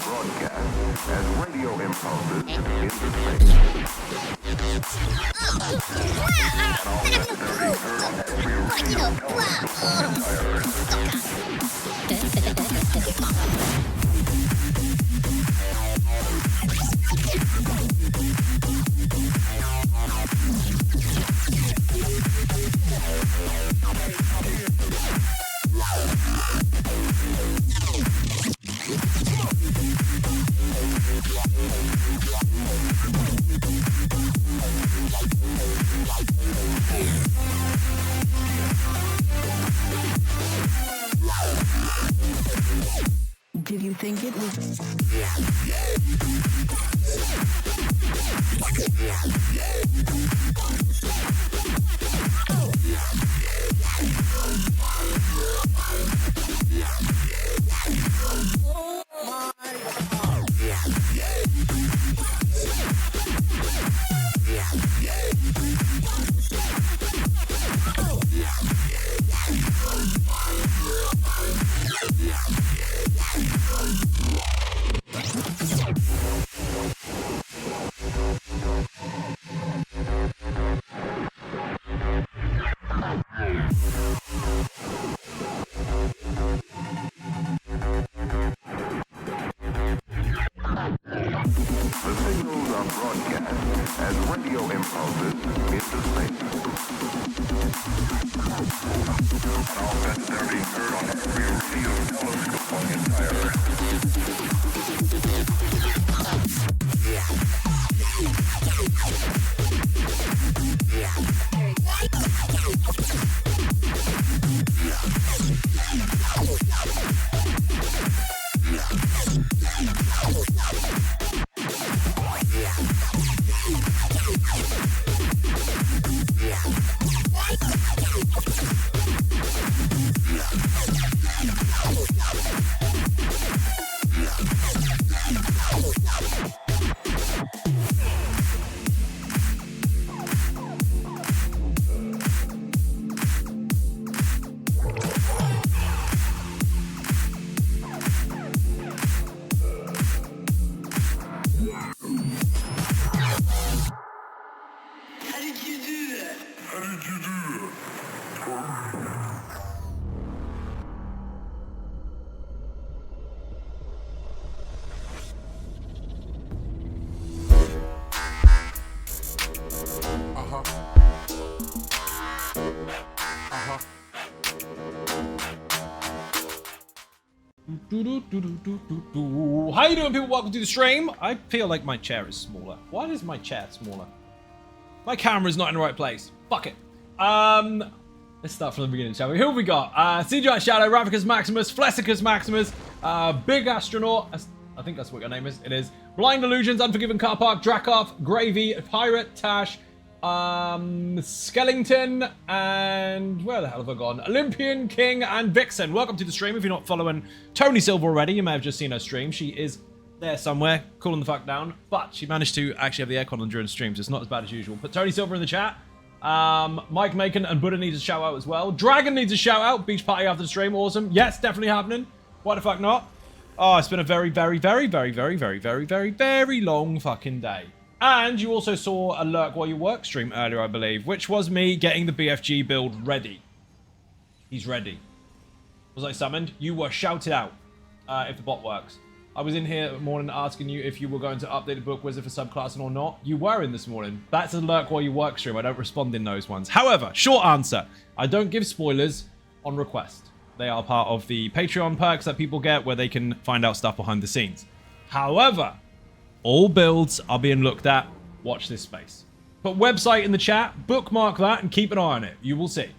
broadcast as radio impulses into space. And all necessary heard on every radio telescope on entire Did you think it was? How you doing, people? Welcome to the stream. I feel like my chair is smaller. Why is my chair smaller? My camera's not in the right place. Fuck it. Let's start from the beginning, shall we? Who have we got? CGI Shadow, Ravicus Maximus, Flessicus Maximus, Big Astronaut, I think that's what your name is. It is. Blind Illusions, Unforgiven Car Park, Drakov, Gravy, Pirate, Tash, Skellington, and where the hell have I gone? Olympian, King, and Vixen. Welcome to the stream. If you're not following Tony Silver already, you may have just seen her stream. She is there somewhere, cooling the fuck down, but she managed to actually have the aircon on during streams. It's not as bad as usual. Put Tony Silver in the chat. Mike Macon and Buddha needs a shout out as well. Dragon needs a shout out. Beach party after the stream. Awesome. Yes, definitely happening. Why the fuck not? Oh, it's been a very long fucking day. And you also saw a lurk while you work stream earlier, I believe, which was me getting the BFG build ready. He's ready. Was I summoned? You were shouted out if the bot works. I was in here morning asking you if you were going to update the book wizard for subclassing or not. You were in this morning. That's a lurk while you work stream. I don't respond in those ones. However, short answer. I don't give spoilers on request. They are part of the Patreon perks that people get where they can find out stuff behind the scenes. However, all builds are being looked at. Watch this space. Put website in the chat, bookmark that, and keep an eye on it. You will see.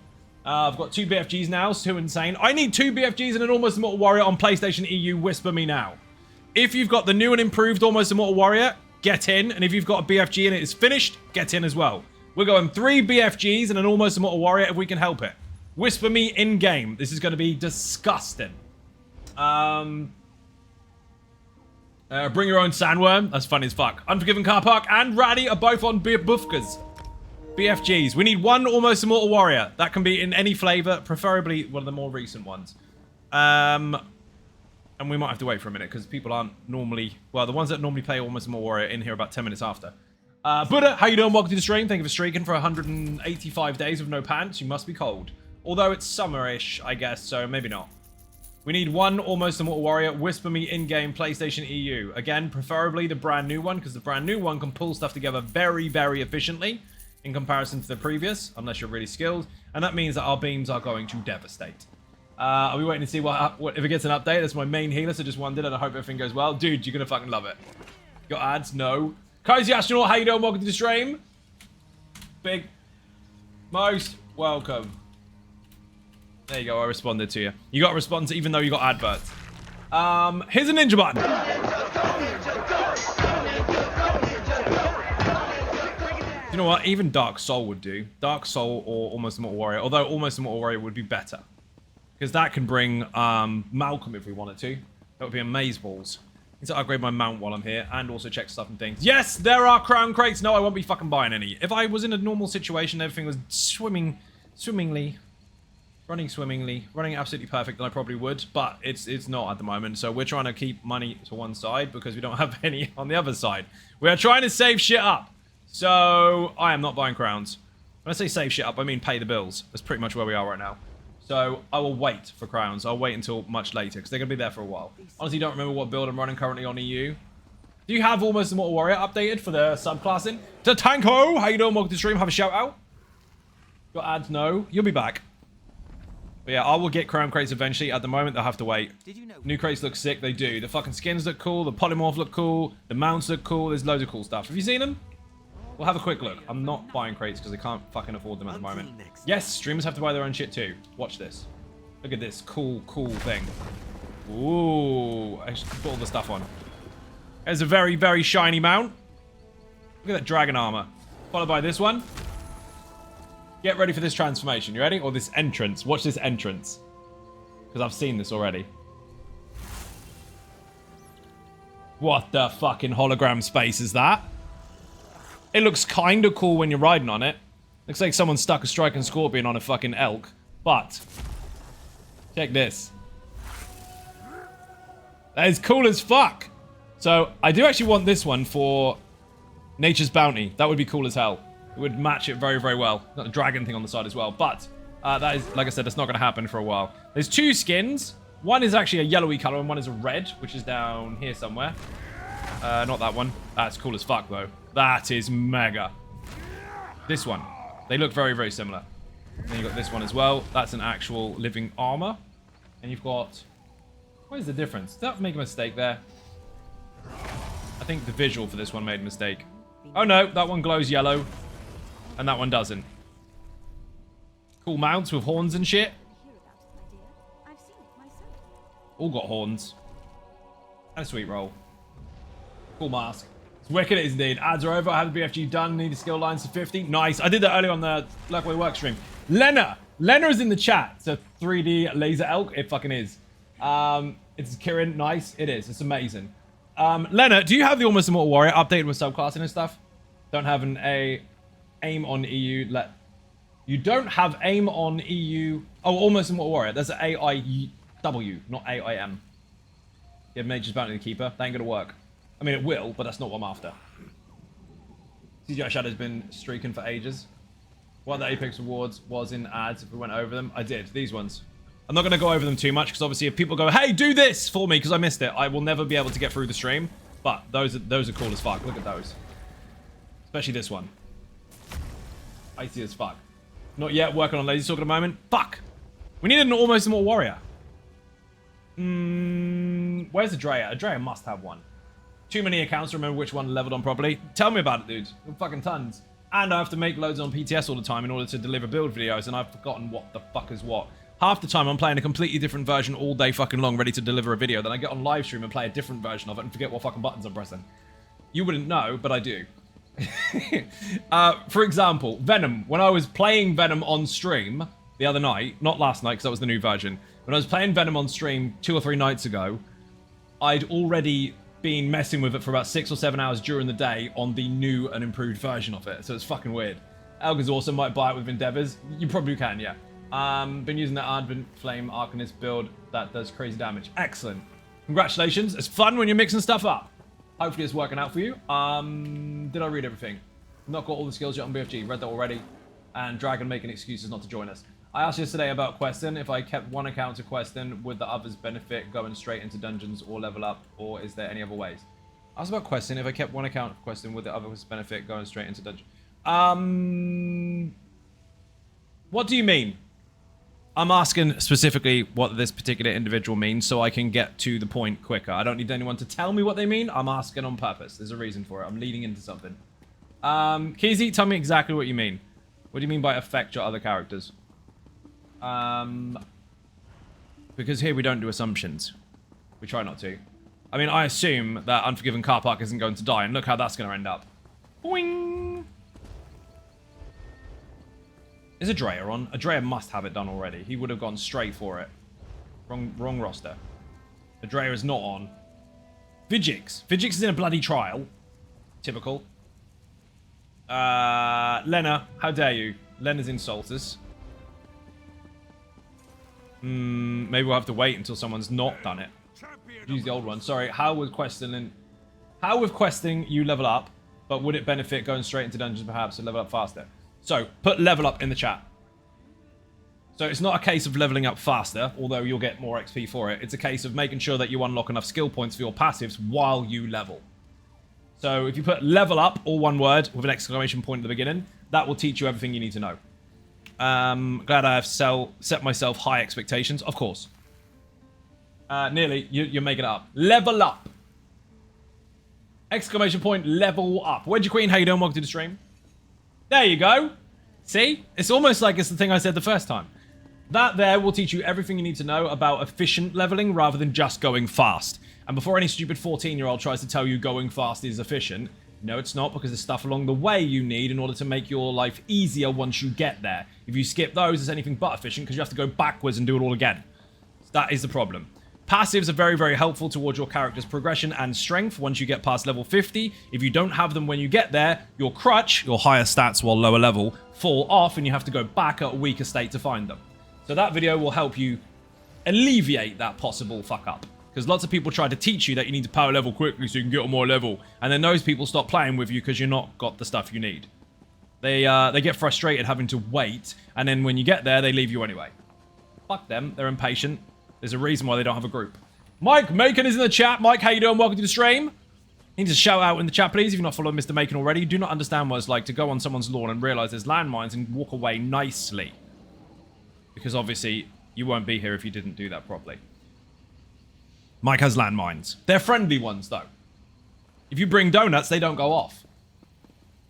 I've got 2 BFGs now, so insane. I need 2 BFGs and an Almost Immortal Warrior on PlayStation EU. Whisper me now. If you've got the new and improved Almost Immortal Warrior, get in. And if you've got a BFG and it is finished, get in as well. We're going 3 BFGs and an Almost Immortal Warrior if we can help it. Whisper me in-game. This is going to be disgusting. Bring your own sandworm. That's funny as fuck. Unforgiven Car Park and Ratty are both on Buffkas. BFGs. We need 1 Almost Immortal Warrior. That can be in any flavor, preferably one of the more recent ones. And And we might have to wait for a minute because people aren't normally... Well, the ones that normally play Almost Immortal Warrior in here about 10 minutes after. Buddha, how you doing? Welcome to the stream. Thank you for streaking for 185 days with no pants. You must be cold. Although it's summer-ish, I guess, so maybe not. We need one Almost Immortal Warrior. Whisper me in-game PlayStation EU. Again, preferably the brand new one, because the brand new one can pull stuff together very, very efficiently in comparison to the previous, unless you're really skilled. And that means that our beams are going to devastate. Are we waiting to see what if it gets an update? That's my main healer, so just wondered, and I hope everything goes well. Dude, you're gonna fucking love it. Got ads? No. Cozy Astronaut, how you doing? Welcome to the stream. Big. Most welcome. There you go, I responded to you. You got a response even though you got adverts. Here's a ninja button. You know what? Even Dark Soul would do. Dark Soul or Almost Immortal Warrior. Although Almost Immortal Warrior would be better. Because that can bring Malcolm if we wanted to. That would be amazeballs. I need to upgrade my mount while I'm here. And also check stuff and things. Yes, there are crown crates. No, I won't be fucking buying any. If I was in a normal situation, everything was swimmingly, running absolutely perfect, then I probably would. But it's not at the moment. So we're trying to keep money to one side because we don't have any on the other side. We are trying to save shit up. So I am not buying crowns. When I say save shit up, I mean pay the bills. That's pretty much where we are right now. So I will wait for crowns. I'll wait until much later because they're going to be there for a while. Honestly, don't remember what build I'm running currently on EU. Do you have Almost Immortal Warrior updated for the subclassing? To Tanko, how you doing? Welcome to the stream. Have a shout out. Got ads? No. You'll be back. But yeah, I will get crown crates eventually. At the moment, they'll have to wait. Did you know new crates look sick? They do. The fucking skins look cool. The polymorph look cool. The mounts look cool. There's loads of cool stuff. Have you seen them? We'll have a quick look. I'm not buying crates because I can't fucking afford them at the moment. Yes, streamers have to buy their own shit too. Watch this. Look at this cool thing. Ooh, I should put all the stuff on. There's a very, very shiny mount. Look at that dragon armor. Followed by this one. Get ready for this transformation. You ready? Or this entrance. Watch this entrance. Because I've seen this already. What the fucking hologram space is that? It looks kind of cool when you're riding on it. Looks like someone stuck a striking scorpion on a fucking elk. But check this. That is cool as fuck. So I do actually want this one for Nature's Bounty. That would be cool as hell. It would match it very, very well. Got the dragon thing on the side as well. But that is, like I said, that's not going to happen for a while. There's two skins. One is actually a yellowy color and one is a red, which is down here somewhere. Not that one. That's cool as fuck, though. That is mega. This one. They look very, very similar. Then you've got this one as well. That's an actual living armor. And you've got... What is the difference? Did that make a mistake there? I think the visual for this one made a mistake. Oh no, that one glows yellow. And that one doesn't. Cool mounts with horns and shit. All got horns. And a sweet roll. Cool mask. It's wicked, it is indeed. Ads are over. I have the BFG done. Need the skill lines to 50. Nice. I did that earlier on the Lurkway work stream. Lena is in the chat. It's a 3D laser elk. It fucking is. It's Kirin. Nice. It is. It's amazing. Lena, do you have the Almost Immortal Warrior updated with subclassing and stuff? Don't have an aim on EU. You don't have aim on EU. Oh, Almost Immortal Warrior. There's an AIW, not AIM. You have Nature's Bounty the Keeper. That ain't gonna work. I mean, it will, but that's not what I'm after. CGI Shadow's been streaking for ages. What the Apex rewards was in ads if we went over them. I did. These ones. I'm not going to go over them too much because obviously if people go, hey, do this for me because I missed it, I will never be able to get through the stream. But those are cool as fuck. Look at those. Especially this one. Icy as fuck. Not yet. Working on Lazy Talk at the moment. Fuck. We needed an Almost Immortal Warrior. Where's Adrea? Adrea must have one. Too many accounts to remember which one leveled on properly. Tell me about it, dude. Fucking tons. And I have to make loads on PTS all the time in order to deliver build videos, and I've forgotten what the fuck is what. Half the time I'm playing a completely different version all day fucking long, ready to deliver a video. Then I get on live stream and play a different version of it and forget what fucking buttons I'm pressing. You wouldn't know, but I do. For example, Venom. When I was playing Venom on stream the other night, not last night because that was the new version. When I was playing Venom on stream 2 or 3 nights ago, I'd already been messing with it for about 6 or 7 hours during the day on the new and improved version of it. So it's fucking weird. Elga's awesome. Might buy it with Endeavors. You probably can, yeah. Been using that Advent Flame Arcanist build that does crazy damage. Excellent. Congratulations. It's fun when you're mixing stuff up. Hopefully it's working out for you. Did I read everything? Not got all the skills yet on BFG. Read that already. And Dragon making excuses not to join us. I asked yesterday about Questing. If I kept one account to Questing, would the others benefit going straight into dungeons or level up? Or is there any other ways? I asked about Questing. If I kept one account for Questing, would the others benefit going straight into dungeons? What do you mean? I'm asking specifically what this particular individual means so I can get to the point quicker. I don't need anyone to tell me what they mean. I'm asking on purpose. There's a reason for it. I'm leading into something. Keezy, tell me exactly what you mean. What do you mean by affect your other characters? Because here we don't do assumptions. We try not to. I mean, I assume that Unforgiven Car Park isn't going to die, and look how that's going to end up. Boing! Is Adrea on? Adrea must have it done already. He would have gone straight for it. Wrong roster. Adrea is not on. Vigix. Vigix is in a bloody trial. Typical. Lena, how dare you? Lena's insults us. Maybe we'll have to wait until someone's not done it. Use the old one. Sorry, how with questing you level up, but would it benefit going straight into dungeons perhaps to level up faster? So, put level up in the chat. So it's not a case of leveling up faster, although you'll get more XP for it. It's a case of making sure that you unlock enough skill points for your passives while you level. So if you put level up, all one word, with an exclamation point at the beginning, that will teach you everything you need to know. Glad I have set myself high expectations. Of course. Nearly. You're making it up. Level up. Exclamation point, level up. Wedgie Queen, how you doing? Welcome to the stream. There you go. See? It's almost like it's the thing I said the first time. That there will teach you everything you need to know about efficient leveling rather than just going fast. And before any stupid 14-year-old tries to tell you going fast is efficient, no, it's not, because there's stuff along the way you need in order to make your life easier once you get there. If you skip those, it's anything but efficient because you have to go backwards and do it all again. So that is the problem. Passives are very, very helpful towards your character's progression and strength once you get past level 50. If you don't have them when you get there, your crutch, your higher stats while lower level, fall off and you have to go back at a weaker state to find them. So that video will help you alleviate that possible fuck up. Because lots of people try to teach you that you need to power level quickly so you can get on more level. And then those people stop playing with you because you're not got the stuff you need. They get frustrated having to wait. And then when you get there, they leave you anyway. Fuck them. They're impatient. There's a reason why they don't have a group. Mike Macon is in the chat. Mike, how you doing? Welcome to the stream. Need to shout out in the chat, please, if you're not following Mr. Macon already. You do not understand what it's like to go on someone's lawn and realise there's landmines and walk away nicely. Because obviously, you won't be here if you didn't do that properly. Mike has landmines. They're friendly ones, though. If you bring donuts, they don't go off.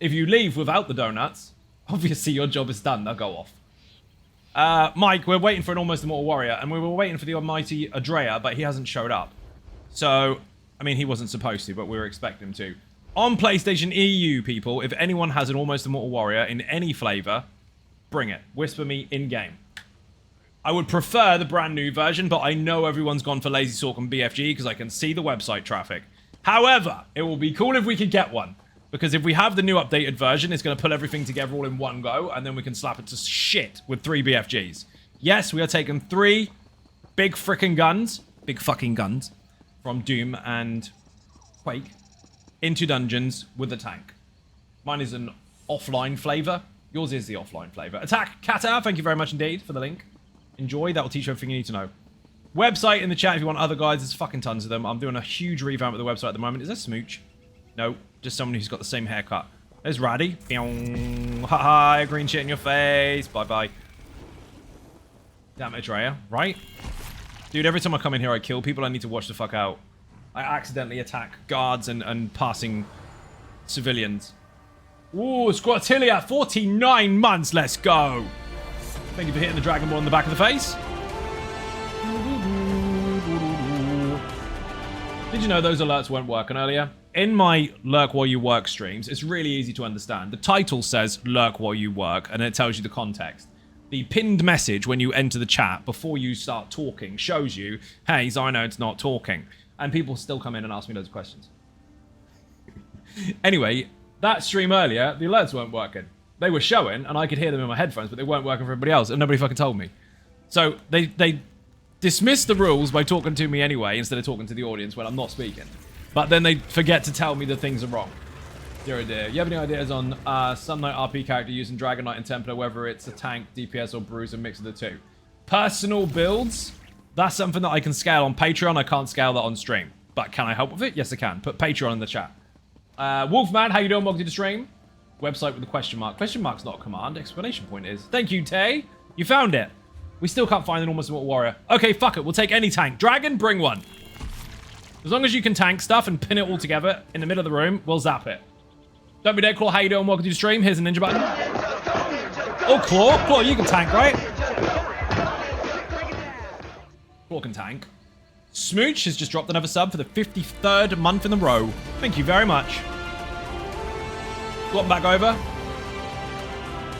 If you leave without the donuts, obviously your job is done. They'll go off. Mike, we're waiting for an almost immortal warrior, and we were waiting for the almighty Adrea, but he hasn't showed up. So, I mean, he wasn't supposed to, but we were expecting him to. On PlayStation EU, people, if anyone has an almost immortal warrior in any flavour, bring it. Whisper me in-game. I would prefer the brand new version, but I know everyone's gone for Lazy Sork and BFG because I can see the website traffic. However, it will be cool if we could get one. Because if we have the new updated version, it's going to pull everything together all in one go, and then we can slap it to shit with 3 BFGs. Yes, we are taking 3 big frickin' guns, big fucking guns, from Doom and Quake into dungeons with a tank. Mine is an offline flavour. Yours is the offline flavour. Attack Qatar, thank you very much indeed for the link. Enjoy, that will teach you everything you need to know. Website in the chat if you want other guides, there's fucking tons of them. I'm doing a huge revamp of the website at the moment. Is that Smooch? No, just someone who's got the same haircut. There's Raddy. Hi, green shit in your face. Bye-bye. Damn it, Drea. Right? Dude, every time I come in here, I kill people. I need to watch the fuck out. I accidentally attack guards and passing civilians. Ooh, Squatilia, 49 months. Let's go. Thank you for hitting the Dragon Ball in the back of the face. Did you know those alerts weren't working earlier? In my lurk while you work streams, it's really easy to understand. The title says lurk while you work, and it tells you the context. The pinned message when you enter the chat before you start talking shows you, hey, Xynode's not talking. And people still come in and ask me loads of questions. Anyway, that stream earlier, the alerts weren't working. They were showing, and I could hear them in my headphones, but they weren't working for everybody else, and nobody fucking told me. So they dismiss the rules by talking to me anyway instead of talking to the audience when I'm not speaking. But then they forget to tell me that things are wrong. Dear oh dear. You have any ideas on some Knight RP character using Dragon Knight and Templar, whether it's a tank, DPS, or bruiser, mix of the two? Personal builds? That's something that I can scale on Patreon. I can't scale that on stream. But can I help with it? Yes, I can. Put Patreon in the chat. Wolfman, how you doing? Welcome to the stream. Website with a question mark. Question mark's not a command. Exclamation point is. Thank you, Tay. You found it. We still can't find an almost immortal warrior. Okay, fuck it. We'll take any tank. Dragon, bring one. As long as you can tank stuff and pin it all together in the middle of the room, we'll zap it. Don't be dead, Claw. How you doing? Welcome to the stream. Here's a ninja button. Oh, Claw. Claw, you can tank, right? Claw can tank. Smooch has just dropped another sub for the 53rd month in a row. Thank you very much. Swap back over.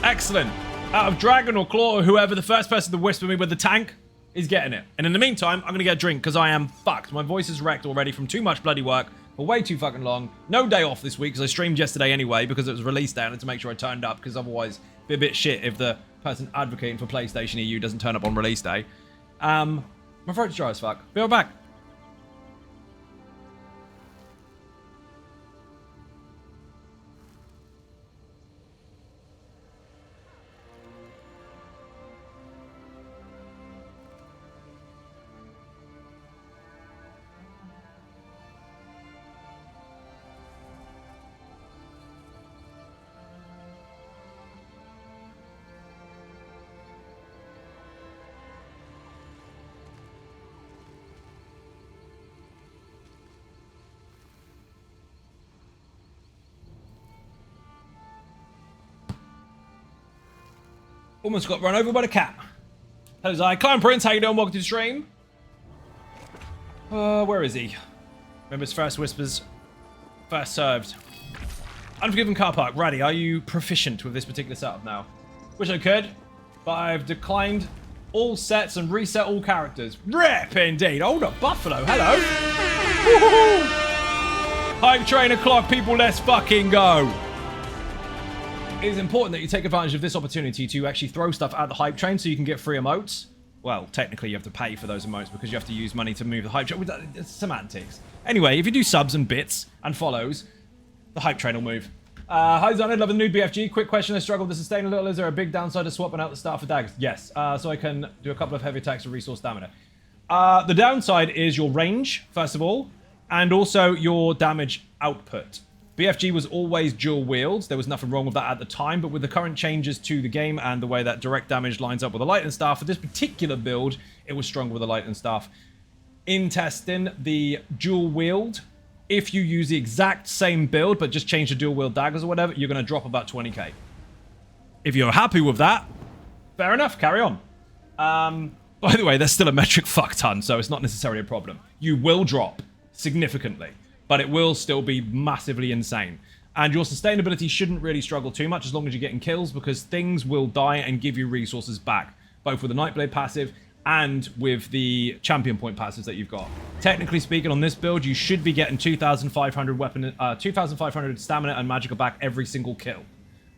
Excellent. Out of Dragon or Claw or whoever, the first person to whisper me with the tank is getting it. And in the meantime, I'm going to get a drink because I am fucked. My voice is wrecked already from too much bloody work for way too fucking long. No day off this week because I streamed yesterday anyway because it was release day. I had to make sure I turned up because otherwise it'd be a bit shit if the person advocating for PlayStation EU doesn't turn up on release day. My throat's dry as fuck. Be right back. Almost got run over by the cat. Hello, Zai. Clown Prince, how you doing? Welcome to the stream. Where is he? Remembers first whispers. First served. Unforgiven car park. Raddy, are you proficient with this particular setup now? Wish I could, but I've declined all sets and reset all characters. Rip indeed. Hold up, Buffalo. Hello. Hype train o'clock, people. Let's fucking go. It is important that you take advantage of this opportunity to actually throw stuff at the hype train so you can get free emotes. Well, technically you have to pay for those emotes because you have to use money to move the hype train. It's semantics. Anyway, if you do subs and bits and follows, the hype train will move. Hi Xynode, love the new BFG. Quick question, I struggled to sustain a little. Is there a big downside to swapping out the start for daggers? Yes, so I can do a couple of heavy attacks to resource stamina. The downside is your range, first of all, and also your damage output. BFG was always dual wields. There was nothing wrong with that at the time, but with the current changes to the game and the way that direct damage lines up with the lightning staff, for this particular build, it was stronger with the lightning staff. In testing, the dual wield, if you use the exact same build, but just change the dual wield daggers or whatever, you're going to drop about 20k. If you're happy with that, fair enough, carry on. By the way, there's still a metric fuck ton, so it's not necessarily a problem. You will drop significantly, but it will still be massively insane. And your sustainability shouldn't really struggle too much as long as you're getting kills, because things will die and give you resources back, both with the Nightblade passive and with the champion point passives that you've got. Technically speaking, on this build, you should be getting 2,500 stamina and magicka back every single kill.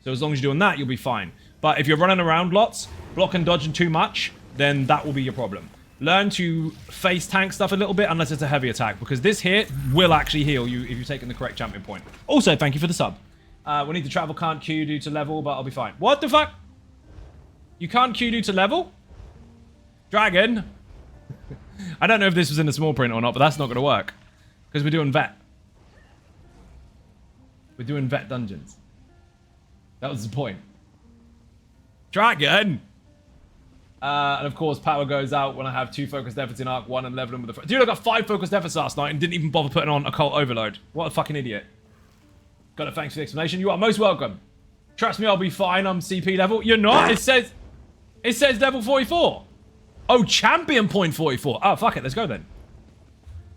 So as long as you're doing that, you'll be fine. But if you're running around lots, block and dodging too much, then that will be your problem. Learn to face tank stuff a little bit unless it's a heavy attack, because this here will actually heal you if you've taken the correct champion point. Also, thank you for the sub. We need to travel, can't queue due to level, but I'll be fine. What the fuck? You can't queue due to level? Dragon? I don't know if this was in the small print or not, but that's not going to work. Because we're doing vet. We're doing vet dungeons. That was the point. Dragon! And of course, power goes out when I have 2 focused efforts in Arc 1 and level them with the... Dude, I got 5 focused efforts last night and didn't even bother putting on Occult Overload. What a fucking idiot. Got it, thanks for the explanation. You are most welcome. Trust me, I'll be fine. I'm CP level. You're not? It says level 44. Oh, champion point 44. Oh, fuck it. Let's go then.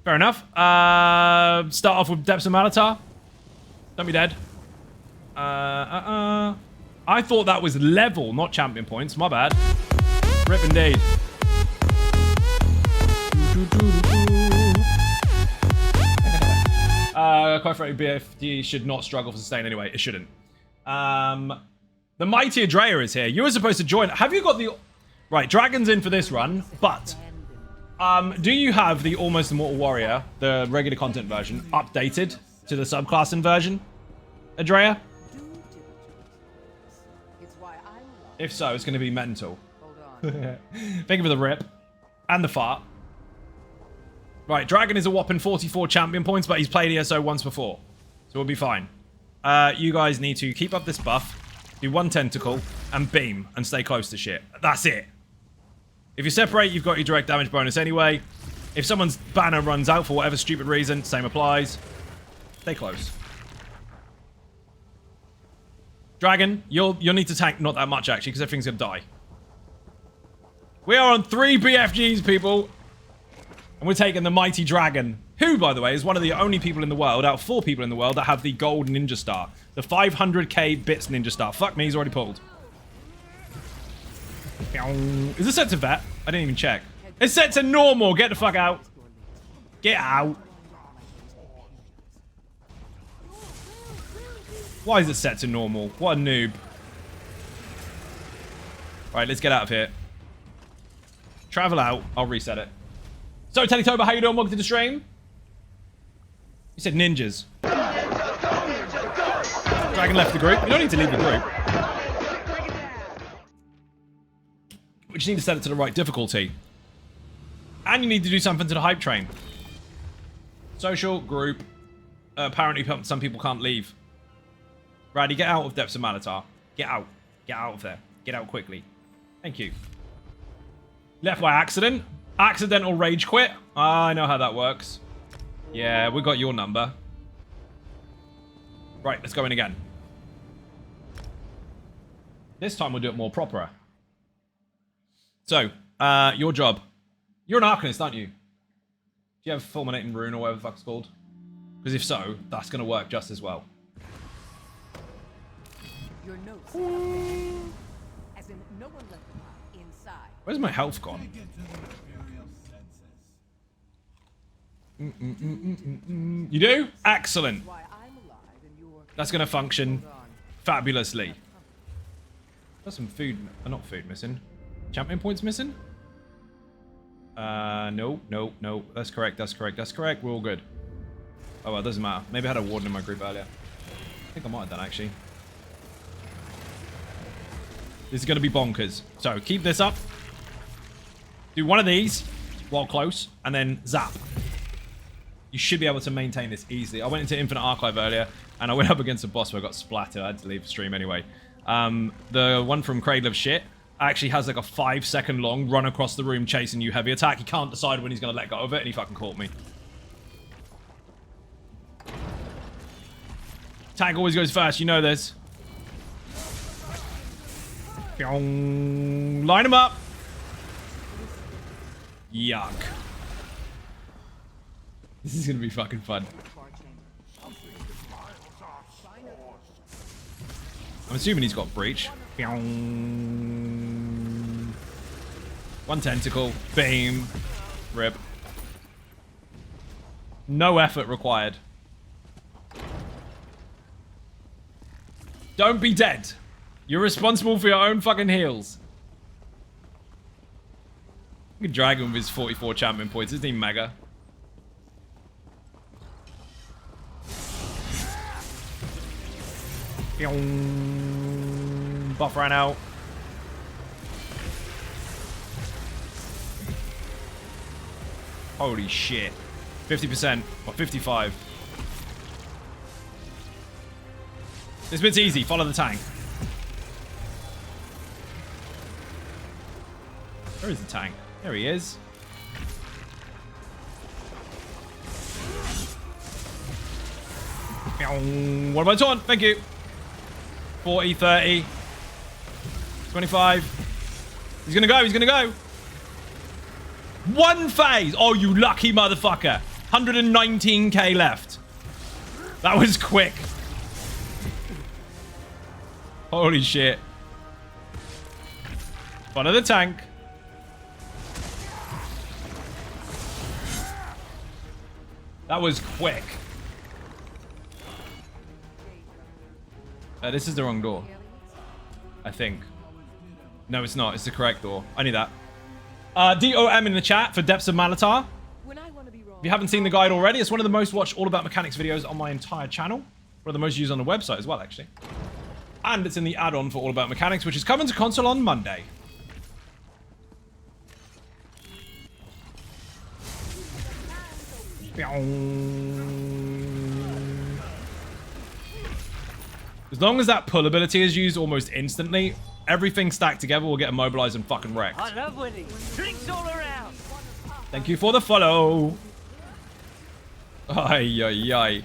Fair enough. Start off with Depths of Malarar. Don't be dead. I thought that was level, not champion points. My bad. Rip indeed. Quite frankly, BFG should not struggle for sustain anyway. It shouldn't. The Mighty Adrea is here. You were supposed to join. Have you got the... Right, Dragon's in for this run, but Do you have the Almost Immortal Warrior, the regular content version, updated to the subclass inversion, Adrea? If so, it's going to be mental. Thank you for the rip. And the fart. Right, Dragon is a whopping 44 champion points, but he's played ESO once before. So we'll be fine. You guys need to keep up this buff, do one tentacle, and beam, and stay close to shit. That's it. If you separate, you've got your direct damage bonus anyway. If someone's banner runs out for whatever stupid reason, same applies. Stay close. Dragon, you'll need to tank not that much, actually, because everything's going to die. We are on 3 BFGs, people. And we're taking the Mighty Dragon, who, by the way, is one of the only people in the world, out of 4 people in the world, that have the gold ninja star. The 500k bits ninja star. Fuck me, he's already pulled. Is this set to vet? I didn't even check. It's set to normal. Get the fuck out. Get out. Why is it set to normal? What a noob. Right, let's get out of here. Travel out. I'll reset it. So, Tellytober, how you doing? Welcome to the stream. You said ninjas. Dragon left the group. You don't need to leave the group. We just need to set it to the right difficulty. And you need to do something to the hype train. Social, group. Apparently, some people can't leave. Raddy, get out of Depths of Malarar. Get out. Get out of there. Get out quickly. Thank you. Left by accident. Accidental rage quit. I know how that works. Yeah, we got your number. Right, let's go in again. This time we'll do it more proper. So, your job. You're an Arcanist, aren't you? Do you have Fulminating Rune or whatever the fuck it's called? Because if so, that's going to work just as well. Your notes. As in, no one left them inside. Where's my health gone? You do? Excellent. That's going to function fabulously. Got some food, not food missing. Champion points missing? No. That's correct, that's correct, that's correct. We're all good. Oh, well, it doesn't matter. Maybe I had a warden in my group earlier. I think I might have done, actually. This is going to be bonkers. So, keep this up. Do one of these while close, and then zap. You should be able to maintain this easily. I went into Infinite Archive earlier, and I went up against a boss where I got splattered. I had to leave the stream anyway. The one from Cradle of Shit actually has like a 5-second long run across the room chasing you heavy attack. He can't decide when he's going to let go of it, and he fucking caught me. Tank always goes first, you know this. Line him up. Yuck. This is going to be fucking fun. I'm assuming he's got breach. One tentacle. Beam. Rip. No effort required. Don't be dead. You're responsible for your own fucking heals. You can drag him with his 44 champion points. Isn't he mega? Buff ran out. Holy shit. 50%. Or 55. This bit's easy. Follow the tank. Where is the tank? There he is. What about taunt? Thank you. 40, 30, 25. He's gonna go, he's gonna go. One phase. Oh, you lucky motherfucker. 119k left. That was quick. Holy shit. Follow the tank. That was quick. This is the wrong door. I think. No, it's not. It's the correct door. I need that. DOM in the chat for Depths of Malatar. When I want to be wrong. If you haven't seen the guide already, it's one of the most watched All About Mechanics videos on my entire channel. One of the most used on the website as well, actually. And it's in the add-on for All About Mechanics, which is coming to console on Monday. As long as that pull ability is used almost instantly, everything stacked together will get immobilized and fucking wrecked. I love winning. Drinks all around. Thank you for the follow. Ay, ay, ay.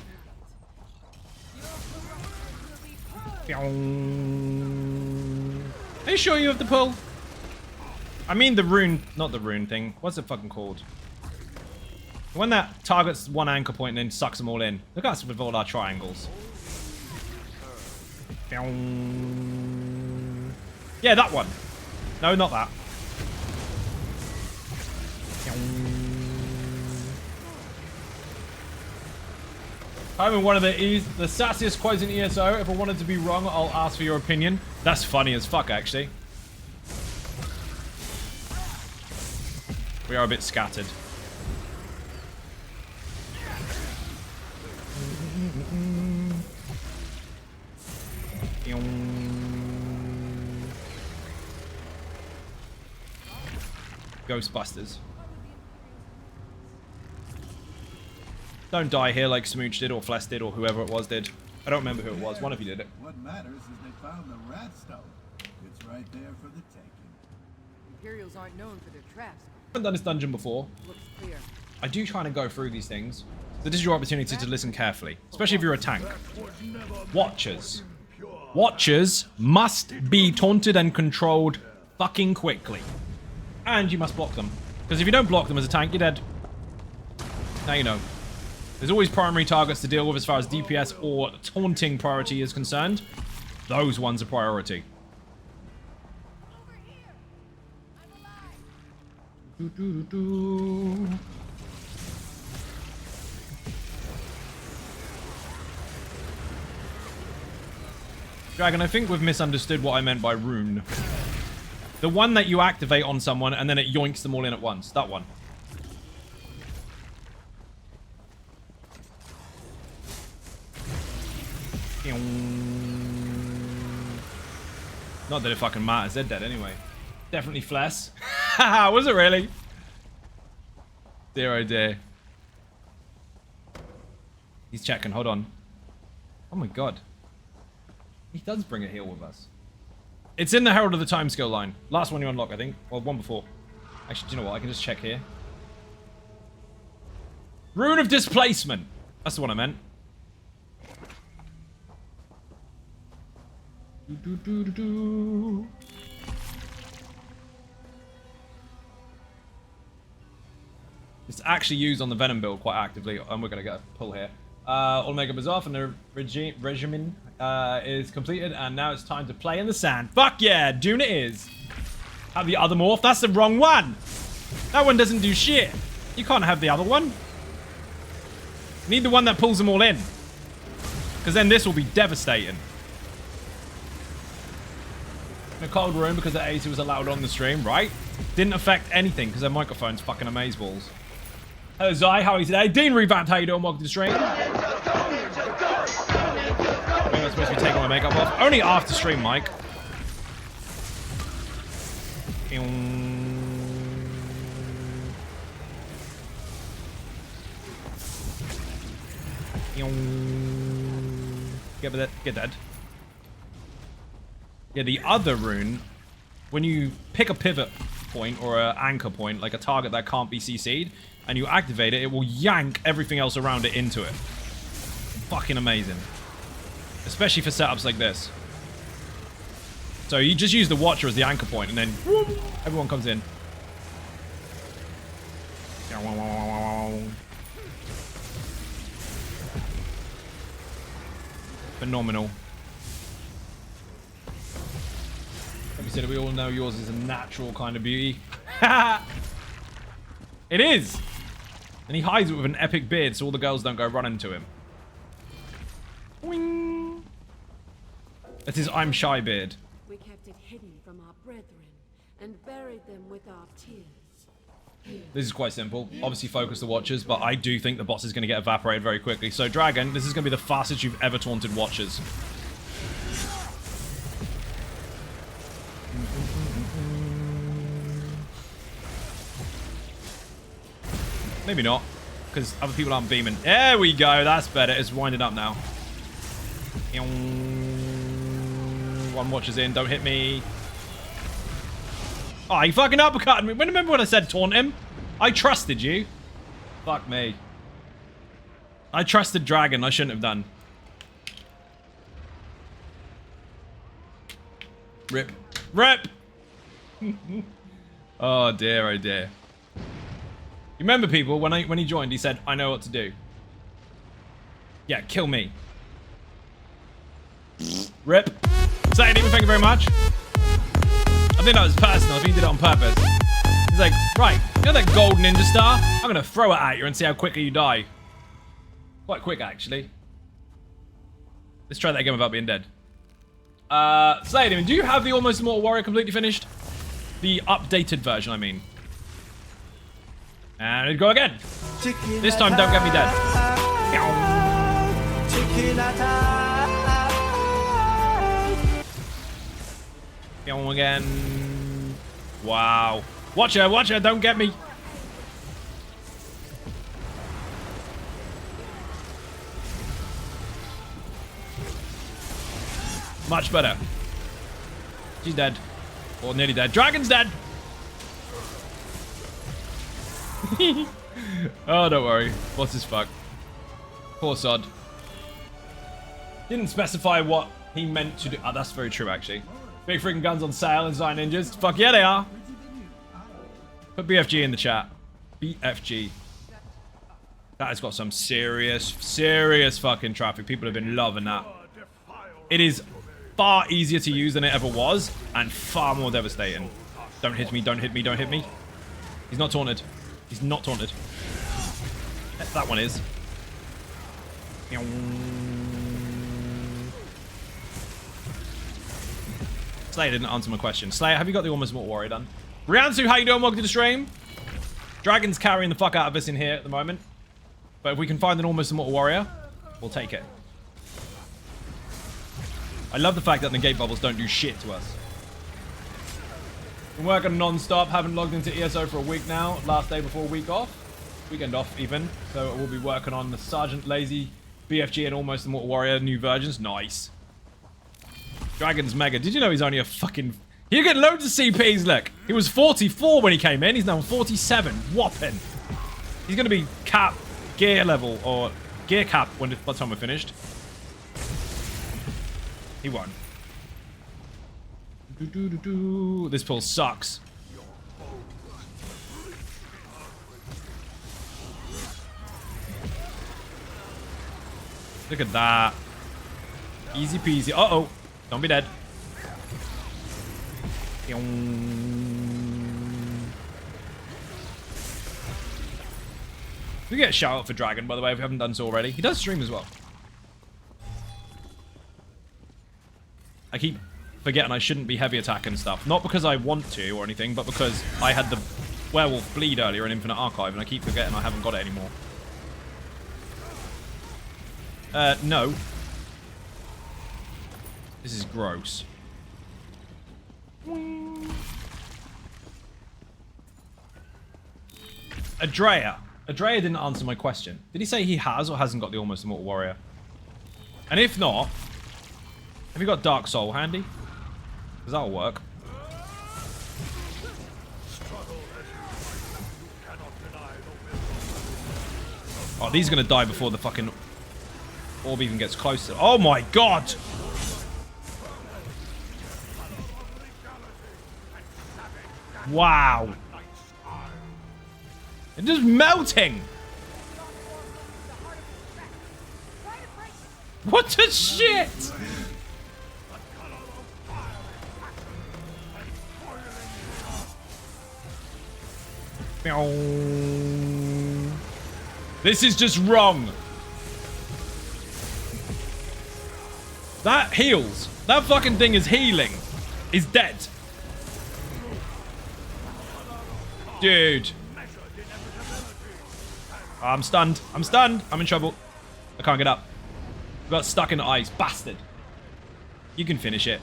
Are you sure you have the pull? I mean the rune, not the rune thing. What's it fucking called? The one that targets one anchor point and then sucks them all in. Look at us with all our triangles. Yeah, that one. No, not that. I'm in one of the sassiest quotes in ESO. If I wanted to be wrong, I'll ask for your opinion. That's funny as fuck, actually. We are a bit scattered. Ghostbusters. Don't die here like Smooch did, or Flesh did, or whoever it was did. I don't remember who it was. One of you did it. What matters is they found the rat stone. It's right there for the taking. Imperials aren't known for their traps. I haven't done this dungeon before. Looks clear. I do try to go through these things. So this is your opportunity to listen carefully, especially if you're a tank. Watchers. Watchers must be taunted and controlled fucking quickly. And you must block them. Because if you don't block them as a tank, you're dead. Now you know. There's always primary targets to deal with as far as DPS or taunting priority is concerned. Those ones are priority. Dragon, I think we've misunderstood what I meant by rune. The one that you activate on someone and then it yoinks them all in at once. That one. Not that it fucking matters. They're dead anyway. Definitely Fless. Haha, was it really? Dear oh dear. He's checking. Hold on. Oh my god. He does bring a heal with us. It's in the Herald of the Timescale line. Last one you unlock, I think. Well, one before. Actually, do you know what? I can just check here. Rune of Displacement. That's the one I meant. It's actually used on the Venom build quite actively, and we're going to get a pull here. Omega Bazaar from the regimen is completed, and now it's time to play in the sand. Fuck yeah, Dune it is. Have the other morph? That's the wrong one. That one doesn't do shit. You can't have the other one. You need the one that pulls them all in. Because then this will be devastating. In a cold room because the AC was allowed on the stream, right? Didn't affect anything because their microphone's fucking amazeballs. Hello Zai, how are you today? Dean Revamped, how you doing? Welcome to the stream. I think I'm supposed to be taking my makeup off. Only after stream, Mike. Get dead. Yeah, the other rune, when you pick a pivot point or an anchor point, like a target that can't be CC'd, and you activate it, it will yank everything else around it into it. Fucking amazing. Especially for setups like this. So you just use the Watcher as the anchor point, and then whoop, everyone comes in. Phenomenal. Like we said, we all know yours is a natural kind of beauty. It is! And he hides it with an epic beard so all the girls don't go running to him. Wing. That's his I'm shy beard. We kept it hidden from our brethren and buried them with our tears. This is quite simple. Obviously focus the Watchers, but I do think the boss is going to get evaporated very quickly. So Dragon, this is going to be the fastest you've ever taunted Watchers. Maybe not, because other people aren't beaming. There we go, that's better. It's winding up now. One Watcher's in, don't hit me. Oh, he fucking uppercutted me. Remember when I said taunt him? I trusted you. Fuck me. I trusted Dragon, I shouldn't have done. Rip. Rip! Oh dear, oh dear. You remember, people, when he joined, he said, I know what to do. Yeah, kill me. Rip. Say it, thank you very much. I think that was personal. I think he did it on purpose. He's like, right, you know that gold ninja star? I'm going to throw it at you and see how quickly you die. Quite quick, actually. Let's try that again without being dead. Slay Demon, do you have the Almost Immortal Warrior completely finished? The updated version, I mean. And it'd go again. This time, don't get me dead. Again. Wow. Watch her, don't get me. Much better. She's dead. Or nearly dead. Dragon's dead. Oh, don't worry. What's his fuck? Poor sod. Didn't specify what he meant to do. Oh, that's very true, actually. Big freaking guns on sale in Zion Ninjas. Fuck yeah, they are. Put BFG in the chat. BFG. That has got some serious fucking traffic. People have been loving that. It is far easier to use than it ever was, and far more devastating. Don't hit me, don't hit me, don't hit me. He's not taunted. He's not taunted. That one is. Slayer didn't answer my question. Slayer, have you got the Almost Immortal Warrior done? Riansu, how you doing? Welcome to the stream. Dragon's carrying the fuck out of us in here at the moment. But if we can find an Almost Immortal Warrior, we'll take it. I love the fact that the gate bubbles don't do shit to us. Been working non-stop, haven't logged into ESO for a week now. Last day before week off. Weekend off even. So we'll be working on the Sergeant Lazy, BFG and Almost Immortal Warrior new versions. Nice. Dragon's mega. Did you know he's only a fucking... You get loads of CPs, look. He was 44 when he came in. He's now 47. Whopping. He's going to be cap gear level, or gear cap by the time we're finished. He won. This pull sucks. Look at that. Easy peasy. Uh-oh. Don't be dead. We get a shout out for Dragon, by the way, if we haven't done so already. He does stream as well. I keep forgetting I shouldn't be heavy attacking stuff. Not because I want to or anything, but because I had the Werewolf Bleed earlier in Infinite Archive, and I keep forgetting I haven't got it anymore. No. This is gross. Adrea. Adrea didn't answer my question. Did he say he has or hasn't got the Almost Immortal Warrior? And if not, have you got Dark Soul handy? Because that'll work. Oh, these are going to die before the fucking orb even gets closer. Oh my god! Wow. It's just melting. What the shit? This is just wrong. That heals. That fucking thing is healing. Is dead. Dude. I'm stunned. I'm stunned. I'm in trouble. I can't get up. I got stuck in the ice. Bastard. You can finish it.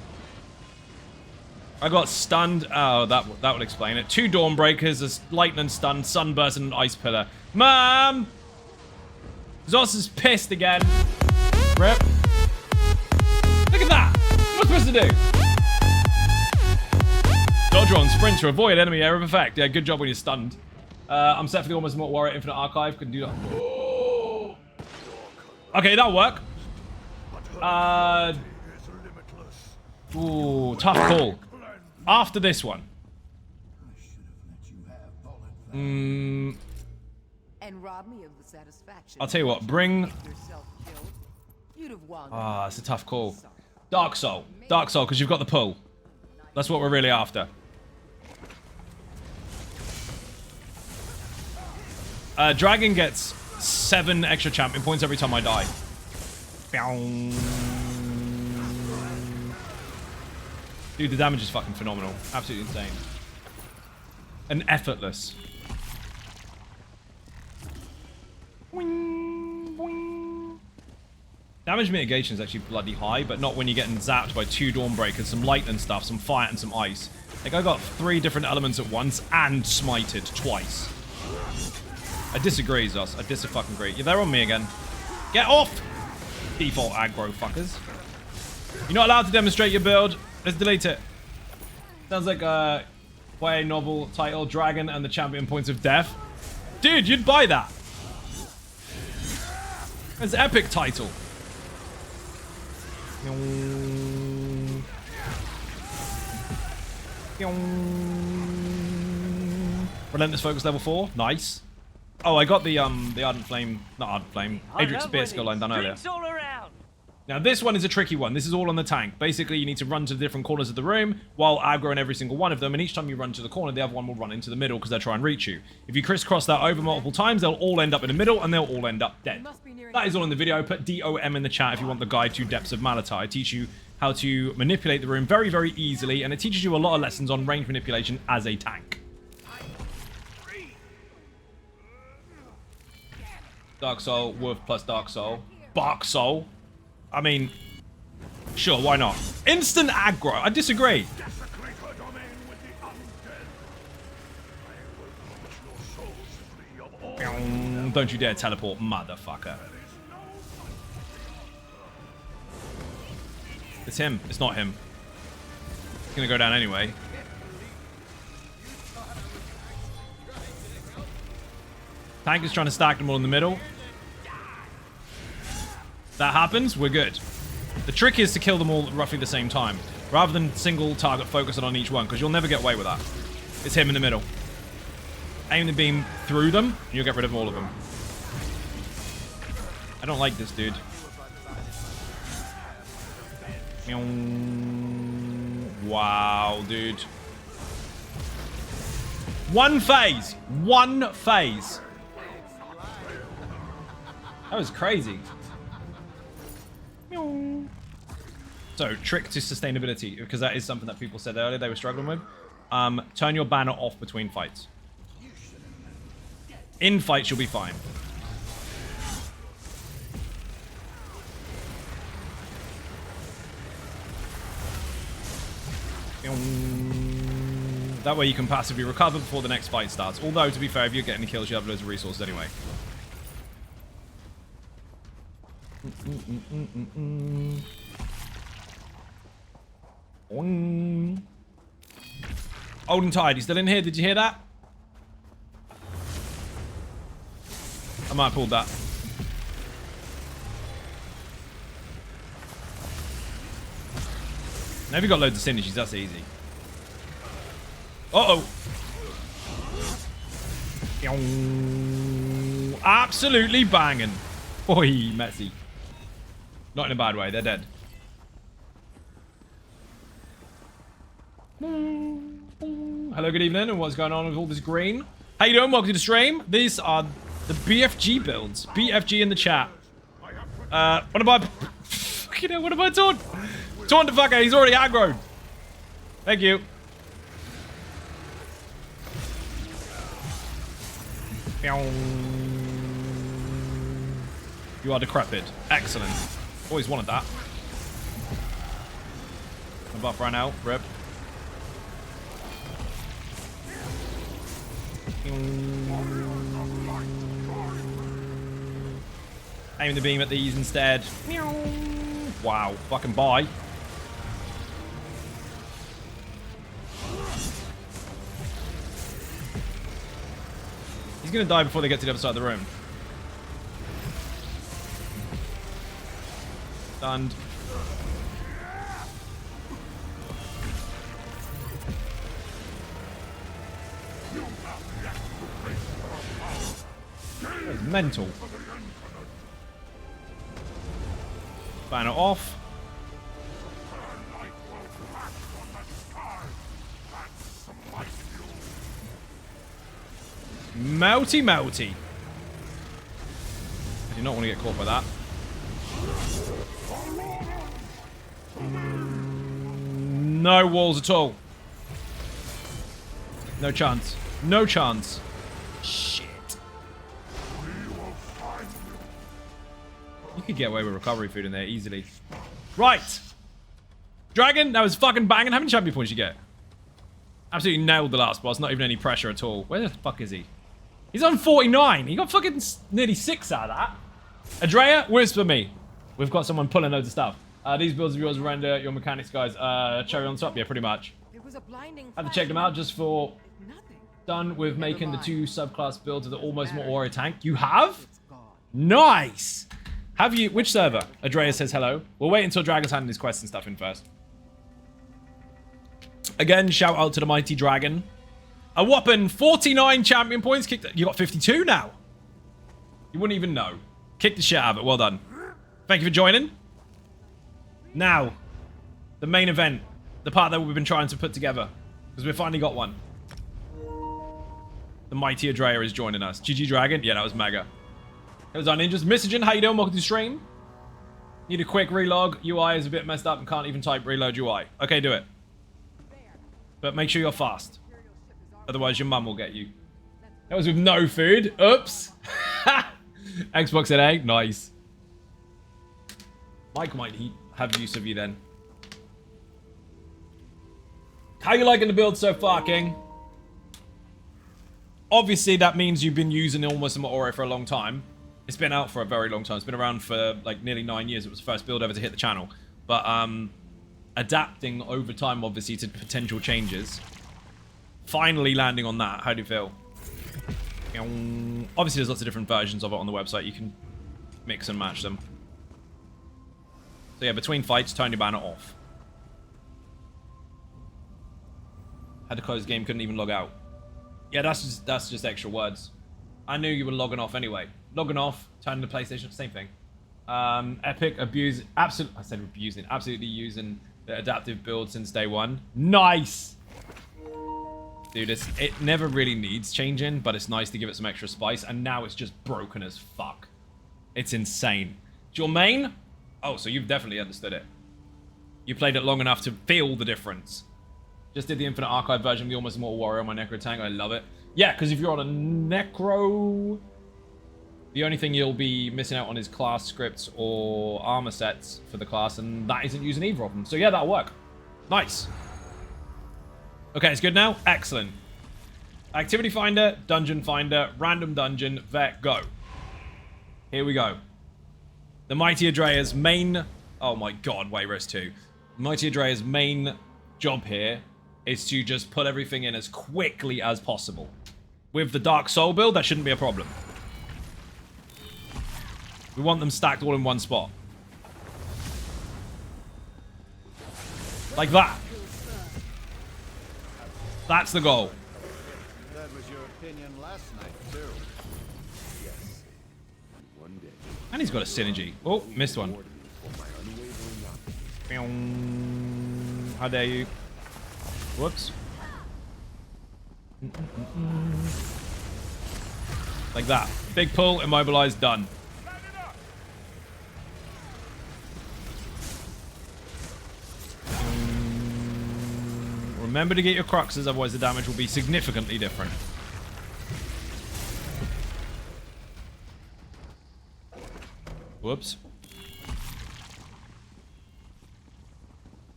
I got stunned. Oh, that would explain it. 2 Dawnbreakers, a lightning stun, sunburst, and an ice pillar. Mom! Zos is pissed again. Rip. Look at that. What am I supposed to do? Dodge on sprint to avoid enemy area of effect. Yeah, good job when you're stunned. I'm set for the almost Mortal Warrior Infinite Archive. Couldn't do that. Okay, that'll work. Ooh, tough call. After this one. And rob me of the satisfaction. I'll tell you what, bring... Yourself killed. You'd have won. Ah, it's a tough call. Dark Soul. Dark Soul, because you've got the pull. That's what we're really after. Dragon gets 7 extra champion points every time I die. Dude, the damage is fucking phenomenal. Absolutely insane. And effortless. Damage mitigation is actually bloody high, but not when you're getting zapped by 2 Dawnbreakers, some lightning stuff, some fire, and some ice. Like, I got 3 different elements at once and smited twice. I disagree, Zos. I dis-fucking-agree. You're there on me again. Get off! Default aggro fuckers. You're not allowed to demonstrate your build. Let's delete it. Sounds like a YA novel title, Dragon and the Champion Points of Death. Dude, you'd buy that. It's an epic title. Relentless Focus level 4. Nice. Oh, I got the Ardent Flame, not Ardent Flame, Adric's Spear skill line done earlier. Drinks all around. Now this one is a tricky one. This is all on the tank. Basically, you need to run to the different corners of the room while aggroing every single one of them, and each time you run to the corner, the other one will run into the middle because they'll try and reach you. If you crisscross that over multiple times, they'll all end up in the middle, and they'll all end up dead. That is all in the video. Put DOM in the chat if you want the guide to Depths of Malatar. I teach you how to manipulate the room very, very easily, and it teaches you a lot of lessons on range manipulation as a tank. Dark Soul, Wolf plus Dark Soul. Bark Soul. I mean, sure, why not? Instant aggro. I disagree. Don't you dare teleport, motherfucker. It's him. It's not him. It's gonna go down anyway. Tank is trying to stack them all in the middle. That happens, we're good. The trick is to kill them all at roughly the same time, rather than single target focusing on each one, because you'll never get away with that. It's him in the middle. Aim the beam through them, and you'll get rid of all of them. I don't like this dude. Wow, dude. One phase. One phase. That was crazy. So, trick to sustainability, because that is something that people said earlier they were struggling with. Turn your banner off between fights. In fights, you'll be fine. That way you can passively recover before the next fight starts. Although, to be fair, if you're getting kills, you have loads of resources anyway. Old and Tired, he's still in here. Did you hear that? I might have pulled that. Now if you've got loads of synergies, that's easy. Uh-oh. Absolutely banging. Oi, messy. Not in a bad way, they're dead. Hello, good evening, and what's going on with all this green? How you doing? Welcome to the stream. These are the BFG builds. BFG in the chat. What am I... You know, what am I doing? Taunt the fucker, he's already aggroed. Thank you. You are decrepit. Excellent. Always wanted that. The buff ran out. Rip. Aim the beam at these instead. Wow. Fucking bye. He's going to die before they get to the other side of the room. Stunned. That's mental. Banner off. Melty, melty. I do not want to get caught by that. No walls at all. No chance. No chance. Shit. You could get away with recovery food in there easily. Right. Dragon, that was fucking banging. How many champion points you get? Absolutely nailed the last boss. Not even any pressure at all. Where the fuck is he? He's on 49. He got fucking nearly 6 out of that. Adrea, whisper me. We've got someone pulling loads of stuff. These builds of yours render your mechanics, guys. Cherry on top, yeah, pretty much. There was a blinding I have to check them out just for nothing. done with making the 2 subclass builds of the almost more warrior tank. You have? It's gone. Nice. Have you? Which server? Adrea says hello. We'll wait until Dragon's handing his quests and stuff in first. Again, shout out to the mighty Dragon. A whopping 49 champion points. You got 52 now. You wouldn't even know. Kick the shit out of it. Well done. Thank you for joining. Now, the main event. The part that we've been trying to put together. Because we finally got one. The mighty Adrea is joining us. GG Dragon. Yeah, that was mega. It was our ninjas. Mr. How you doing? Welcome to the stream. Need a quick relog. UI is a bit messed up and can't even type reload UI. Okay, do it. But make sure you're fast. Otherwise, your mum will get you. That was with no food. Oops. Xbox at A. Nice. Mike might have use of you then. How you liking the build so far, King? Obviously, that means you've been using Almost Immortal for a long time. It's been out for a very long time. It's been around for like nearly 9 years. It was the first build ever to hit the channel. But adapting over time, obviously, to potential changes. Finally landing on that. How do you feel? Obviously, there's lots of different versions of it on the website. You can mix and match them. So yeah, between fights, turn your banner off. Had to close the game, couldn't even log out. Yeah, that's just extra words. I knew you were logging off anyway. Logging off, turning the PlayStation, same thing. Epic abuse, absolutely using the adaptive build since day one. Nice! Dude, it never really needs changing, but it's nice to give it some extra spice, and now it's just broken as fuck. It's insane. It's your main? Oh, so you've definitely understood it. You played it long enough to feel the difference. Just did the Infinite Archive version of the Almost Immortal Warrior on my Necro tank. I love it. Yeah, because if you're on a Necro, the only thing you'll be missing out on is class scripts or armor sets for the class, and that isn't using either of them. So yeah, that'll work. Nice. Okay, it's good now? Excellent. Activity Finder, Dungeon Finder, Random Dungeon, Vet, go. Here we go. The Mighty Adrea's main... Oh my god, wait, rest 2. Mighty Adrea's main job here is to just put everything in as quickly as possible. With the Dark Soul build, that shouldn't be a problem. We want them stacked all in one spot. Like that. That's the goal. That was your opinion last night, too. Yes. One day. And he's got a synergy. Oh, missed one. How dare you? Whoops. Like that. Big pull, immobilized, done. Remember to get your cruxes, otherwise the damage will be significantly different. Whoops.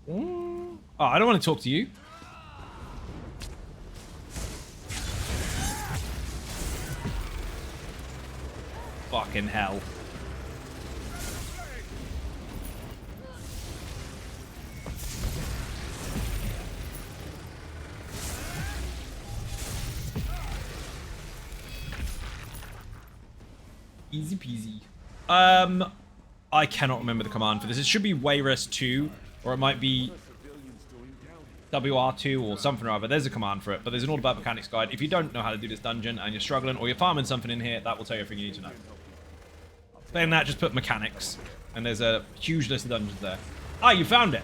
Oh, I don't want to talk to you. Fucking hell. Easy peasy. I cannot remember the command for this. It should be Wayrest 2, or it might be WR2 or something or other. There's a command for it, but there's an all about mechanics guide. If you don't know how to do this dungeon and you're struggling or you're farming something in here, that will tell you everything you need to know. Then that, just put mechanics, and there's a huge list of dungeons there. Ah, you found it.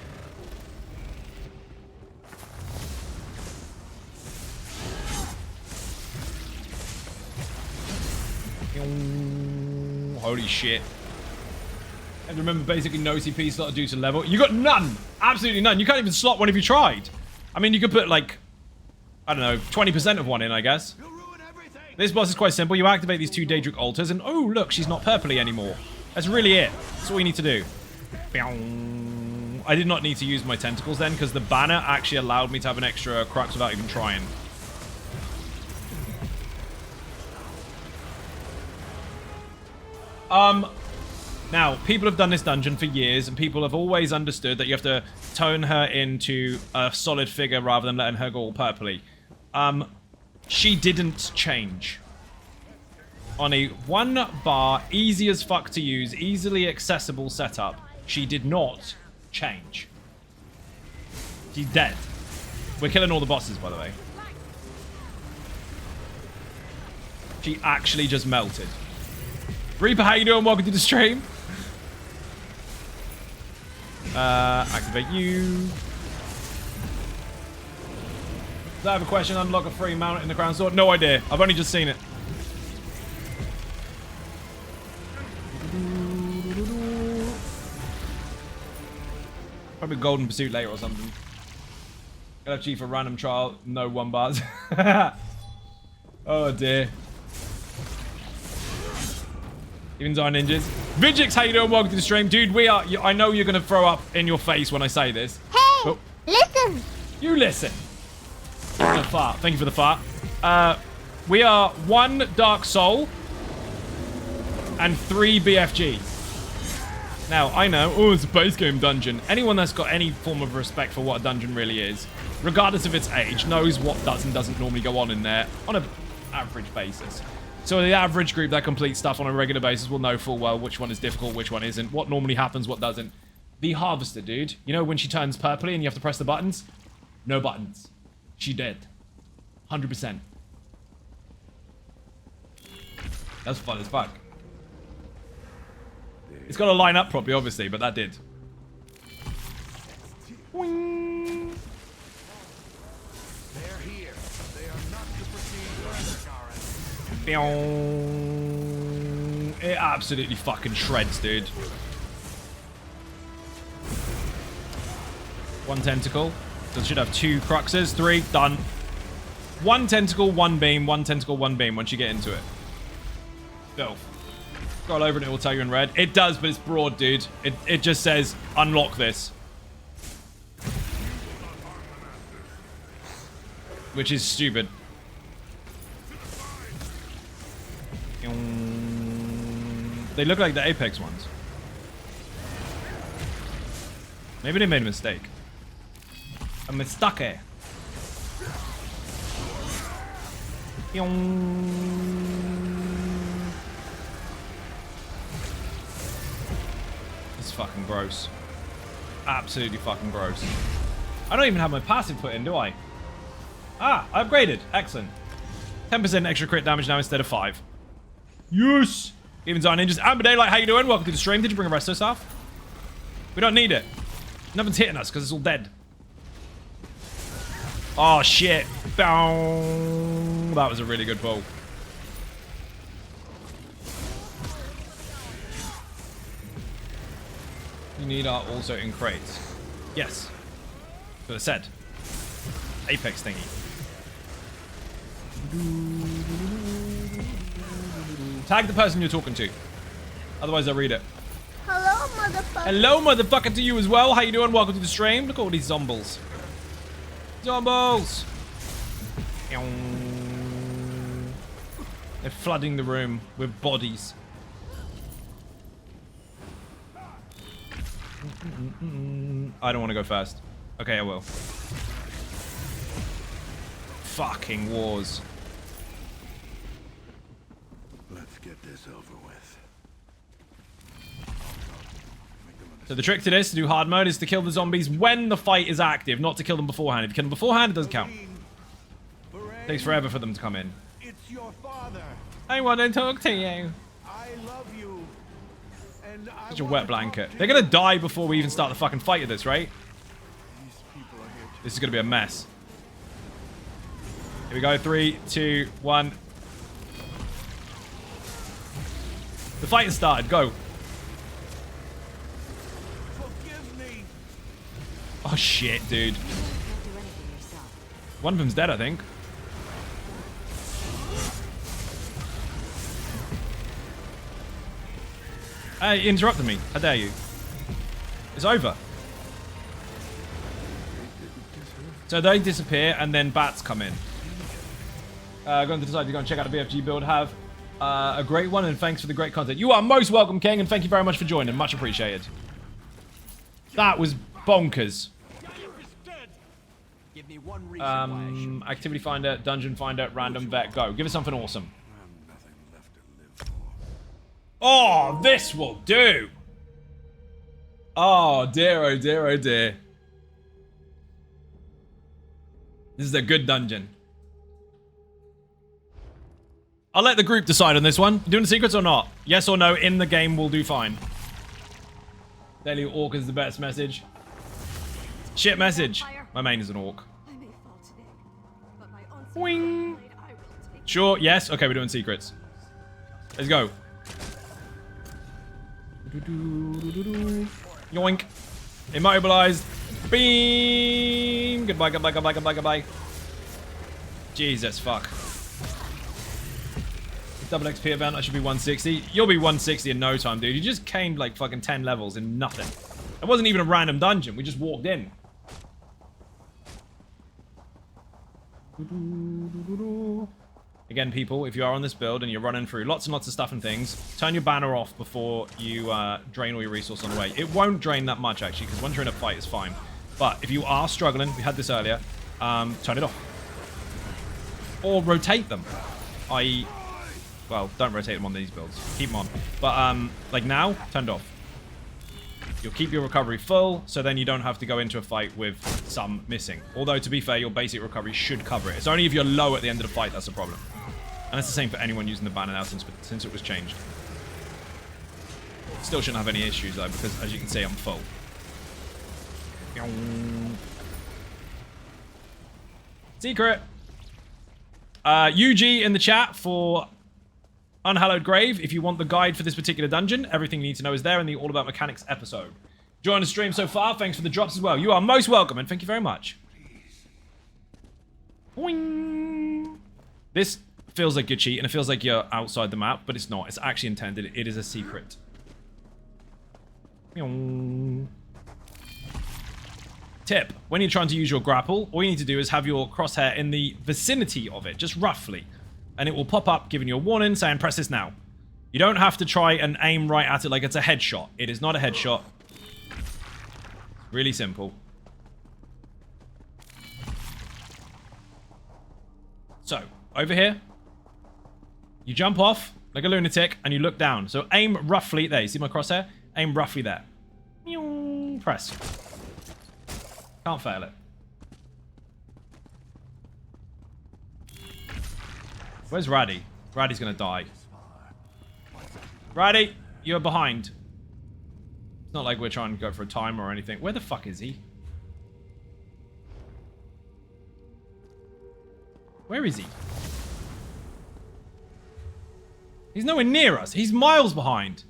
Holy shit. And remember, basically no CP slot due to level. You got none. Absolutely none. You can't even slot one if you tried. I mean, you could put like, I don't know, 20% of one in, I guess. This boss is quite simple. You activate these 2 Daedric altars and, oh, look, she's not purpley anymore. That's really it. That's all you need to do. I did not need to use my tentacles then, because the banner actually allowed me to have an extra crux without even trying. Now, people have done this dungeon for years, and people have always understood that you have to tone her into a solid figure rather than letting her go all purpley. She didn't change. On a 1-bar, easy as fuck to use, easily accessible setup, she did not change. She's dead. We're killing all the bosses, by the way. She actually just melted. Reaper, how you doing? Welcome to the stream. Activate you. Does I have a question? Unlock a free mount in the crown sword? No idea. I've only just seen it. Probably Golden Pursuit later or something. LFG for random trial. No 1 bars. Oh dear. Even Zion Ninjas. Vigix, how you doing? Welcome to the stream. Dude, we are... I know you're going to throw up in your face when I say this. Hey, but listen. you listen. Thank you for the fart. Thank you for the fart. We are 1 Dark Soul and 3 BFGs. Now, I know, oh, it's a base game dungeon. Anyone that's got any form of respect for what a dungeon really is, regardless of its age, knows what does and doesn't normally go on in there on an average basis. So the average group that completes stuff on a regular basis will know full well which one is difficult, which one isn't, what normally happens, what doesn't. The Harvester, dude. You know when she turns purpley and you have to press the buttons? No buttons. She dead. 100%. That's fun as fuck. It's got to line up properly, obviously, but that did. Wing. They're here. They are not to proceed further, Karen. It absolutely fucking shreds, dude. 1 tentacle. So it should have 2 cruxes. 3. Done. 1 tentacle, 1 beam. 1 tentacle, 1 beam once you get into it. Filth. Scroll over and it will tell you in red. It does, but it's broad, dude. It just says, unlock this. Which is stupid. They look like the Apex ones. Maybe they made a mistake. A mistake. It's fucking gross. Absolutely fucking gross. I don't even have my passive put in, do I? Ah, I upgraded. Excellent. 10% extra crit damage now instead of 5. Yes! Even Zion Ninjas. Amber Daylight, how you doing? Welcome to the stream. Did you bring a resto staff? We don't need it. Nothing's hitting us because it's all dead. Oh, shit. Bow. That was a really good pull. You need our also in crates. Yes. That's what I said. Apex thingy. Tag the person you're talking to. Otherwise, I'll read it. motherfucker. Hello, motherfucker, to you as well. How you doing? Welcome to the stream. Look at all these zombies. Zombies! They're flooding the room with bodies. I don't want to go first. Okay, I will. Fucking wars. Let's get this over with. So the trick to this, to do hard mode, is to kill the zombies when the fight is active, not to kill them beforehand. If you kill them beforehand, it doesn't count. It takes forever for them to come in. It's your father. I want to talk to you. I love you. And I Such a wet blanket. They're gonna die before we even start the fucking fight of this, right? These people are here This is gonna be a mess. Here we go. 3, 2, 1. The fight has started. Go. Forgive me. Oh shit, dude. Can't do anything yourself. One of them's dead, I think. Hey, you interrupted me. How dare you? It's over. So they disappear, and then bats come in. Going to decide to go and check out the BFG build. Have a great one, and thanks for the great content. You are most welcome, King, and thank you very much for joining. Much appreciated. That was bonkers. Give me one reason why I should. Activity finder, dungeon finder, random vet, go. Give us something awesome. Nothing left to live for. Oh, this will do. Oh dear, oh dear, oh dear. This is a good dungeon. I'll let the group decide on this one. Doing the secrets or not? Yes or no, in the game will do fine. Daily orc is the best message. Shit message. My main is an orc. I may fall today, but my Boing. blade I will take. Sure, yes. Okay, we're doing secrets. Let's go. Yoink. Immobilized. Beam. Goodbye, goodbye, goodbye, goodbye, goodbye. Jesus, fuck. Double XP event, I should be 160. You'll be 160 in no time, dude. You just came like fucking 10 levels in nothing. It wasn't even a random dungeon. We just walked in. Again, people, if you are on this build and you're running through lots and lots of stuff and things, turn your banner off before you drain all your resource on the way. It won't drain that much, actually, because once you're in a fight, it's fine. But if you are struggling, we had this earlier, turn it off. Or rotate them. I.e., well, don't rotate them on these builds. Keep them on. But, like now, turned off. You'll keep your recovery full, so then you don't have to go into a fight with some missing. Although, to be fair, your basic recovery should cover it. It's only if you're low at the end of the fight that's a problem. And it's the same for anyone using the banner now since it was changed. Still shouldn't have any issues, though, because, as you can see, I'm full. Secret! UG in the chat for Unhallowed Grave. If you want the guide for this particular dungeon, everything you need to know is there in the All About Mechanics episode. Join the stream so far. Thanks for the drops as well. You are most welcome, and thank you very much. Boing. This feels like you're cheating. It feels like you're outside the map, but it's not. It's actually intended. It is a secret. Tip. When you're trying to use your grapple, all you need to do is have your crosshair in the vicinity of it, just roughly. And it will pop up giving you a warning saying press this now. You don't have to try and aim right at it like it's a headshot. It is not a headshot. Really simple. So, over here, you jump off like a lunatic and you look down. So aim roughly there. You see my crosshair? Aim roughly there. Press. Can't fail it. Where's Raddy? Raddy's gonna die. Raddy, you're behind. It's not like we're trying to go for a timer or anything. Where the fuck is he? Where is he? He's nowhere near us. He's miles behind.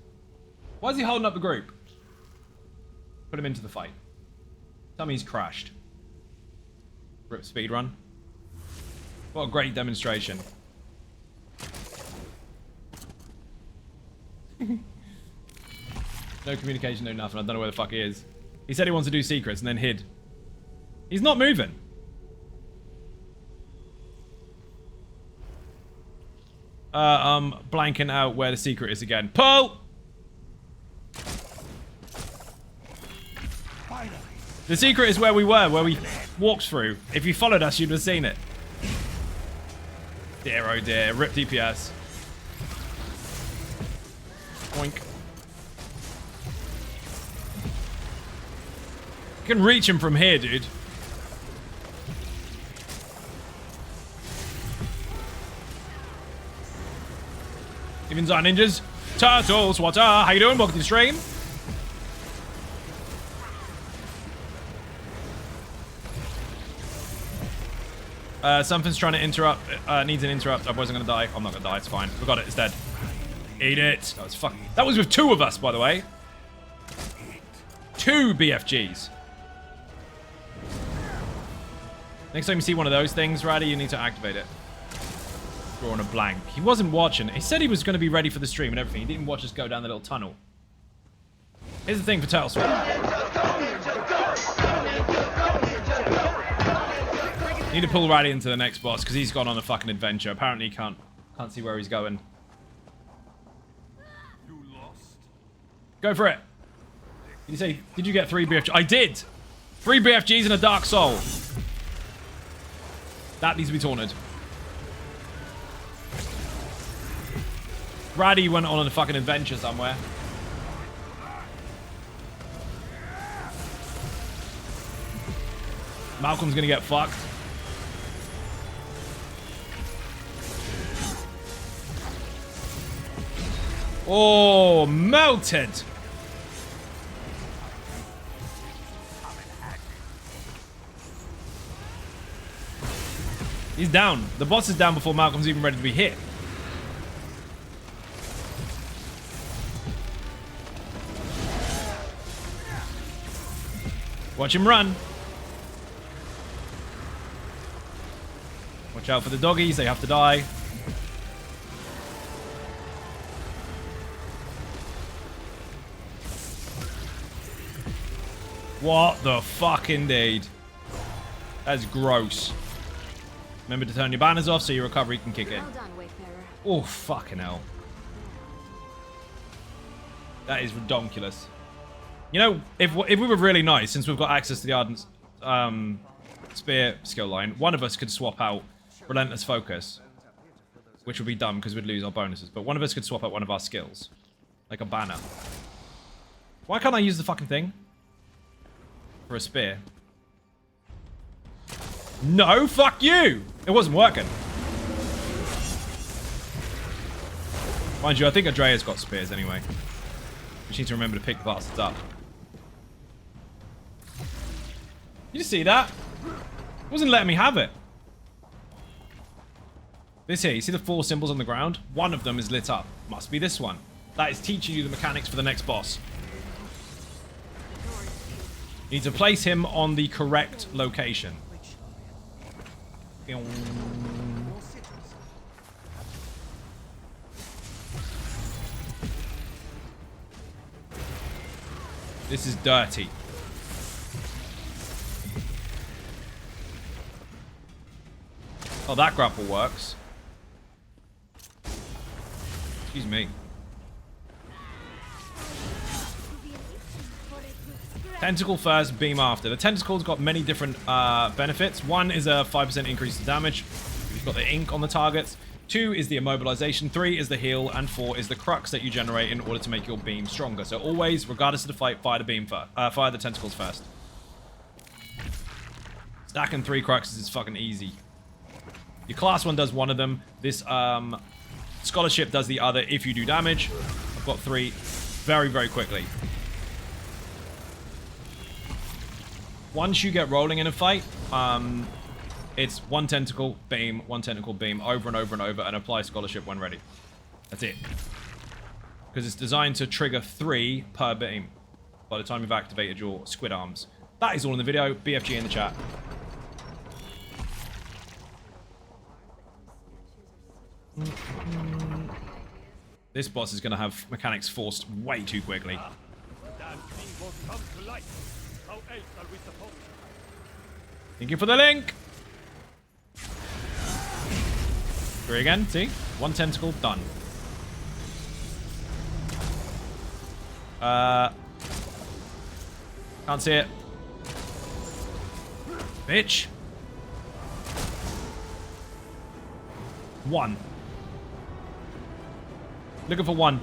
Why is he holding up the group? Put him into the fight. Tell me he's crashed. Rip speedrun. What a great demonstration. No communication, no nothing. I don't know where the fuck he is. He said he wants to do secrets and then hid. He's not moving. I'm blanking out where the secret is again. Pull! The secret is where we were, where we walked through. If you followed us, you'd have seen it. Dear, oh dear. Rip DPS. Boink. You can reach him from here, dude. Even our ninjas. Turtles, what's up? How you doing? Welcome to the stream. Something's trying to interrupt. Needs an interrupt. Otherwise I'm gonna die. I'm not gonna die. It's fine. We got it. It's dead. Eat it. That was fucking. That was with 2 of us, by the way. 2 BFGs. Next time you see one of those things, Raddy, you need to activate it. Drawing a blank. He wasn't watching. He said he was going to be ready for the stream and everything. He didn't watch us go down the little tunnel. Here's the thing for Turtle Swim. Need to pull Raddy into the next boss because he's gone on a fucking adventure. Apparently he can't see where he's going. You lost. Go for it. Did you say, did you get 3 BFGs? I did. 3 BFGs and a Dark Soul. That needs to be taunted. Raddy went on a fucking adventure somewhere. Malcolm's gonna get fucked. Oh, melted. He's down. The boss is down before Malcolm's even ready to be hit. Watch him run. Watch out for the doggies. They have to die. What the fuck, indeed. That's gross. Remember to turn your banners off so your recovery can kick in. Well done, Wayfarer. Oh, fucking hell. That is redonkulous. You know, if we were really nice, since we've got access to the Ardent Spear skill line, one of us could swap out Relentless Focus, which would be dumb because we'd lose our bonuses, but one of us could swap out one of our skills, like a banner. Why can't I use the fucking thing? For a spear. No, fuck you! It wasn't working. Mind you, I think Andrea's got spears anyway. We need to remember to pick the bastards up. You see that? It wasn't letting me have it. This here, you see the 4 symbols on the ground? One of them is lit up. Must be this one. That is teaching you the mechanics for the next boss. You need to place him on the correct location. This is dirty. Oh, that grapple works. Excuse me. Tentacle first, beam after. The tentacle's got many different benefits. 1 is a 5% increase in damage. You've got the ink on the targets. 2 is the immobilization. 3 is the heal. And 4 is the crux that you generate in order to make your beam stronger. So always, regardless of the fight, fire the beam first. Fire the tentacles first. Stacking 3 cruxes is fucking easy. Your class 1 does one of them. This scholarship does the other if you do damage. I've got 3 very, very quickly. Once you get rolling in a fight, it's 1 tentacle, beam, 1 tentacle, beam, over and over and over, and apply scholarship when ready. That's it. Because it's designed to trigger 3 per beam by the time you've activated your squid arms. That is all in the video. BFG in the chat. This boss is going to have mechanics forced way too quickly. and things will come to light. How else are we supposed to? Thank you for the link. 3 again. See? 1 tentacle. Done. Can't see it. Bitch. 1. Looking for 1.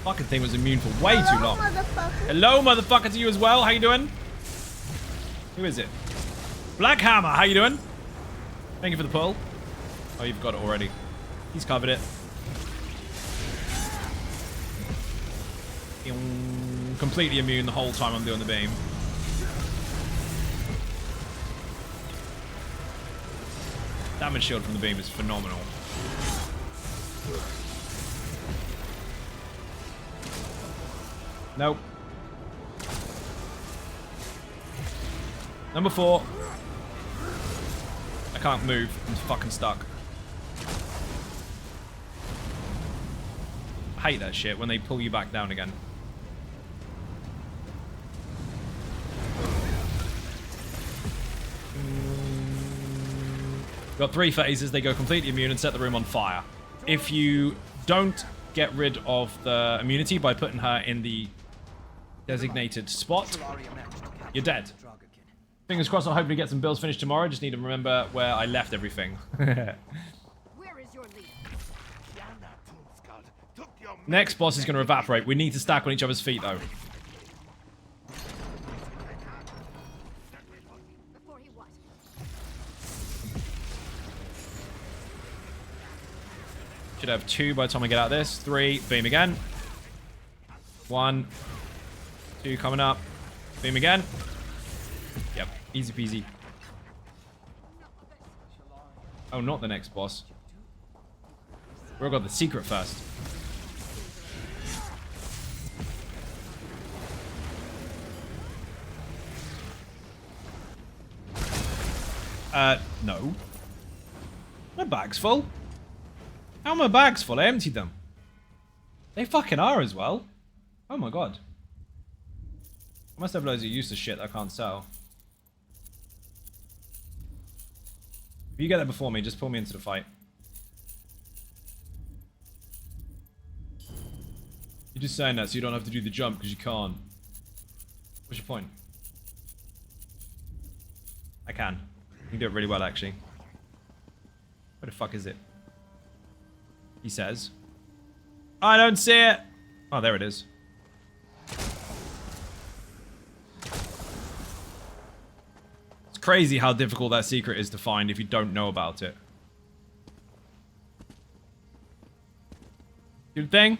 Fucking thing was immune for way too long. Hello, motherfucker, to you as well. How you doing? Who is it? Black Hammer, how you doing? Thank you for the pull. Oh, you've got it already. He's covered it. Completely immune the whole time I'm doing the beam. Damage shield from the beam is phenomenal. Nope. Number 4. I can't move. I'm fucking stuck. I hate that shit when they pull you back down again. Got 3 phases. They go completely immune and set the room on fire. If you don't get rid of the immunity by putting her in the designated spot, you're dead. Fingers crossed, I'm hoping to get some builds finished tomorrow. Just need to remember where I left everything. Where is your lead? Next boss is going to evaporate. We need to stack on each other's feet, though. Before he what? Should have 2 by the time I get out of this. 3, beam again. 1, 2 coming up. Beam again. Yep, easy peasy. Oh, not the next boss. We've got the secret first. No. My bag's full. How are my bags full? I emptied them. They fucking are as well. Oh my god. I must have loads of useless shit I can't sell. If you get there before me, just pull me into the fight. You're just saying that so you don't have to do the jump because you can't. What's your point? I can. You can do it really well, actually. Where the fuck is it? He says. I don't see it! Oh, there it is. It's crazy how difficult that secret is to find if you don't know about it. Good thing?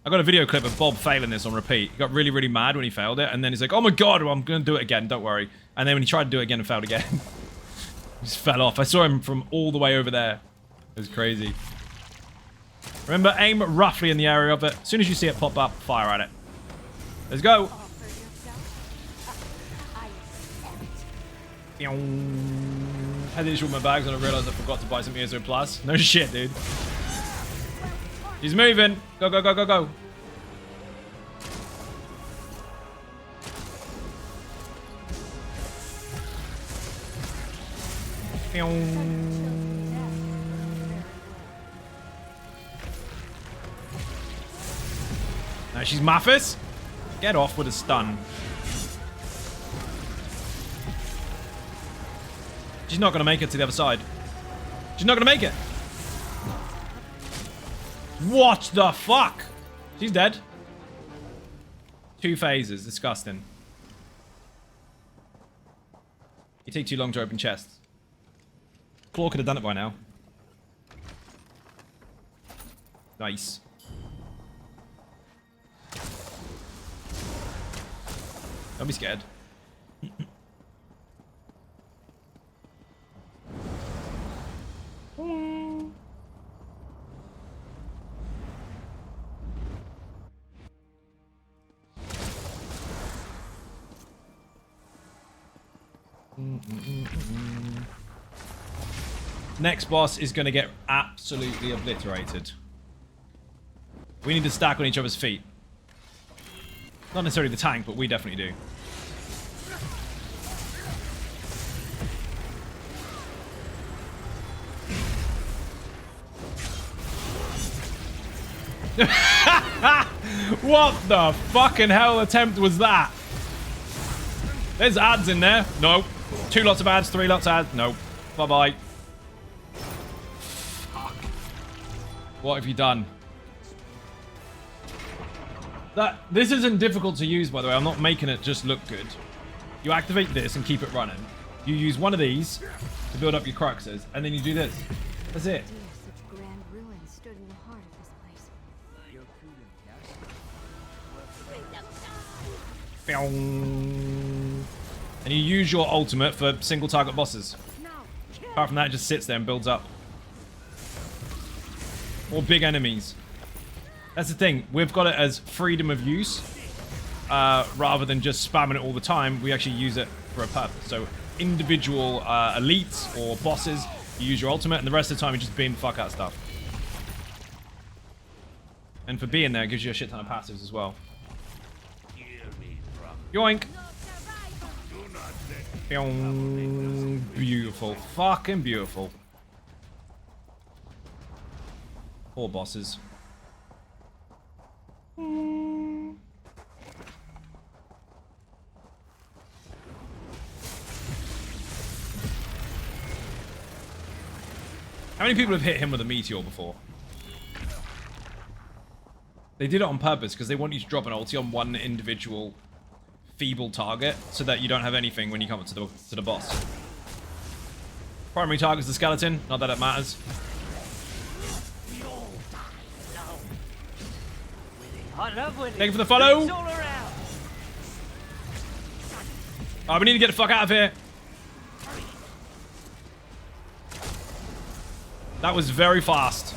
I got a video clip of Bob failing this on repeat. He got really, really mad when he failed it, and then he's like, oh my god, well, I'm gonna do it again, don't worry. And then when he tried to do it again and failed again, he just fell off. I saw him from all the way over there. It was crazy. Remember, aim roughly in the area of it. As soon as you see it pop up, fire at it. Let's go. Had the issue with my bags and I realized I forgot to buy some ESO Plus. No shit, dude. He's moving. Go, go, go, go, go. Now she's Maphis. Get off with a stun. She's not going to make it to the other side. She's not going to make it. What the fuck? She's dead. 2 phases. Disgusting. You take too long to open chests. Claw could have done it by now. Nice. Don't be scared. Next boss is going to get absolutely obliterated. We need to stack on each other's feet. Not necessarily the tank, but we definitely do. What the fucking hell attempt was that? There's ads in there. No. 2 lots of ads, 3 lots of ads. No. Bye-bye. Fuck. What have you done? This isn't difficult to use, by the way. I'm not making it just look good. You activate this and keep it running. You use one of these to build up your cruxes, and then you do this. That's it. Such grand ruins stood in the heart of this place. And you use your ultimate for single target bosses. Apart from that, it just sits there and builds up. Or big enemies. That's the thing. We've got it as freedom of use. Rather than just spamming it all the time, we actually use it for a purpose. So individual elites or bosses, you use your ultimate, and the rest of the time you just beam the fuck out of stuff. And for being there, it gives you a shit ton of passives as well. Yoink! Beautiful. Fucking beautiful. Poor bosses. How many people have hit him with a meteor before? They did it on purpose because they want you to drop an ulti on one individual feeble target so that you don't have anything when you come up to the boss. Primary target is the skeleton, not that it matters. Thank you for the follow. Oh, we need to get the fuck out of here. That was very fast.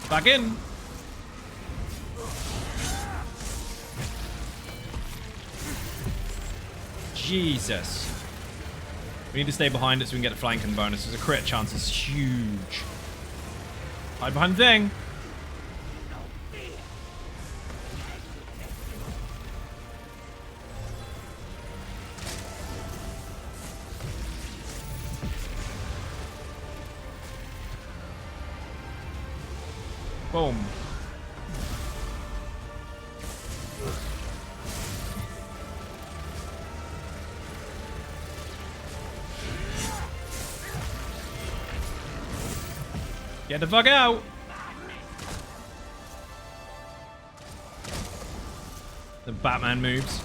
Back in. Jesus. We need to stay behind it so we can get the flanking bonus. There's a crit chance is huge. Hide behind the thing. Boom. Get the fuck out! The Batman moves.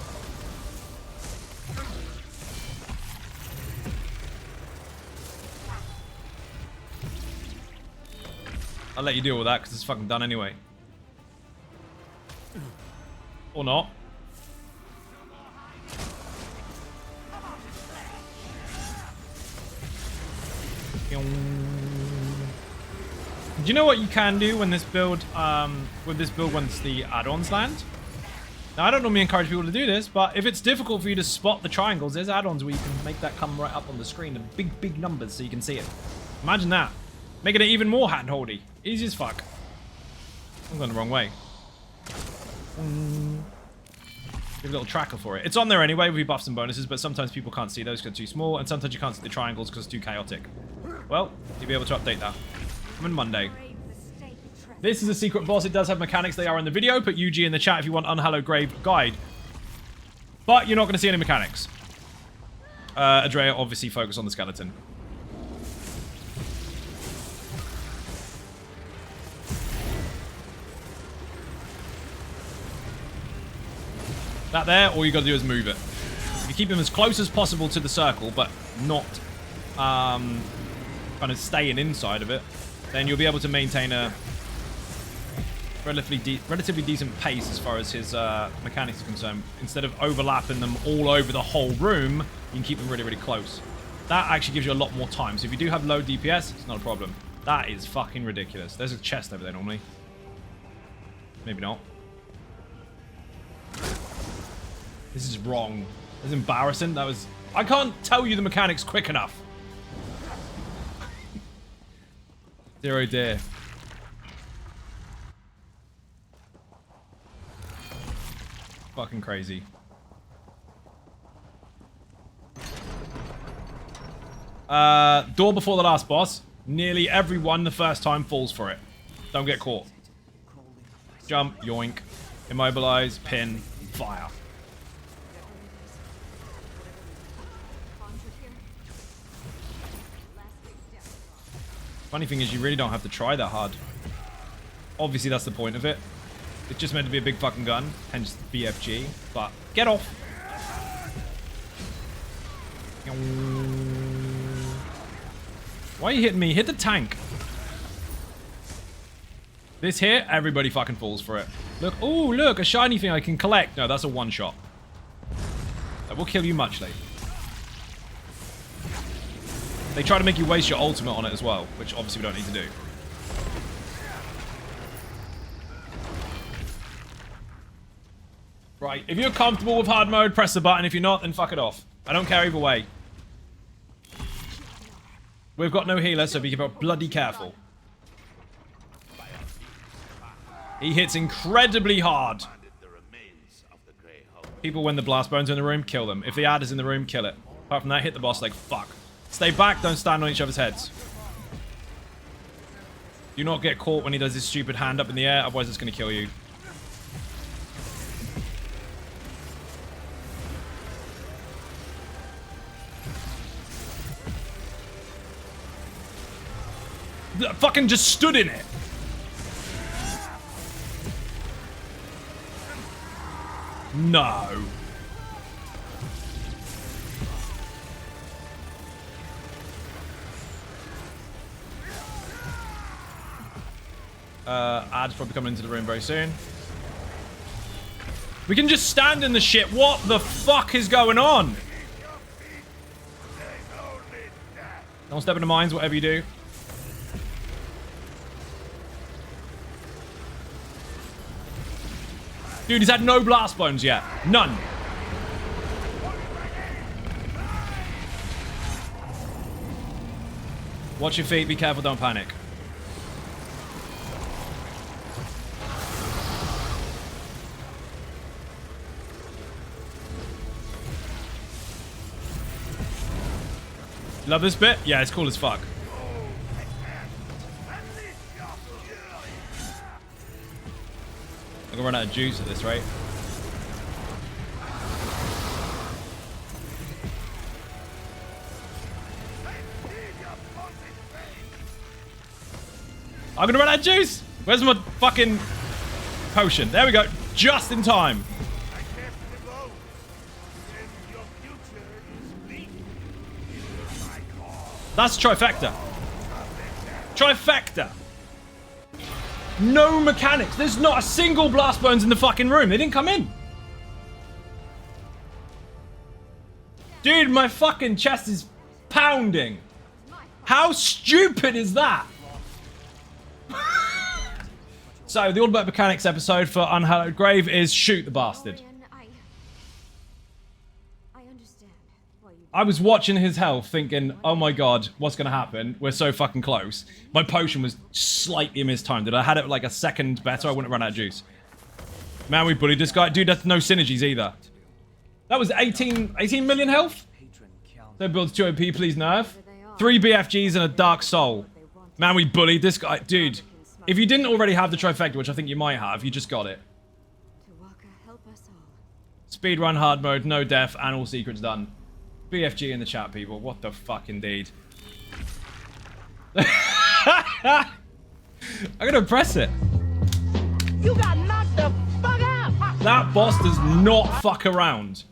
I'll let you deal with that because it's fucking done anyway. Or not. Do you know what you can do when this build, once the add-ons land? Now, I don't normally encourage people to do this, but if it's difficult for you to spot the triangles, there's add-ons where you can make that come right up on the screen in big, big numbers so you can see it. Imagine that. Making it even more hand-holdy. Easy as fuck. I'm going the wrong way. Give a little tracker for it. It's on there anyway with buffs and bonuses, but sometimes people can't see those because they're too small, and sometimes you can't see the triangles because it's too chaotic. Well, you'll be able to update that. I'm on Monday. This is a secret boss. It does have mechanics. They are in the video. Put UG in the chat if you want Unhallowed Grave guide. But you're not going to see any mechanics. Adrea obviously focus on the skeleton. That there, all you got to do is move it. You keep him as close as possible to the circle, but not kind of staying inside of it, then you'll be able to maintain a relatively decent pace as far as his mechanics are concerned. Instead of overlapping them all over the whole room, you can keep them really, really close. That actually gives you a lot more time. So if you do have low DPS, it's not a problem. That is fucking ridiculous. There's a chest over there normally. Maybe not. This is wrong. That's embarrassing. That was... I can't tell you the mechanics quick enough. Zero dear. Fucking crazy. Door before the last boss. Nearly everyone the first time falls for it. Don't get caught. Jump, yoink. Immobilize, pin, fire. Funny thing is, you really don't have to try that hard. Obviously, that's the point of it. It's just meant to be a big fucking gun, hence BFG. But get off. Why are you hitting me? Hit the tank. This here, everybody fucking falls for it. Look, oh look, a shiny thing I can collect. No, that's a one shot. That will kill you muchly. They try to make you waste your ultimate on it as well, which obviously we don't need to do. Right, if you're comfortable with hard mode, press the button. If you're not, then fuck it off. I don't care either way. We've got no healer, so be bloody careful. He hits incredibly hard. People, when the blastbones are in the room, kill them. If the adder's in the room, kill it. Apart from that, hit the boss like fuck. Stay back, don't stand on each other's heads. Do not get caught when he does his stupid hand up in the air, otherwise it's going to kill you. Fucking just stood in it. No. Ad's probably coming into the room very soon. We can just stand in the shit. What the fuck is going on? Don't step into mines, whatever you do. Dude, he's had no blastbones yet. None. Watch your feet. Be careful. Don't panic. Love this bit? Yeah, it's cool as fuck. I'm gonna run out of juice at this rate. I'm gonna run out of juice! Where's my fucking potion? There we go. Just in time. That's Trifecta. Trifecta. No mechanics. There's not a single blastbones in the fucking room. They didn't come in. Dude, my fucking chest is pounding. How stupid is that? So, the All About Mechanics episode for Unhallowed Grave is shoot the bastard. I was watching his health thinking, oh my god, what's going to happen? We're so fucking close. My potion was slightly mistimed. If I had it like a second better, I wouldn't run out of juice. Man, we bullied this guy. Dude, that's no synergies either. That was 18 million health? Don't build 2 OP, please nerf. 3 BFGs and a Dark Soul. Man, we bullied this guy. Dude, if you didn't already have the Trifecta, which I think you might have, you just got it. Speedrun hard mode, no death, and all secrets done. BFG in the chat, people. What the fuck, indeed. I'm gonna press it. You got knocked the fuck out! That boss does not fuck around.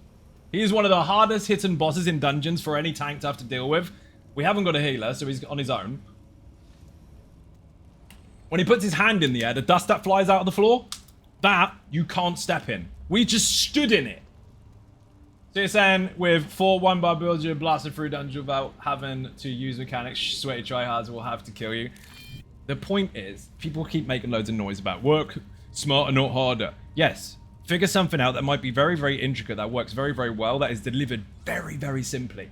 He is one of the hardest hitting bosses in dungeons for any tank to have to deal with. We haven't got a healer, so he's on his own. When he puts his hand in the air, the dust that flies out of the floor, that you can't step in. We just stood in it. TSN with 4 1-bar builds you blasted through dungeon without having to use mechanics. Sweaty tryhards will have to kill you. The point is, people keep making loads of noise about work smarter, not harder. Yes, figure something out that might be very, very intricate, that works very, very well, that is delivered very, very simply.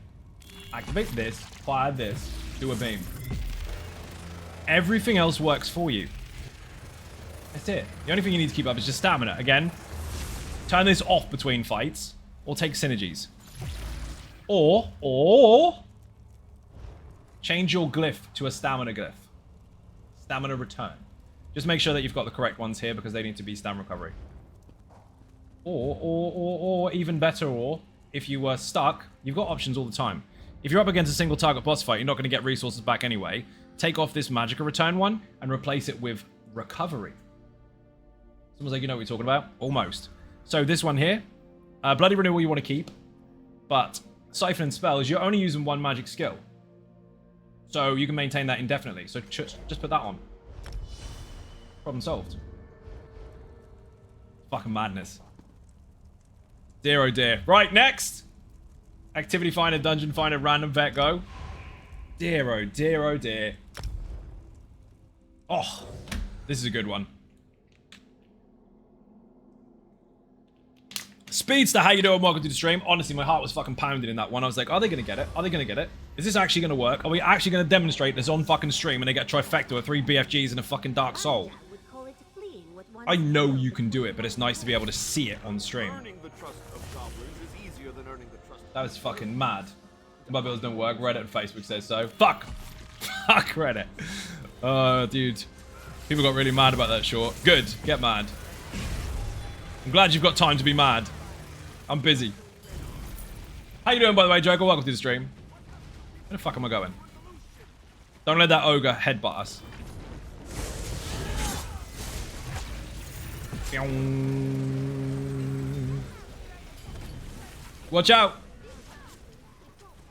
Activate this, fire this, do a beam. Everything else works for you. That's it. The only thing you need to keep up is just stamina. Again, turn this off between fights, or take synergies. Or change your glyph to a stamina glyph. Stamina return. Just make sure that you've got the correct ones here because they need to be stamina recovery. Or even better, or if you were stuck, you've got options all the time. If you're up against a single target boss fight, you're not going to get resources back anyway. Take off this Magicka return one and replace it with recovery. Someone's like, you know what we're talking about? Almost. So this one here, Bloody Renewal you want to keep, but Siphon and Spells, you're only using one magic skill. So you can maintain that indefinitely. So just put that on. Problem solved. Fucking madness. Dear oh dear. Right, next. Activity Finder, Dungeon Finder, Random Vet Go. Dear oh dear oh dear. Oh, this is a good one. Speedster, how you doing? Welcome to the stream. Honestly, my heart was fucking pounding in that one. I was like, are they going to get it? Are they going to get it? Is this actually going to work? Are we actually going to demonstrate this on fucking stream and they get a Trifecta with 3 BFGs and a fucking Dark Soul? I know you can do it, but it's nice to be able to see it on stream. That was fucking mad. My bills don't work. Reddit and Facebook says so. Fuck! Fuck Reddit. Dude. People got really mad about that short. Good. Get mad. I'm glad you've got time to be mad. I'm busy. How you doing, by the way, Joker? Welcome to the stream. Where the fuck am I going? Don't let that ogre headbutt us. Watch out!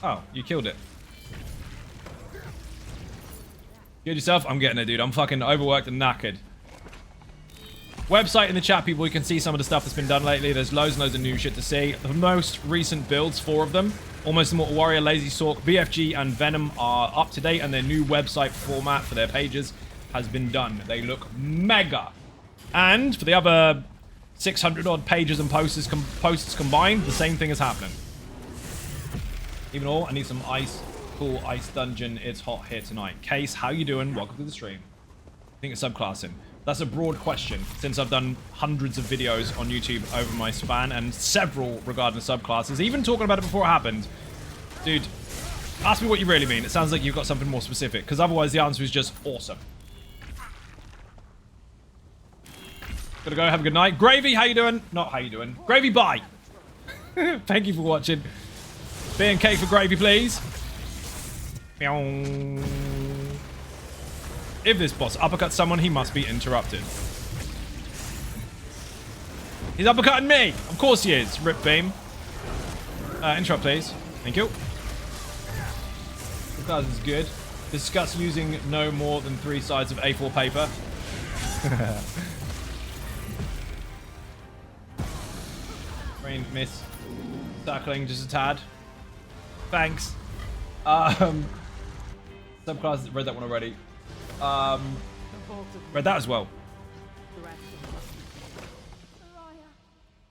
Oh, you killed it. Killed yourself? I'm getting it, dude. I'm fucking overworked and knackered. Website in the chat, people. You can see some of the stuff that's been done lately. There's loads and loads of new shit to see. The most recent builds, 4 of them, Almost Immortal Warrior, Lazy Sork, BFG, and Venom are up to date, and their new website format for their pages has been done. They look mega. And for the other 600 odd pages and posts combined, the same thing is happening. Even all, I need some ice, cool ice dungeon. It's hot here tonight. Case, how you doing? Welcome to the stream. I think it's subclassing. That's a broad question, since I've done hundreds of videos on YouTube over my span, and several regarding subclasses, even talking about it before it happened. Dude, ask me what you really mean. It sounds like you've got something more specific, because otherwise the answer is just awesome. Gotta go, have a good night. Gravy, how you doing? Not how you doing. Gravy, bye! Thank you for watching. B and K for gravy, please. If this boss uppercuts someone, he must be interrupted. He's uppercutting me! Of course he is. Rip beam. Interrupt, please. Thank you. That is good. Discuss using no more than 3 sides of A4 paper. Brain miss. Circling just a tad. Thanks. Subclass, read that one already. Read that as well.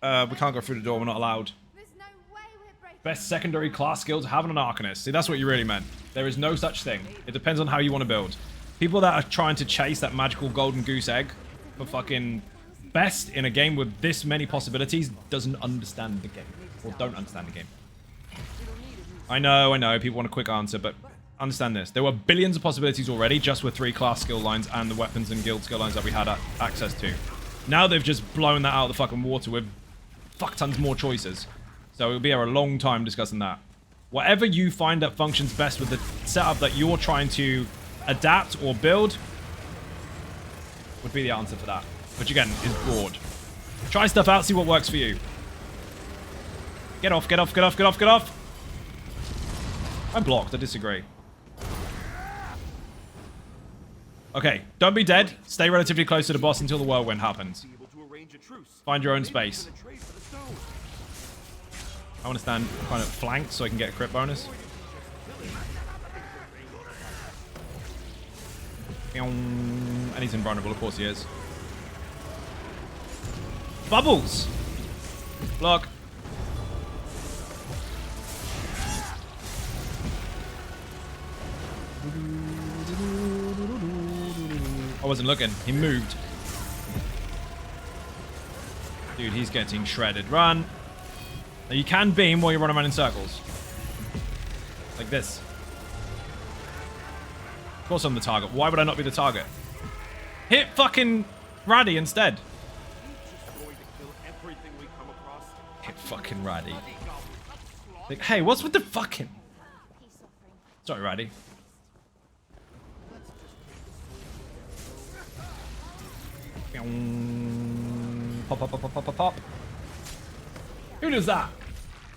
We can't go through the door, we're not allowed. Best secondary class skill to have on an Arcanist. See, that's what you really meant. There is no such thing. It depends on how you want to build. People that are trying to chase that magical golden goose egg for fucking best in a game with this many possibilities doesn't understand the game. Or don't understand the game. I know, people want a quick answer, but understand this. There were billions of possibilities already just with 3 class skill lines and the weapons and guild skill lines that we had access to. Now they've just blown that out of the fucking water with fuck tons more choices. So we'll be here a long time discussing that. Whatever you find that functions best with the setup that you're trying to adapt or build would be the answer for that. Which again, is broad. Try stuff out, see what works for you. Get off, get off, get off, get off, get off! I'm blocked, I disagree. Okay, don't be dead. Stay relatively close to the boss until the whirlwind happens. Find your own space. I want to stand kind of flanked so I can get a crit bonus. And he's invulnerable, of course he is. Bubbles! Block. I wasn't looking. He moved. Dude, he's getting shredded. Run. Now you can beam while you run around in circles. Like this. Of course I'm the target. Why would I not be the target? Hit fucking Raddy instead. Hit fucking Raddy. Like, hey, what's with the fucking... Sorry, Raddy. Pop, pop, pop, pop, pop, pop, pop. Who does that?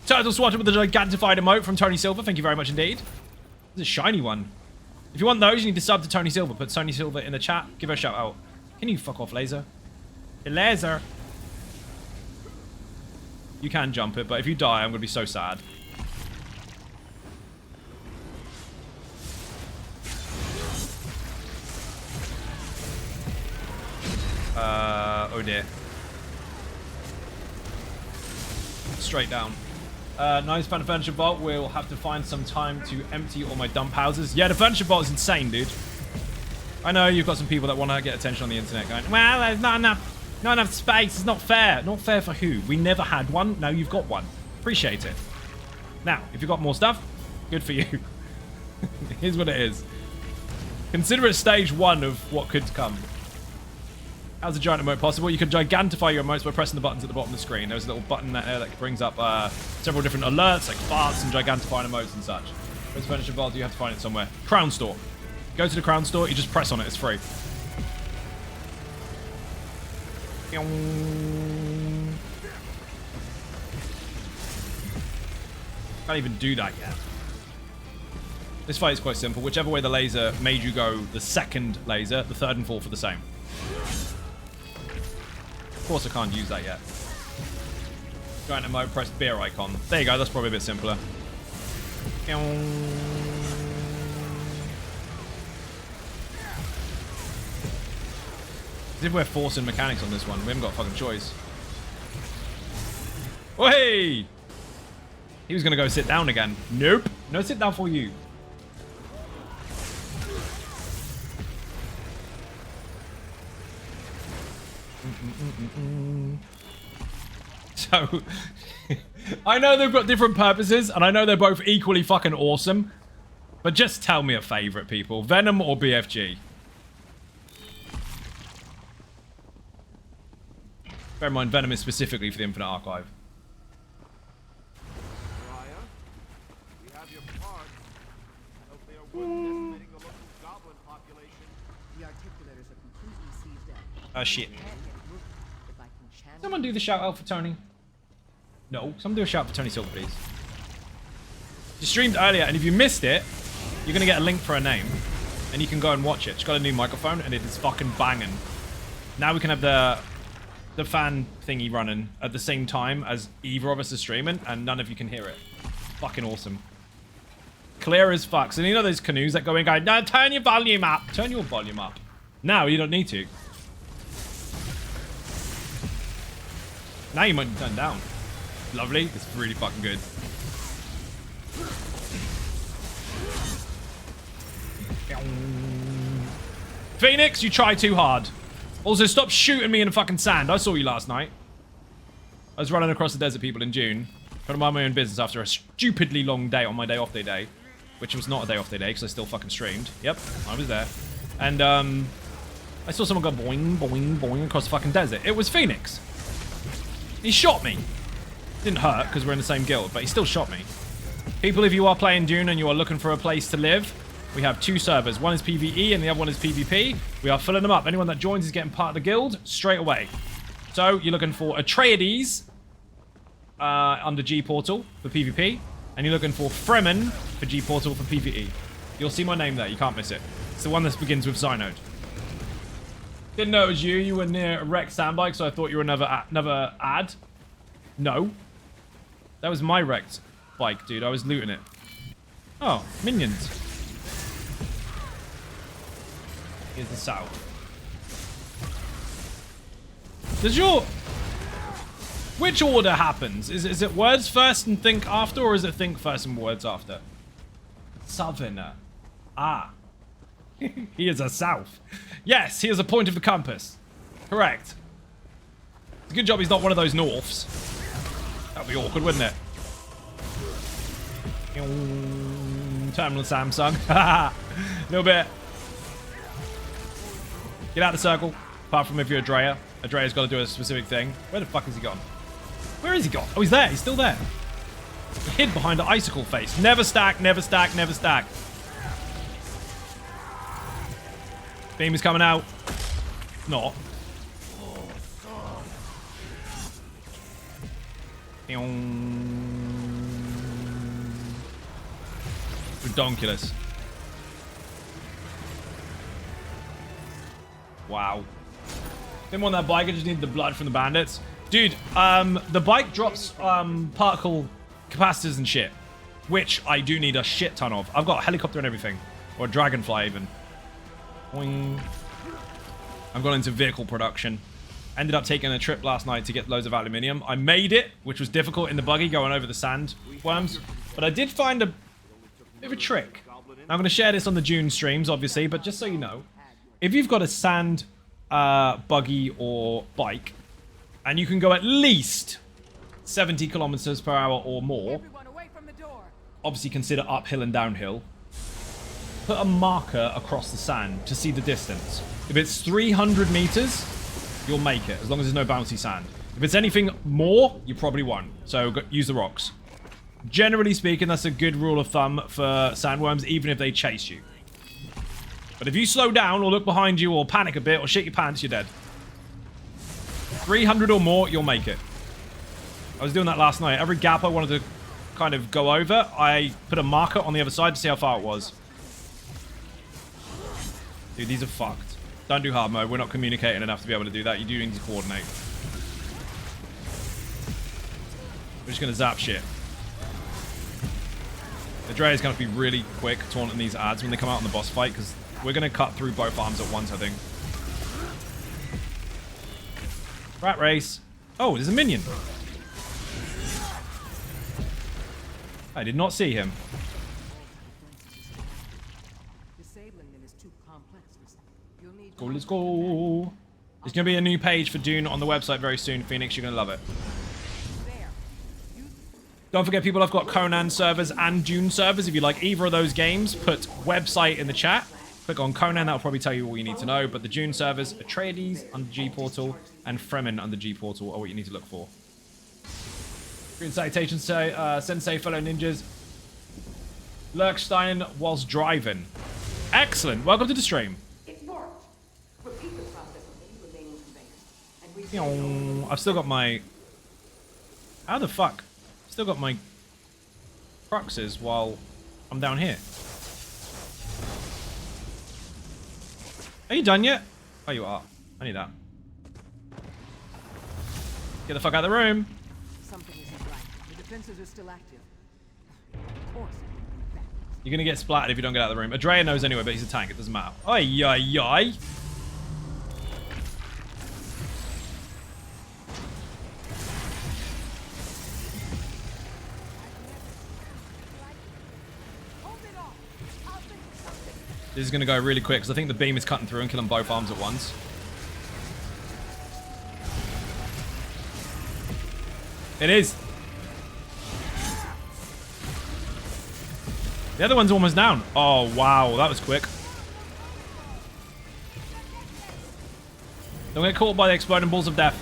Turtle swatted with the gigantified emote from Tony Silver. Thank you very much indeed. This is a shiny one. If you want those, you need to sub to Tony Silver. Put Tony Silver in the chat. Give her a shout out. Can you fuck off, laser? Hey, laser. You can jump it, but if you die, I'm going to be so sad. Oh dear. Straight down. Nice, found a furniture vault. We'll have to find some time to empty all my dump houses. Yeah, the furniture vault is insane, dude. I know you've got some people that want to get attention on the internet going, well, there's not enough space. It's not fair. Not fair for who? We never had one. Now you've got one. Appreciate it. Now, if you've got more stuff, good for you. Here's what it is. Consider it stage 1 of what could come. How's a giant emote possible? You can gigantify your emotes by pressing the buttons at the bottom of the screen. There's a little button there that brings up several different alerts, like farts and gigantifying emotes and such. Where's the furniture vault? You have to find it somewhere. Crown store. Go to the crown store. You just press on it. It's free. Can't even do that yet. This fight is quite simple. Whichever way the laser made you go, the second laser, the third and fourth are the same. Of course I can't use that yet. Giant emote, press beer icon. There you go, that's probably a bit simpler. As if we're forcing mechanics on this one. We haven't got a fucking choice. Oh, hey! He was gonna go sit down again. Nope. No sit down for you. So, I know they've got different purposes, and I know they're both equally fucking awesome, but just tell me a favorite, people. Venom or BFG? Bear in mind, Venom is specifically for the Infinite Archive. We have your parts. Hope they are worth decimating the local goblin population. The articulators are completely seized up. Shit. Can't get movement. If I can channel... Someone do the shout out for Tony. No, someone do a shout out for Tony Silver, please. You streamed earlier, and if you missed it, you're going to get a link for her name. And you can go and watch it. She's got a new microphone, and it is fucking banging. Now we can have the fan thingy running at the same time as either of us is streaming, and none of you can hear it. Fucking awesome. Clear as fuck. So you know those canoes that go in going, no, turn your volume up. Turn your volume up. Now you don't need to. Now you might turn down. Lovely. It's really fucking good. Phoenix, you try too hard. Also, stop shooting me in the fucking sand. I saw you last night. I was running across the desert, people, in June. Trying to mind my own business after a stupidly long day on my day off day. Which was not a day off day because I still fucking streamed. Yep, I was there. And, I saw someone go boing, boing, boing across the fucking desert. It was Phoenix. He shot me. Didn't hurt because we're in the same guild, but he still shot me. People, if you are playing Dune and you are looking for a place to live, we have 2 servers. One is PvE and the other one is PvP. We are filling them up. Anyone that joins is getting part of the guild straight away. So you're looking for Atreides under G Portal for PvP, and you're looking for Fremen for G Portal for PvE. You'll see my name there. You can't miss it. It's the one that begins with Xynode. Didn't know it was you. You were near a wrecked sandbike, so I thought you were another ad. No. That was my wrecked bike, dude. I was looting it. Oh, minions. Here's the south. Does your... Which order happens? Is it words first and think after, or is it think first and words after? Southerner. Ah. He is a south. Yes, he is a point of the compass. Correct. It's a good job he's not one of those norths. That'd be awkward, wouldn't it? Terminal Samsung. A little bit. Get out of the circle. Apart from if you're a Drea. A Drea's got to do a specific thing. Where the fuck has he gone? Where is he gone? Oh, he's there. He's still there. He hid behind an icicle face. Never stack, never stack, never stack. Beam is coming out. Not. Redonkulous. Wow. Didn't want that bike, I just needed the blood from the bandits. Dude, the bike drops particle capacitors and shit, which I do need a shit ton of. I've got a helicopter and everything. Or a dragonfly even. Boing. I've gone into vehicle production. Ended up taking a trip last night to get loads of aluminium. I made it, which was difficult in the buggy going over the sand worms. But I did find a bit of a trick. I'm going to share this on the June streams, obviously, but just so you know, if you've got a sand buggy or bike, and you can go at least 70 kilometers per hour or more, Everyone away from the door. obviously consider uphill and downhill, put a marker across the sand to see the distance. If it's 300 meters, you'll make it, as long as there's no bouncy sand. If it's anything more, you probably won't. So use the rocks. Generally speaking, that's a good rule of thumb for sandworms, even if they chase you. But if you slow down or look behind you or panic a bit or shit your pants, you're dead. 300 or more, you'll make it. I was doing that last night. Every gap I wanted to kind of go over, I put a marker on the other side to see how far it was. Dude, these are fucked. Don't do hard mode. We're not communicating enough to be able to do that. You do need to coordinate. We're just going to zap shit. The Dre is going to be really quick taunting these ads when they come out in the boss fight, because we're going to cut through both arms at once, I think. Rat race. Oh, there's a minion. I did not see him. Disabling them is too complex. You'll need Let's go. There's going to be a new page for Dune on the website very soon, Phoenix. You're going to love it. there. Don't forget, people, I've got Conan servers and Dune servers. If you like either of those games, put website in the chat. Click on Conan, that'll probably tell you all you need to know. But the Dune servers, Atreides under G Portal and Fremen under G Portal are what you need to look for. Green salutations, Sensei, fellow ninjas. Lurkstein whilst driving. Excellent. Welcome to the stream. It's marked. Repeat the process of any remaining conveyors. And I've still got my... How the fuck? Still got my cruxes while I'm down here. Are you done yet? Oh, you are. I need that. Get the fuck out of the room. Something isn't right. The defenses are still active. Of course it would be that. You're gonna get splattered if you don't get out of the room. Adrea knows anyway, but he's a tank. It doesn't matter. Ay, ay, ay. Hold it off. I'll think of something. This is gonna go really quick because I think the beam is cutting through and killing both arms at once. It is. The other one's almost down. Oh, wow. That was quick. Don't get caught by the exploding balls of death.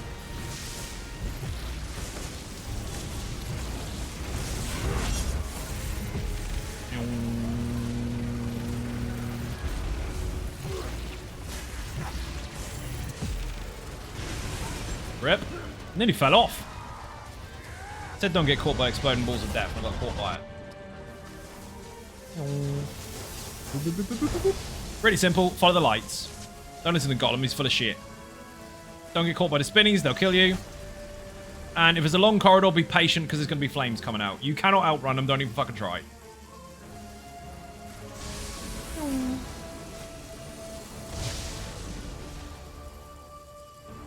Rip. Nearly fell off. I said don't get caught by exploding balls of death. I got caught by it. Pretty simple. Follow the lights. Don't listen to Gollum. He's full of shit. Don't get caught by the spinnies. They'll kill you. And if it's a long corridor, be patient because there's going to be flames coming out. You cannot outrun them. Don't even fucking try.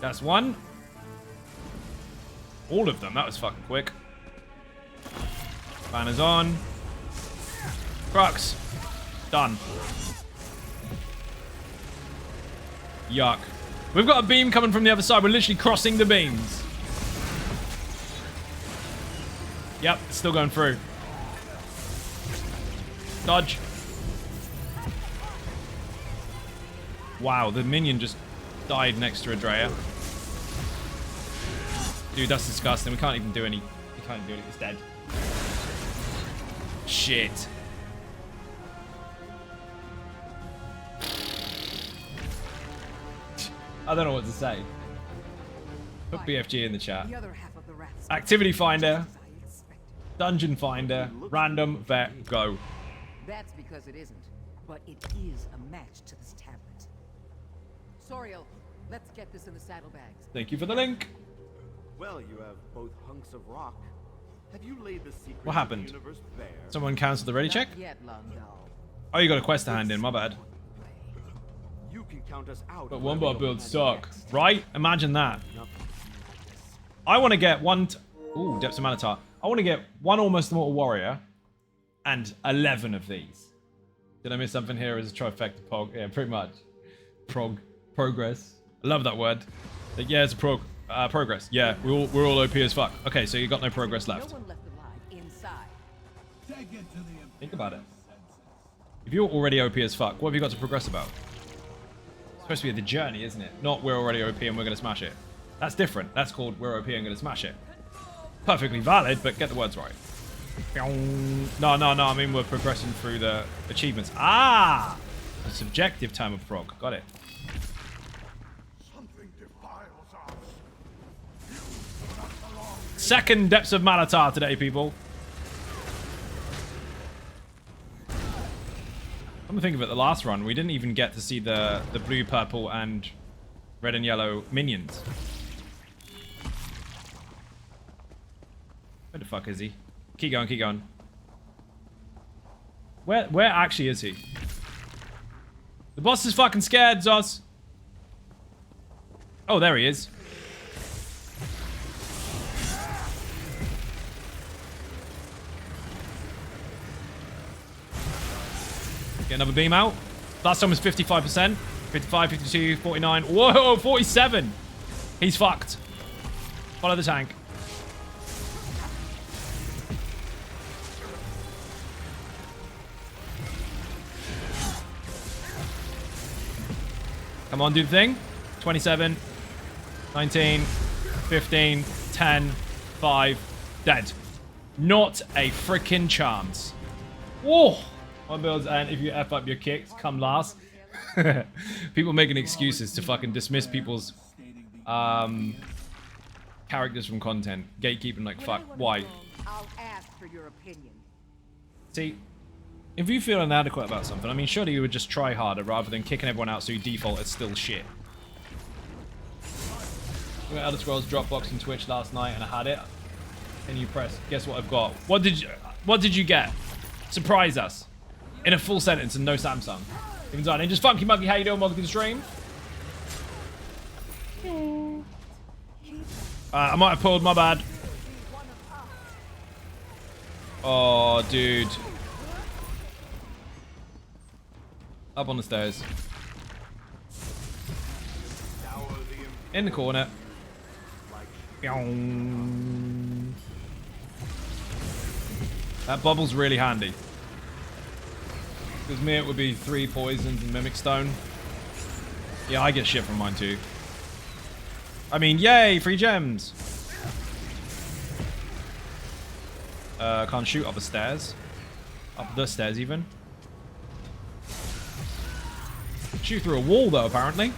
That's one. All of them. That was fucking quick. Banner's on. Crux. Done. Yuck. We've got a beam coming from the other side. We're literally crossing the beams. Yep, it's still going through. Dodge. Wow, the minion just died next to Adrea. Dude, that's disgusting. We can't even do any... We can't do it. It's dead. Shit. I don't know what to say. Put BFG in the chat. The other half of the rats. Activity finder. As I expected. Dungeon finder. Random. Vet. Go. That's because it isn't, but it is a match to this tablet. Soriel, let's get this in the saddlebags. Thank you for the link. Well, you have both hunks of rock. Have you laid the secret What happened? of the universe bare? Someone cancelled the ready check? Not yet, Londo. Oh, you got a quest to hand in. My bad. You can count us out. But one whenever bar you're builds ready. suck. Right? Imagine that. Nothing matters. I want to get one... Ooh, Depths of Malarar. I want to get one Almost Immortal Warrior and 11 of these. Did I miss something here as a trifecta pog? Yeah, pretty much. Progress. I love that word. Yeah, it's a progress. Yeah, we're all OP as fuck. Okay, so you got no progress left. No one left alive inside. Think about it. If you're already OP as fuck, what have you got to progress about? It's supposed to be the journey, isn't it? Not we're already OP and we're going to smash it. That's different. That's called we're OP and going to smash it. Perfectly valid, but get the words right. No, I mean we're progressing through the achievements. Ah! A subjective term of prog. Got it. Second Depths of Malarar today, people. Come to think of it, the last run, we didn't even get to see the blue, purple, and red and yellow minions. Where the fuck is he? Keep going, keep going. Where actually is he? The boss is fucking scared, Zos. Oh, there he is. Get another beam out. Last time was 55%. 55, 52, 49. Whoa, 47. He's fucked. Follow the tank. Come on, do the thing. 27, 19, 15, 10, 5. Dead. Not a freaking chance. Whoa. One builds, and if you F up your kicks, come last. People making excuses to fucking dismiss people's characters from content. Gatekeeping like fuck. Why? I'll ask for your opinion. See, if you feel inadequate about something, I mean, surely you would just try harder rather than kicking everyone out so you default as still shit. I got Elder Scrolls Dropbox and Twitch last night and I had it. And you press, guess what I've got? What did you get? Surprise us. In a full sentence and no Samsung. Even so, and just Funky Monkey, how you doing? Welcome to the stream. I might have pulled, my bad. Oh, dude. Up on the stairs. In the corner. That bubble's really handy. Because me, it would be 3 poisons and Mimic Stone. Yeah, I get shit from mine too. I mean, yay, 3 gems. Can't shoot up the stairs. Up the stairs, even. Shoot through a wall, though, apparently.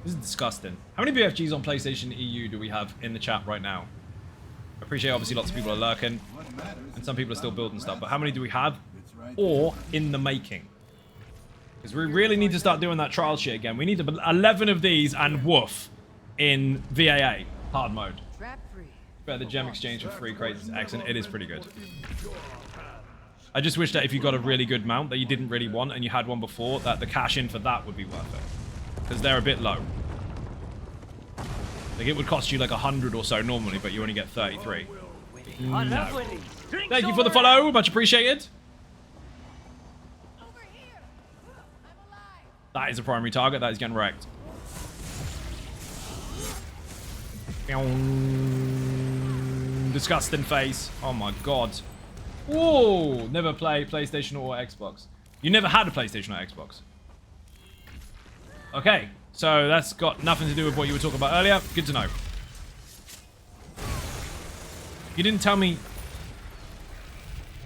This is disgusting. How many BFGs on PlayStation EU do we have in the chat right now? I appreciate, obviously, lots of people are lurking. And some people are still building stuff. But how many do we have? Or in the making? Because we really need to start doing that trial shit again. We need 11 of these and woof in VAA, hard mode. Trap free. Better the gem exchange for free crates is excellent. It is pretty good. I just wish that if you got a really good mount that you didn't really want and you had one before, that the cash in for that would be worth it. Because they're a bit low. Like it would cost you like 100 or so normally, but you only get 33. No. Thank you for the follow, much appreciated. Over here. I'm alive. That is a primary target, that is getting wrecked. Disgusting face. Oh my god. Whoa! Never play PlayStation or Xbox. You never had a PlayStation or Xbox. Okay, so that's got nothing to do with what you were talking about earlier. Good to know. You didn't tell me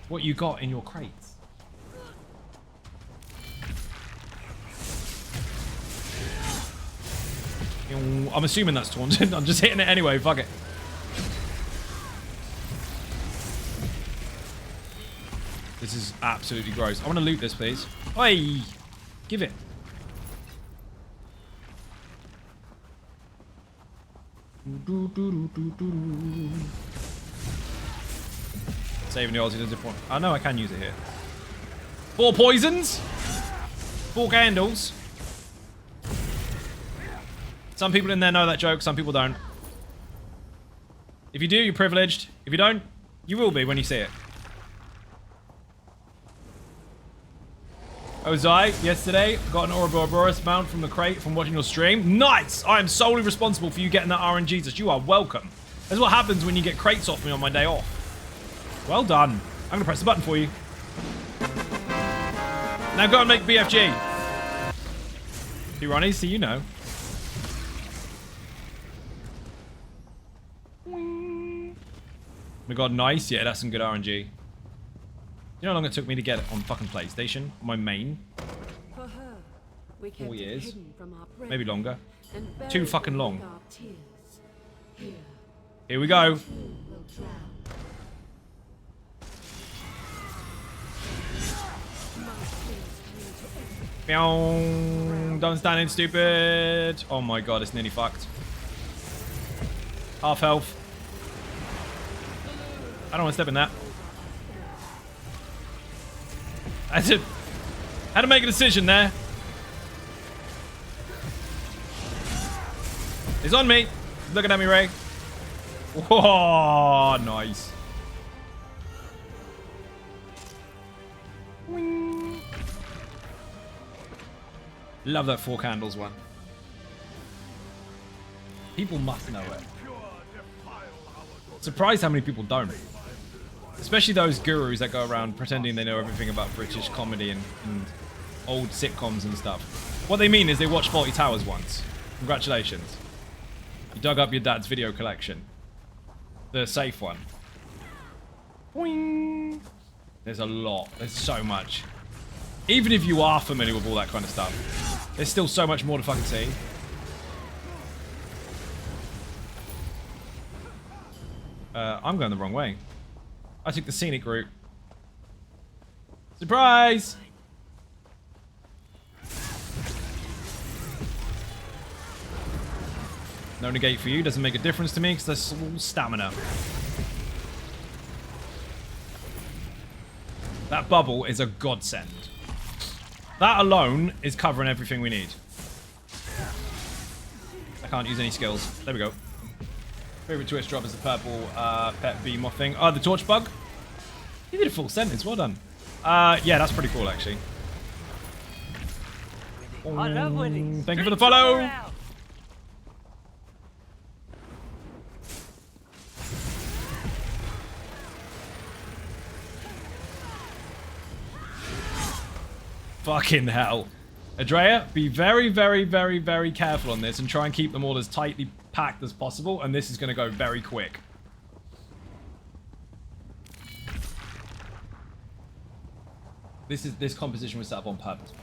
what you got in your crates. I'm assuming that's taunted. I'm just hitting it anyway. Fuck it. This is absolutely gross. I want to loot this, please. Oi! Give it. Saving the Aussie does it for. Oh no, I can use it here. 4 poisons. 4 candles. Some people in there know that joke, some people don't. If you do, you're privileged. If you don't, you will be when you see it. Ozai, yesterday, got an Ouroboros mount from the crate from watching your stream. Nice! I am solely responsible for you getting that RNG. You are welcome. That's what happens when you get crates off me on my day off. Well done. I'm going to press the button for you. Now go and make BFG. 2 Ronnies, so you know. Oh my god, nice. Yeah, that's some good RNG. You know how long it took me to get it on fucking PlayStation? My main? For her, we 4 kept it years. hidden from our brain Maybe longer. and buried Too fucking it long. with our tears. Here, Here we go. too, we'll drown. Don't stand in, stupid. Oh my god, it's nearly fucked. Half health. I don't want to step in that. I had to make a decision there. It's on me. Looking at me, Ray. Whoa, nice. Wing. Love that 4 candles one. People must know it. Surprised how many people don't. Especially those gurus that go around pretending they know everything about British comedy and old sitcoms and stuff. What they mean is they watched 40 Towers once. Congratulations. You dug up your dad's video collection. The safe one. Boing. There's a lot. There's so much. Even if you are familiar with all that kind of stuff, there's still so much more to fucking see. I'm going the wrong way. I took the scenic route. Surprise! No negate for you. Doesn't make a difference to me because there's all stamina. That bubble is a godsend. That alone is covering everything we need. I can't use any skills. There we go. Favorite Twitch drop is the purple pet bee moth thing. Oh, the torch bug? You did a full sentence. Well done. Yeah, that's pretty cool, actually. Thank you for the follow. Fucking hell. Adrea, be very, very, very, very careful on this and try and keep them all as tightly packed as possible, and this is going to go very quick. This composition was set up on purpose.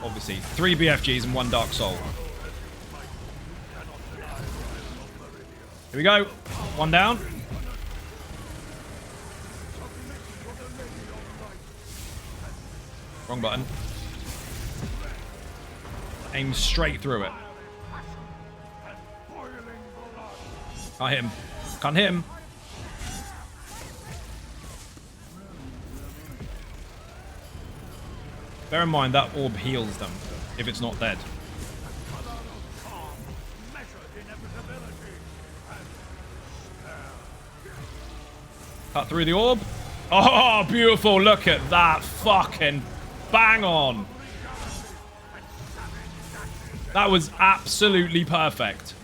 Obviously, 3 BFGs and 1 Dark Soul. Here we go. 1 down. Wrong button. Aim straight through it. Can't hit him. Can't hit him. Bear in mind that orb heals them if it's not dead. Cut through the orb. Oh, beautiful. Look at that. Fucking bang on. That was absolutely perfect.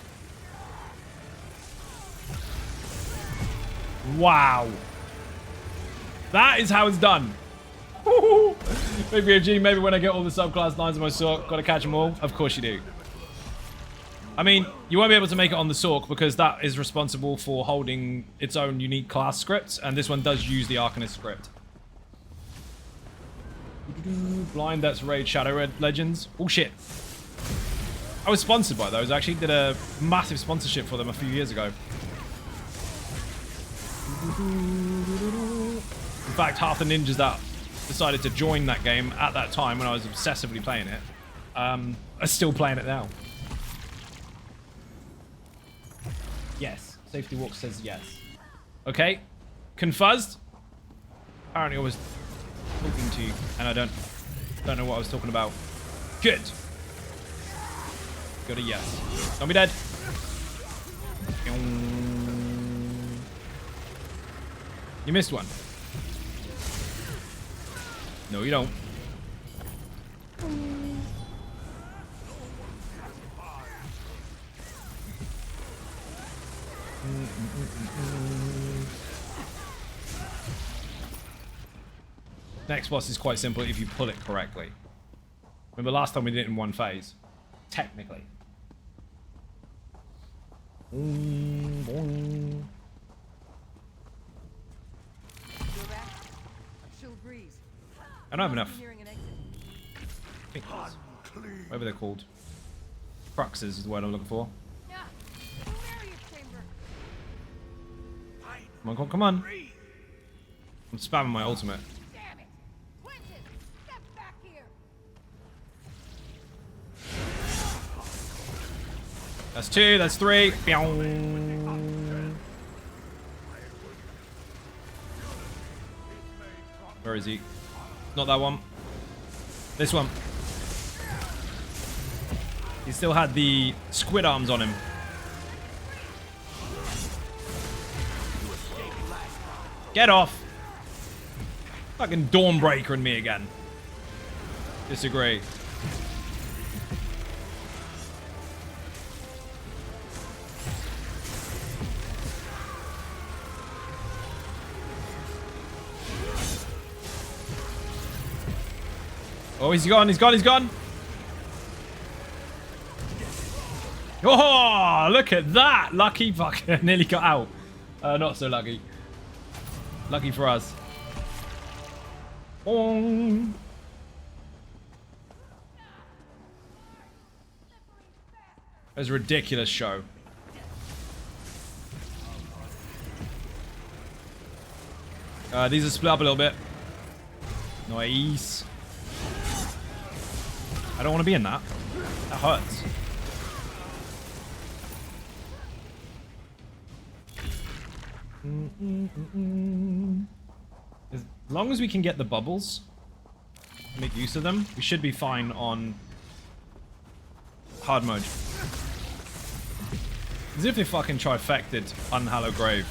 Wow. That is how it's done. Maybe BFG, maybe when I get all the subclass 9s in my Sork, gotta catch them all. Of course you do. I mean, you won't be able to make it on the Sork because that is responsible for holding its own unique class scripts, and this one does use the Arcanist script. Blind, that's Raid Shadow Red Legends. Oh shit. I was sponsored by those. I actually did a massive sponsorship for them a few years ago. In fact, half the ninjas that decided to join that game at that time when I was obsessively playing it are still playing it now. Yes. Safety Walk says yes. Okay. Confuzzed. Apparently I was talking to you and I don't know what I was talking about. Good. Got a yes. Don't be dead. You missed one. No, you don't. Next boss is quite simple if you pull it correctly. Remember last time we did it in one phase? Technically. I don't have enough. Whatever they're called. Cruxes is the word I'm looking for. Come on, come on. I'm spamming my ultimate. That's 2, that's 3. Where is he? Not that one. This one. He still had the squid arms on him. Get off! Fucking Dawnbreaker and me again. Disagree. Oh, he's gone, he's gone, he's gone. Oh, look at that. Lucky fucker. Nearly got out. Not so lucky. Lucky for us. Bong. It was a ridiculous show. These are split up a little bit. Nice. I don't want to be in that. That hurts. As long as we can get the bubbles, make use of them, we should be fine on hard mode. As if they fucking trifected Unhallowed Grave.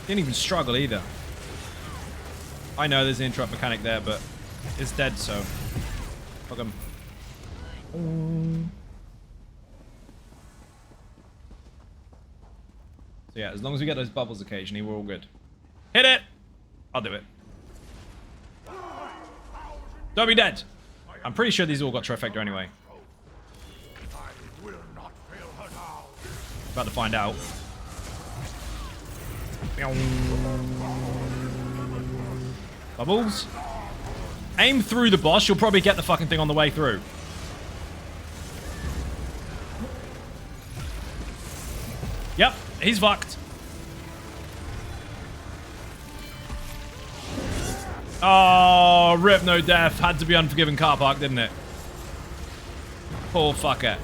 Didn't even struggle either. I know there's an interrupt mechanic there, but it's dead, so fuck him. So yeah, as long as we get those bubbles occasionally, we're all good. Hit it! I'll do it. Don't be dead! I'm pretty sure these all got Trifecta anyway. About to find out. Bubbles. Aim through the boss. You'll probably get the fucking thing on the way through. Yep, he's fucked. Oh, rip no death. Had to be Unforgiven car park, didn't it? Poor fucker.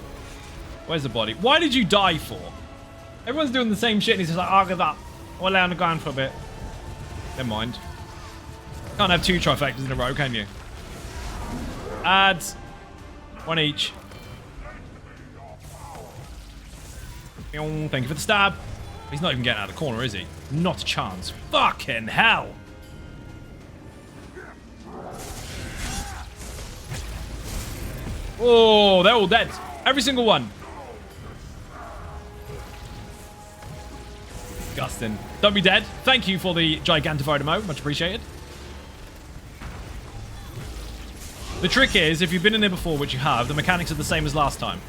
Where's the body? Why did you die for? Everyone's doing the same shit and he's just like, oh, give up. I'll lay on the ground for a bit. Never mind. Can't have 2 trifectas in a row, can you? Ads. 1 each. Thank you for the stab. He's not even getting out of the corner, is he? Not a chance. Fucking hell. Oh, they're all dead. Every single one. Disgusting. Don't be dead. Thank you for the Gigantified emote. Much appreciated. The trick is, if you've been in here before, which you have, the mechanics are the same as last time.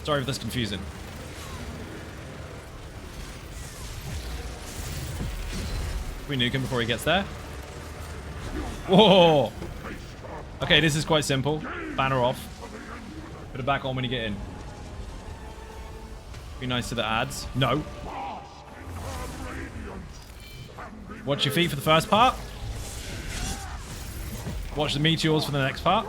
Sorry if that's confusing. We nuke him before he gets there. Whoa! Okay, this is quite simple. Banner off. Put it back on when you get in. Be nice to the ads. No. Watch your feet for the first part. Watch the meteors for the next part.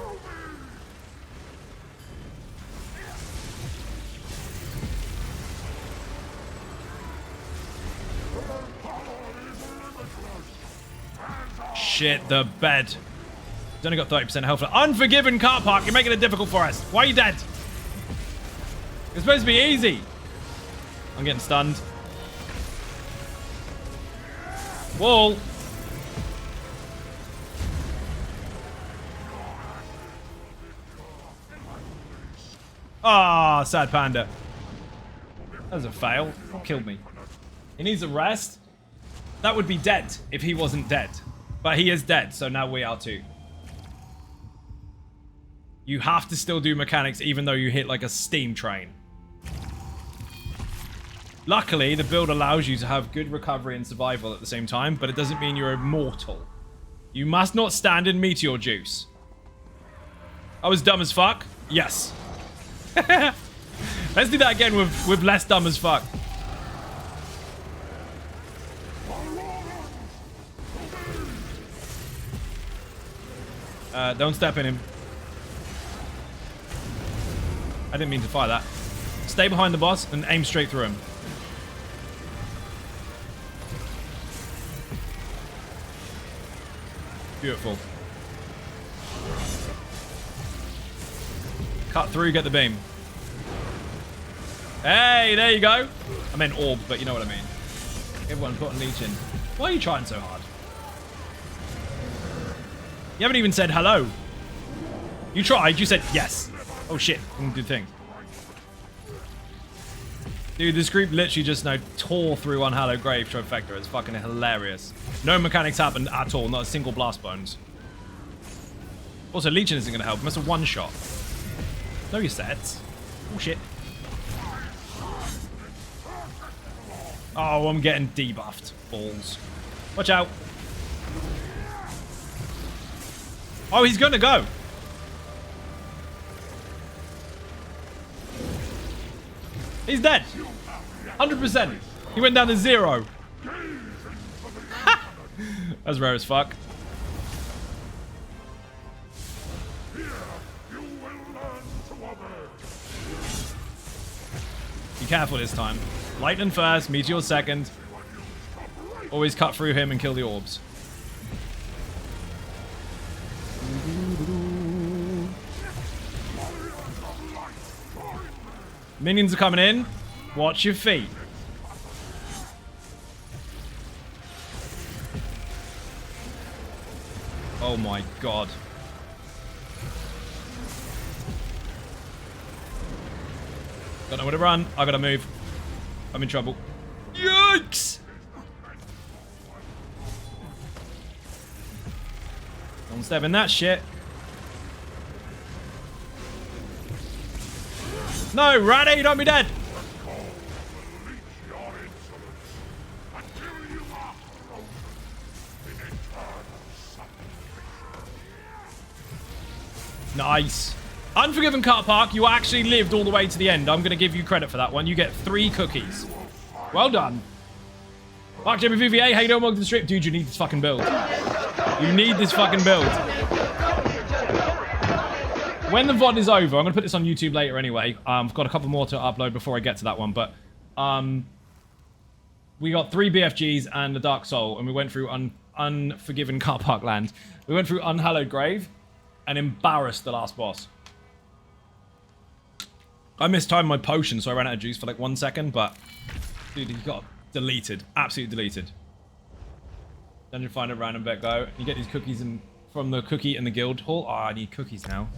Shit, the bed. He's only got 30% health. Unforgiven car park, you're making it difficult for us. Why are you dead? It's supposed to be easy. I'm getting stunned. Wall. Ah, sad panda. That was a fail. Killed me. He needs a rest. That would be dead if he wasn't dead. But he is dead, so now we are too. You have to still do mechanics even though you hit like a steam train. Luckily, the build allows you to have good recovery and survival at the same time, but it doesn't mean you're immortal. You must not stand in meteor juice. I was dumb as fuck? Yes. Let's do that again with less dumb as fuck. Don't step in him. I didn't mean to fire that. Stay behind the boss and aim straight through him. Beautiful. Cut through, get the beam. Hey, there you go. I meant orb, but you know what I mean. Everyone put a leech in. Why are you trying so hard? You haven't even said hello. You tried, you said yes. Oh shit, good thing. Dude, this group literally just tore through Unhallowed Grave Trifecta. It's fucking hilarious. No mechanics happened at all, not a single blastbones. Also, leeching isn't going to help. It must have one shot. Know your sets. Oh shit. Oh, I'm getting debuffed. Balls. Watch out. Oh, he's gonna go. He's dead. 100%. He went down to 0. That's rare as fuck. Be careful this time. Lightning first, meteor second. Always cut through him and kill the orbs. Minions are coming in. Watch your feet. Oh my god. Don't know where to run. I gotta move. I'm in trouble. Yikes! Don't step in that shit. No, Ratty, don't be dead. Nice. Unforgiven car park, you actually lived all the way to the end. I'm going to give you credit for that one. You get 3 cookies. Well done. Mark JBVVA, how you doing? Welcome to the strip. Dude, you need this fucking build. You need this fucking build. When the VOD is over, I'm going to put this on YouTube later anyway. I've got a couple more to upload before I get to that one, but we got 3 BFGs and a Dark Soul, and we went through Unforgiven Car Park Land. We went through Unhallowed Grave and embarrassed the last boss. I mistimed my potion, so I ran out of juice for like 1 second, but dude, he got deleted. Absolutely deleted. Dungeon finder, random bet go. You get these cookies from the cookie in the guild hall. Oh, I need cookies now.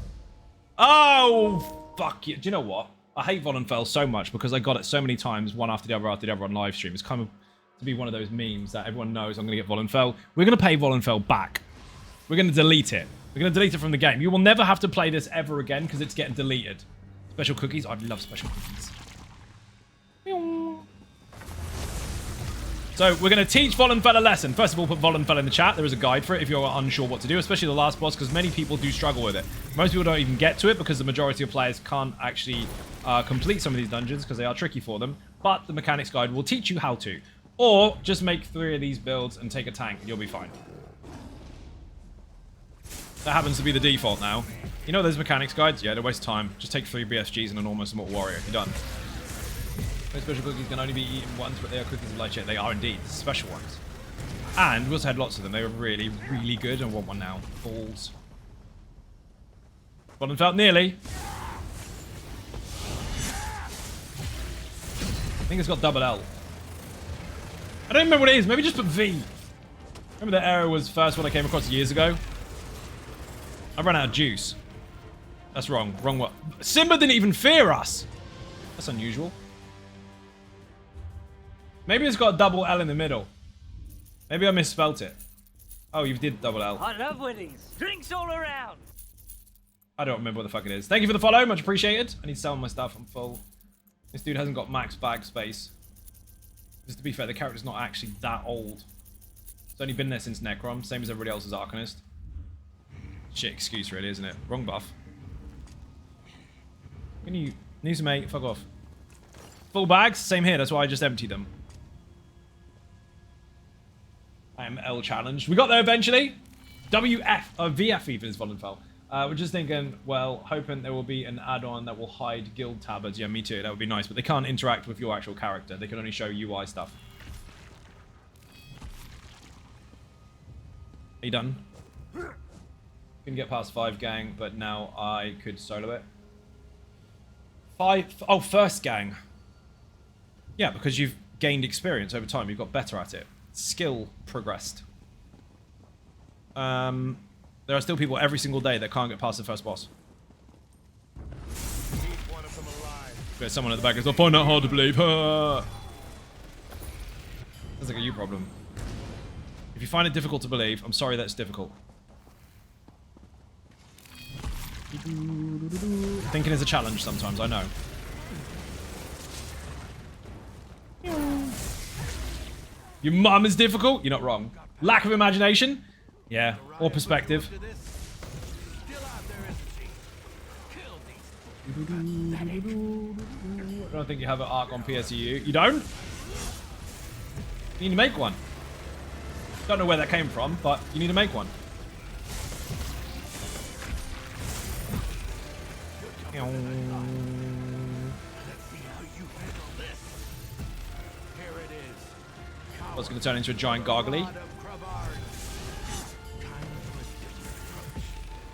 Oh, fuck you. Do you know what? I hate Volunfell so much because I got it so many times, one after the other on live stream. It's kind of to be one of those memes that everyone knows I'm going to get Volunfell. We're going to pay Volunfell back. We're going to delete it. We're going to delete it from the game. You will never have to play this ever again because it's getting deleted. Special cookies? I'd love special cookies. So we're going to teach Volunfell a lesson. First of all, put Volunfell in the chat. There is a guide for it if you're unsure what to do, especially the last boss, because many people do struggle with it. Most people don't even get to it because the majority of players can't actually complete some of these dungeons because they are tricky for them. But the mechanics guide will teach you how to. Or just make 3 of these builds and take a tank. You'll be fine. That happens to be the default now. You know those mechanics guides? Yeah, they're a waste of time. Just take 3 BSGs and an almost immortal warrior. You're done. Those special cookies can only be eaten once, but they are cookies of light shit. They are indeed special ones. And we also had lots of them. They were really, really good. I want one now. Balls. Volunfell nearly. I think it's got double L. I don't remember what it is. Maybe just put V. Remember that arrow was the first one I came across years ago? I ran out of juice. That's wrong. Wrong one. Simba didn't even fear us. That's unusual. Maybe it's got a double L in the middle. Maybe I misspelt it. Oh, you did double L. I love weddings. Drinks all around. I don't remember what the fuck it is. Thank you for the follow. Much appreciated. I need to sell my stuff. I'm full. This dude hasn't got max bag space. Just to be fair, the character's not actually that old. It's only been there since Necrom. Same as everybody else's Arcanist. Shit excuse really, isn't it? Wrong buff. Can you... News mate, fuck off. Full bags? Same here. That's why I just emptied them. I am L challenged. We got there eventually. VF even is Volunfell. We're just thinking, well, hoping there will be an add-on that will hide guild tabards. Yeah, me too. That would be nice. But they can't interact with your actual character. They can only show UI stuff. Are you done? Couldn't get past 5 gang, but now I could solo it. 5... Oh, first gang. Yeah, because you've gained experience over time. You've got better at it. Skill progressed. There are still people every single day that can't get past the first boss. There's someone at the back goes, I find that hard to believe. Sounds like a you problem. If you find it difficult to believe, I'm sorry that's difficult. Thinking is a challenge sometimes, I know. Your mum is difficult? You're not wrong. Lack of imagination? Yeah, or perspective. I don't think you have an arc on PSU. You don't? You need to make one. Don't know where that came from, but you need to make one. I was going to turn into a giant gargly.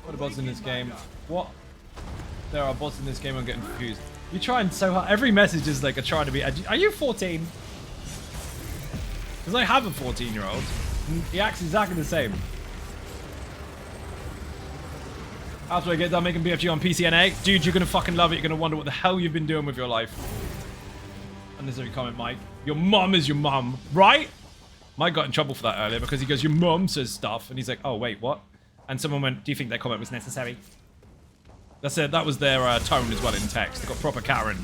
What are bots in this game? What? There are bots in this game. I'm getting confused. You're trying so hard. Every message is like a trying to be edgy. Are you 14? Because I have a 14-year-old. He acts exactly the same. After I get done making BFG on PCNA, dude, you're going to fucking love it. You're going to wonder what the hell you've been doing with your life. Unnecessary comment, Mike. Your mum is your mum, right? Mike got in trouble for that earlier because he goes, your mum says stuff. And he's like, oh, wait, what? And someone went, do you think that comment was necessary? That's it. That was their tone as well in text. They got proper Karen.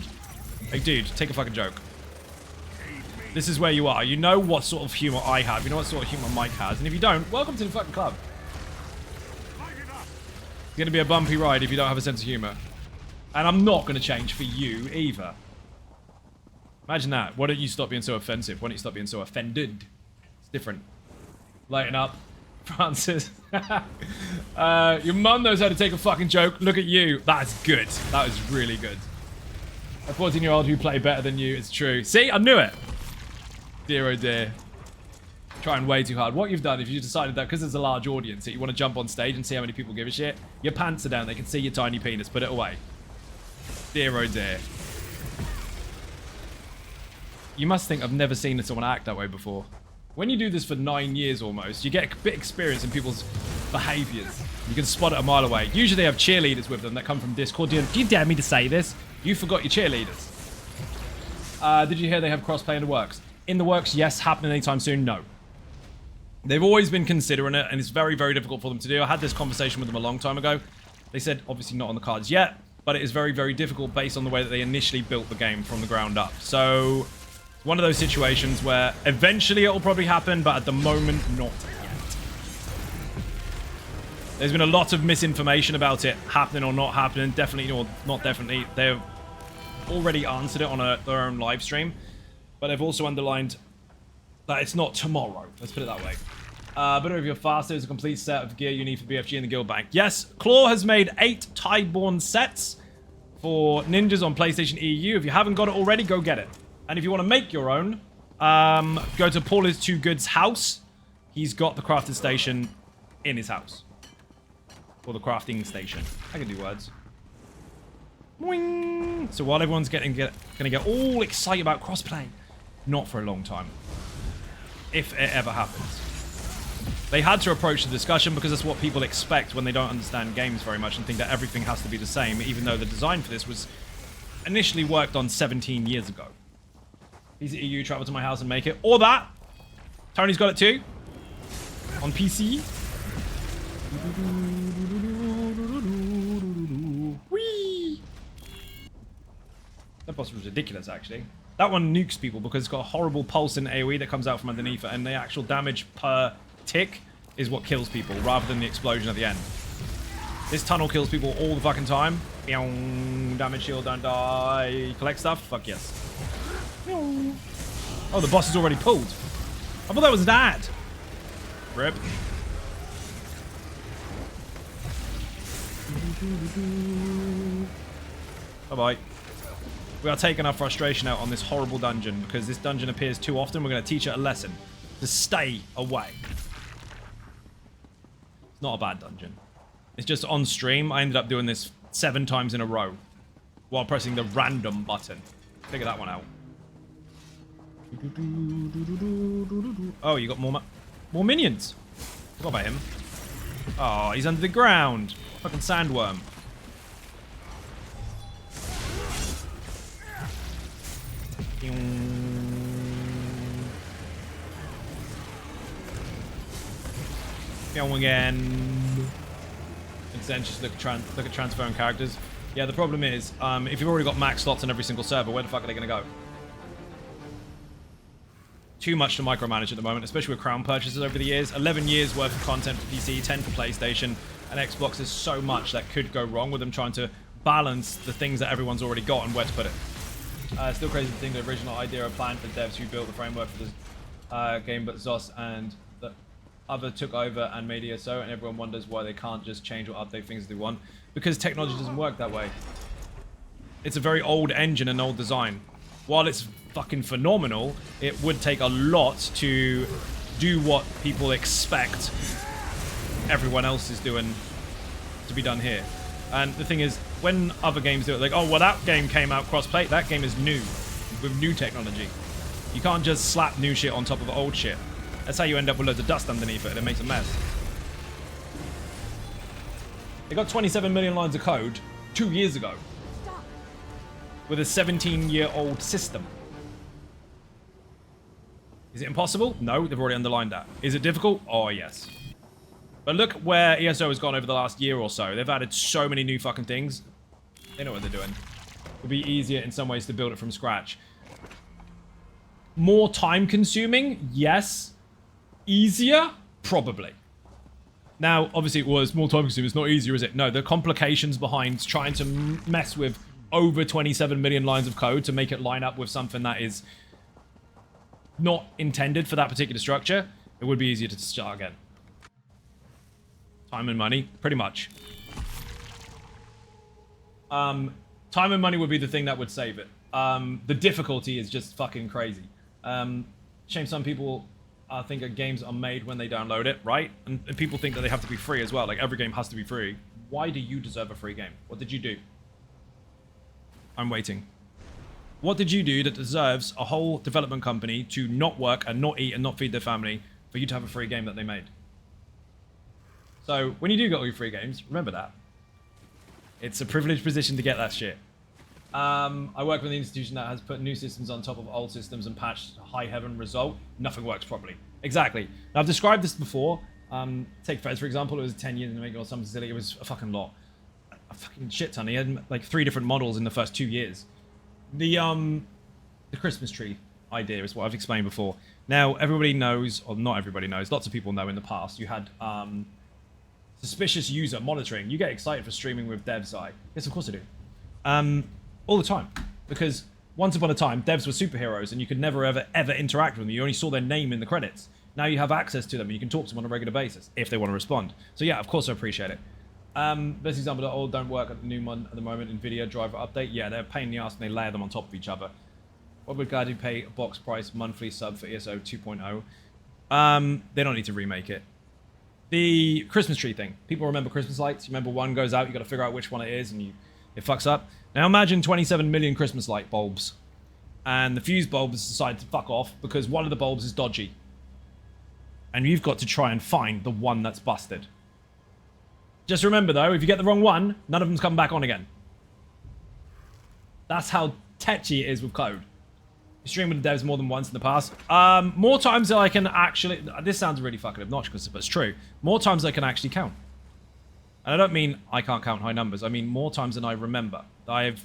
Hey, dude, take a fucking joke. This is where you are. You know what sort of humor I have. You know what sort of humor Mike has. And if you don't, welcome to the fucking club. It's going to be a bumpy ride if you don't have a sense of humor. And I'm not going to change for you either. Imagine that. Why don't you stop being so offensive? Why don't you stop being so offended? It's different. Lighten up. Francis. Your mum knows how to take a fucking joke. Look at you. That is good. That is really good. A 14-year-old who played better than you. It's true. See, I knew it. Dear, oh dear. Trying way too hard. What you've done, if you decided that because there's a large audience that you want to jump on stage and see how many people give a shit, your pants are down. They can see your tiny penis. Put it away. Dear, oh dear. You must think I've never seen someone act that way before. When you do this for 9 years almost, you get a bit of experience in people's behaviors. You can spot it a mile away. Usually they have cheerleaders with them that come from Discord. Do you dare me to say this? You forgot your cheerleaders. Did you hear they have crossplay in the works? In the works, yes. Happening anytime soon? No. They've always been considering it, and it's very, very difficult for them to do. I had this conversation with them a long time ago. They said, obviously not on the cards yet, but it is very, very difficult based on the way that they initially built the game from the ground up. So, it's one of those situations where eventually it will probably happen, but at the moment, not yet. There's been a lot of misinformation about it happening or not happening. Definitely or not definitely. They've already answered it on their own live stream, but they've also underlined that it's not tomorrow. Let's put it that way. But if you're faster, there's a complete set of gear you need for BFG in the guild bank. Yes, Claw has made 8 Tideborn sets for ninjas on PlayStation EU. If you haven't got it already, go get it. And if you want to make your own, go to Paul is Too Good's house. He's got the crafting station in his house. Or the crafting station. I can do words. Boing. So while everyone's gonna get all excited about crossplay, not for a long time. If it ever happens. They had to approach the discussion because that's what people expect when they don't understand games very much and think that everything has to be the same, even though the design for this was initially worked on 17 years ago. He's at EU, travel to my house and make it. Or that. Tony's got it too. On PC. Whee! That boss was ridiculous, actually. That one nukes people because it's got a horrible pulse in AoE that comes out from underneath it, and the actual damage per tick is what kills people, rather than the explosion at the end. This tunnel kills people all the fucking time. Damage shield, don't die. Collect stuff? Fuck yes. Oh, the boss is already pulled. I thought that was an ad. Rip. Bye-bye. We are taking our frustration out on this horrible dungeon because this dungeon appears too often. We're going to teach it a lesson to stay away. It's not a bad dungeon. It's just on stream. I ended up doing this 7 times in a row while pressing the random button. Figure that one out. Oh, you got more minions. What about him? Oh, he's under the ground. Fucking sandworm. Go again. And then just look at transferring characters. Yeah, the problem is, if you've already got max slots on every single server, where the fuck are they going to go? Too much to micromanage at the moment, especially with crown purchases over the years. 11 years worth of content for PC, 10 for PlayStation, and Xbox. There's so much that could go wrong with them trying to balance the things that everyone's already got and where to put it. Still crazy to think the original idea or plan for devs who built the framework for this game, but ZOS and the other took over and made ESO, and everyone wonders why they can't just change or update things as they want. Because technology doesn't work that way. It's a very old engine and old design. While it's fucking phenomenal, it would take a lot to do what people expect everyone else is doing to be done here. And the thing is, when other games do it, like, oh, well, that game came out cross-play. That game is new, with new technology. You can't just slap new shit on top of old shit. That's how you end up with loads of dust underneath it, and it makes a mess. They got 27 million lines of code 2 years ago. With a 17-year-old system. Is it impossible? No, they've already underlined that. Is it difficult? Oh, yes. But look where ESO has gone over the last year or so. They've added so many new fucking things. They know what they're doing. It would be easier in some ways to build it from scratch. More time-consuming? Yes. Easier? Probably. Now, obviously, it was more time-consuming. It's not easier, is it? No, the complications behind trying to mess with over 27 million lines of code to make it line up with something that is not intended for that particular structure, it would be easier to start again. Time and money, pretty much. Time and money would be the thing that would save it. The difficulty is just fucking crazy. Shame some people think that games are made when they download it, right? And people think that they have to be free as well. Like, every game has to be free. Why do you deserve a free game? What did you do? I'm waiting. What did you do that deserves a whole development company to not work and not eat and not feed their family for you to have a free game that they made? So, when you do get all your free games, remember that. It's a privileged position to get that shit. I work with an institution that has put new systems on top of old systems and patched high heaven result. Nothing works properly. Exactly. Now, I've described this before. Take Fez, for example. It was 10 years in the making or something silly. It was a fucking lot. A fucking shit ton. He had like 3 different models in the first 2 years. The Christmas tree idea is what I've explained before. Now, everybody knows, or not everybody knows, lots of people know in the past, you had suspicious user monitoring. You get excited for streaming with devs, yes, of course I do. All the time. Because once upon a time, devs were superheroes and you could never, ever interact with them. You only saw their name in the credits. Now you have access to them and you can talk to them on a regular basis if they want to respond. So yeah, of course I appreciate it. Best example that all don't work at the new one at the moment, NVIDIA driver update. Yeah, they're a pain in the ass and they layer them on top of each other. What would guy do pay a box price monthly sub for ESO 2.0? They don't need to remake it. The Christmas tree thing. People remember Christmas lights. You remember one goes out, you got to figure out which one it is, and it fucks up. Now imagine 27 million Christmas light bulbs, and the fuse bulbs decide to fuck off because one of the bulbs is dodgy. And you've got to try and find the one that's busted. Just remember though, if you get the wrong one, none of them's come back on again. That's how tetchy it is with code. You stream with the devs more than once in the past. More times than I can actually... This sounds really fucking obnoxious, but it's true. More times I can actually count. And I don't mean I can't count high numbers. I mean more times than I remember. I have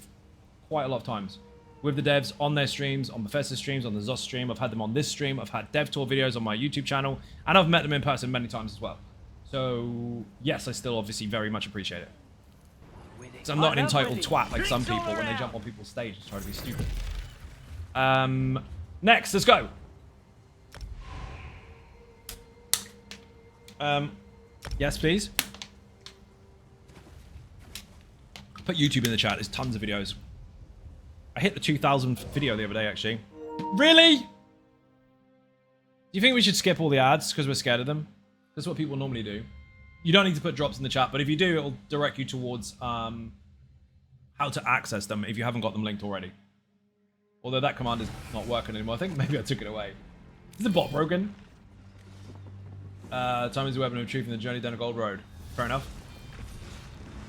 quite a lot of times with the devs on their streams, on Bethesda streams, on the ZOS stream. I've had them on this stream. I've had dev tour videos on my YouTube channel. And I've met them in person many times as well. So, yes, I still obviously very much appreciate it. Because I'm not an entitled twat like some people when they jump on people's stage and try to be stupid. Next, let's go. Yes, please. Put YouTube in the chat. There's tons of videos. I hit the 2,000 video the other day, actually. Really? Do you think we should skip all the ads because we're scared of them? That's what people normally do. You don't need to put drops in the chat, but if you do, it'll direct you towards how to access them if you haven't got them linked already. Although that command is not working anymore. I think maybe I took it away. Is the bot broken? Time is a weapon of truth in the journey down a gold road. Fair enough.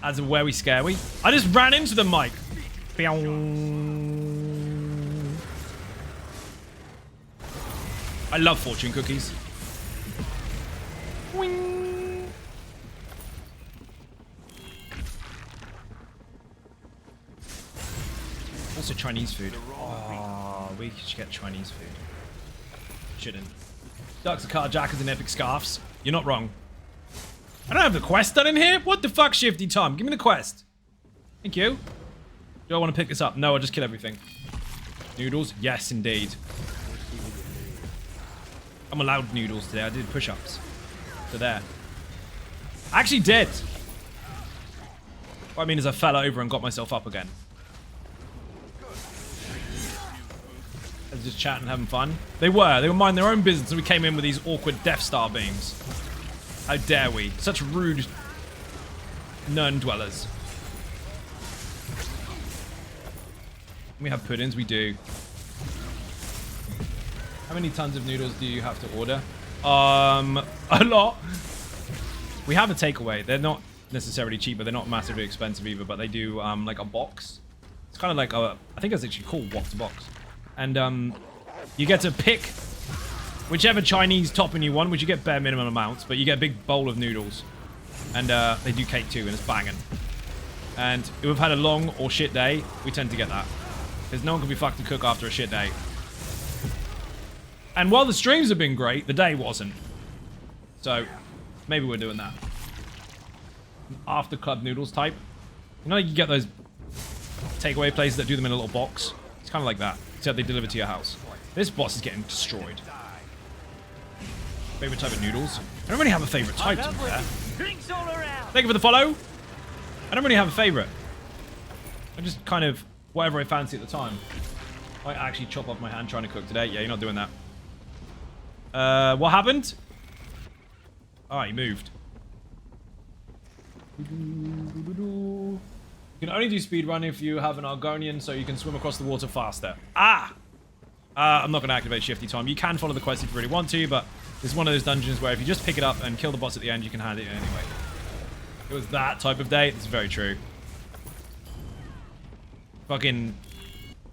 As of where we scare we. I just ran into the mic. I love fortune cookies. Wing. Also Chinese food. Oh, we should get Chinese food. Shouldn't. Ducks, a carjackers, and epic scarfs. You're not wrong. I don't have the quest done in here? What the fuck, Shifty Tom? Give me the quest. Thank you. Do I want to pick this up? No, I'll just kill everything. Noodles? Yes, indeed. I'm allowed noodles today. I did push-ups. So there. I actually did. What I mean is I fell over and got myself up again. I was just chatting, having fun. They were minding their own business and we came in with these awkward Death Star beams. How dare we? Such rude Nern dwellers. We have puddings, we do. How many tons of noodles do you have to order? A lot. We have a takeaway. They're not necessarily cheap, but they're not massively expensive either, but they do like a box. It's kind of like a, I think it's actually called Wok's box. And you get to pick whichever Chinese topping you want, which you get bare minimum amounts, but you get a big bowl of noodles. And they do cake too, and it's banging. And if we've had a long or shit day, we tend to get that. Because no one can be fucked to cook after a shit day. And while the streams have been great, the day wasn't. So, maybe we're doing that. After club noodles type. You know, you get those takeaway places that do them in a little box? It's kind of like that, except they deliver to your house. This boss is getting destroyed. Favorite type of noodles? I don't really have a favorite type, to be fair. Drinks all around. Thank you for the follow. I don't really have a favorite. I just kind of whatever I fancy at the time. I might actually chop off my hand trying to cook today. Yeah, you're not doing that. What happened? Oh, he moved. You can only do speedrun if you have an Argonian, so you can swim across the water faster. Ah! I'm not going to activate Shifty Time. You can follow the quest if you really want to, but it's one of those dungeons where if you just pick it up and kill the boss at the end, you can hand it in anyway. It was that type of day. It's very true. Fucking...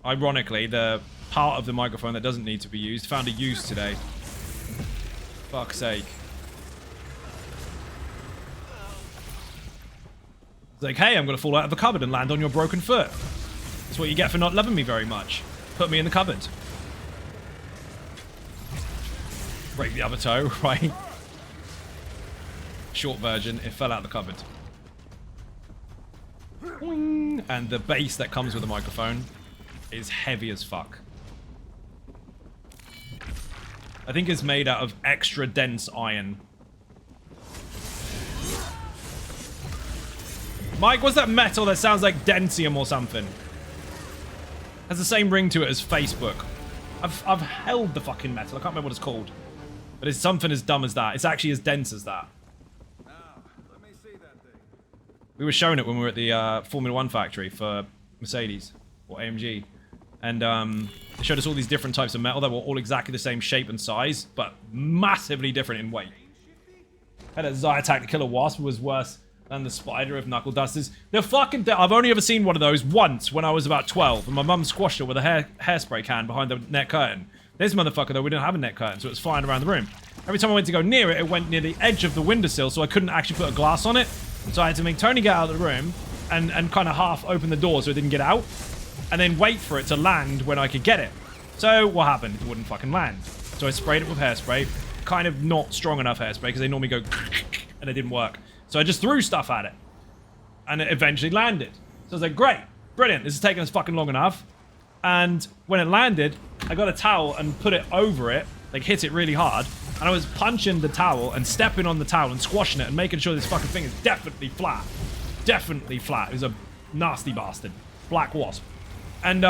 Ironically, the part of the microphone that doesn't need to be used found a use today. Fuck's sake. It's like, hey, I'm going to fall out of the cupboard and land on your broken foot. That's what you get for not loving me very much. Put me in the cupboard. Break the other toe, right? Short version, it fell out of the cupboard. Boing. And the bass that comes with the microphone is heavy as fuck. I think it's made out of extra dense iron. Mike, what's that metal that sounds like Dentium or something? Has the same ring to it as Facebook. I've held the fucking metal. I can't remember what it's called. But it's something as dumb as that. It's actually as dense as that. Now, let me see that thing. We were showing it when we were at the Formula 1 factory for Mercedes or AMG. And they showed us all these different types of metal that were all exactly the same shape and size, but massively different in weight. Had a Zyatac to kill a wasp was worse than the spider of knuckle dusters. They're fucking... I've only ever seen one of those once when I was about 12, and my mum squashed it with a hairspray can behind the net curtain. This motherfucker, though, we didn't have a net curtain, so it was flying around the room. Every time I went to go near it, it went near the edge of the windowsill, so I couldn't actually put a glass on it. So I had to make Tony get out of the room and kind of half open the door so it didn't get out, and then wait for it to land when I could get it. So what happened? It wouldn't fucking land. So I sprayed it with hairspray, kind of not strong enough hairspray, because they normally go and it didn't work. So I just threw stuff at it, and it eventually landed. So I was like, great, brilliant, this is taking us fucking long enough. And when it landed, I got a towel and put it over it, like hit it really hard, and I was punching the towel and stepping on the towel and squashing it and making sure this fucking thing is definitely flat. Definitely flat. It was a nasty bastard. Black wasp. And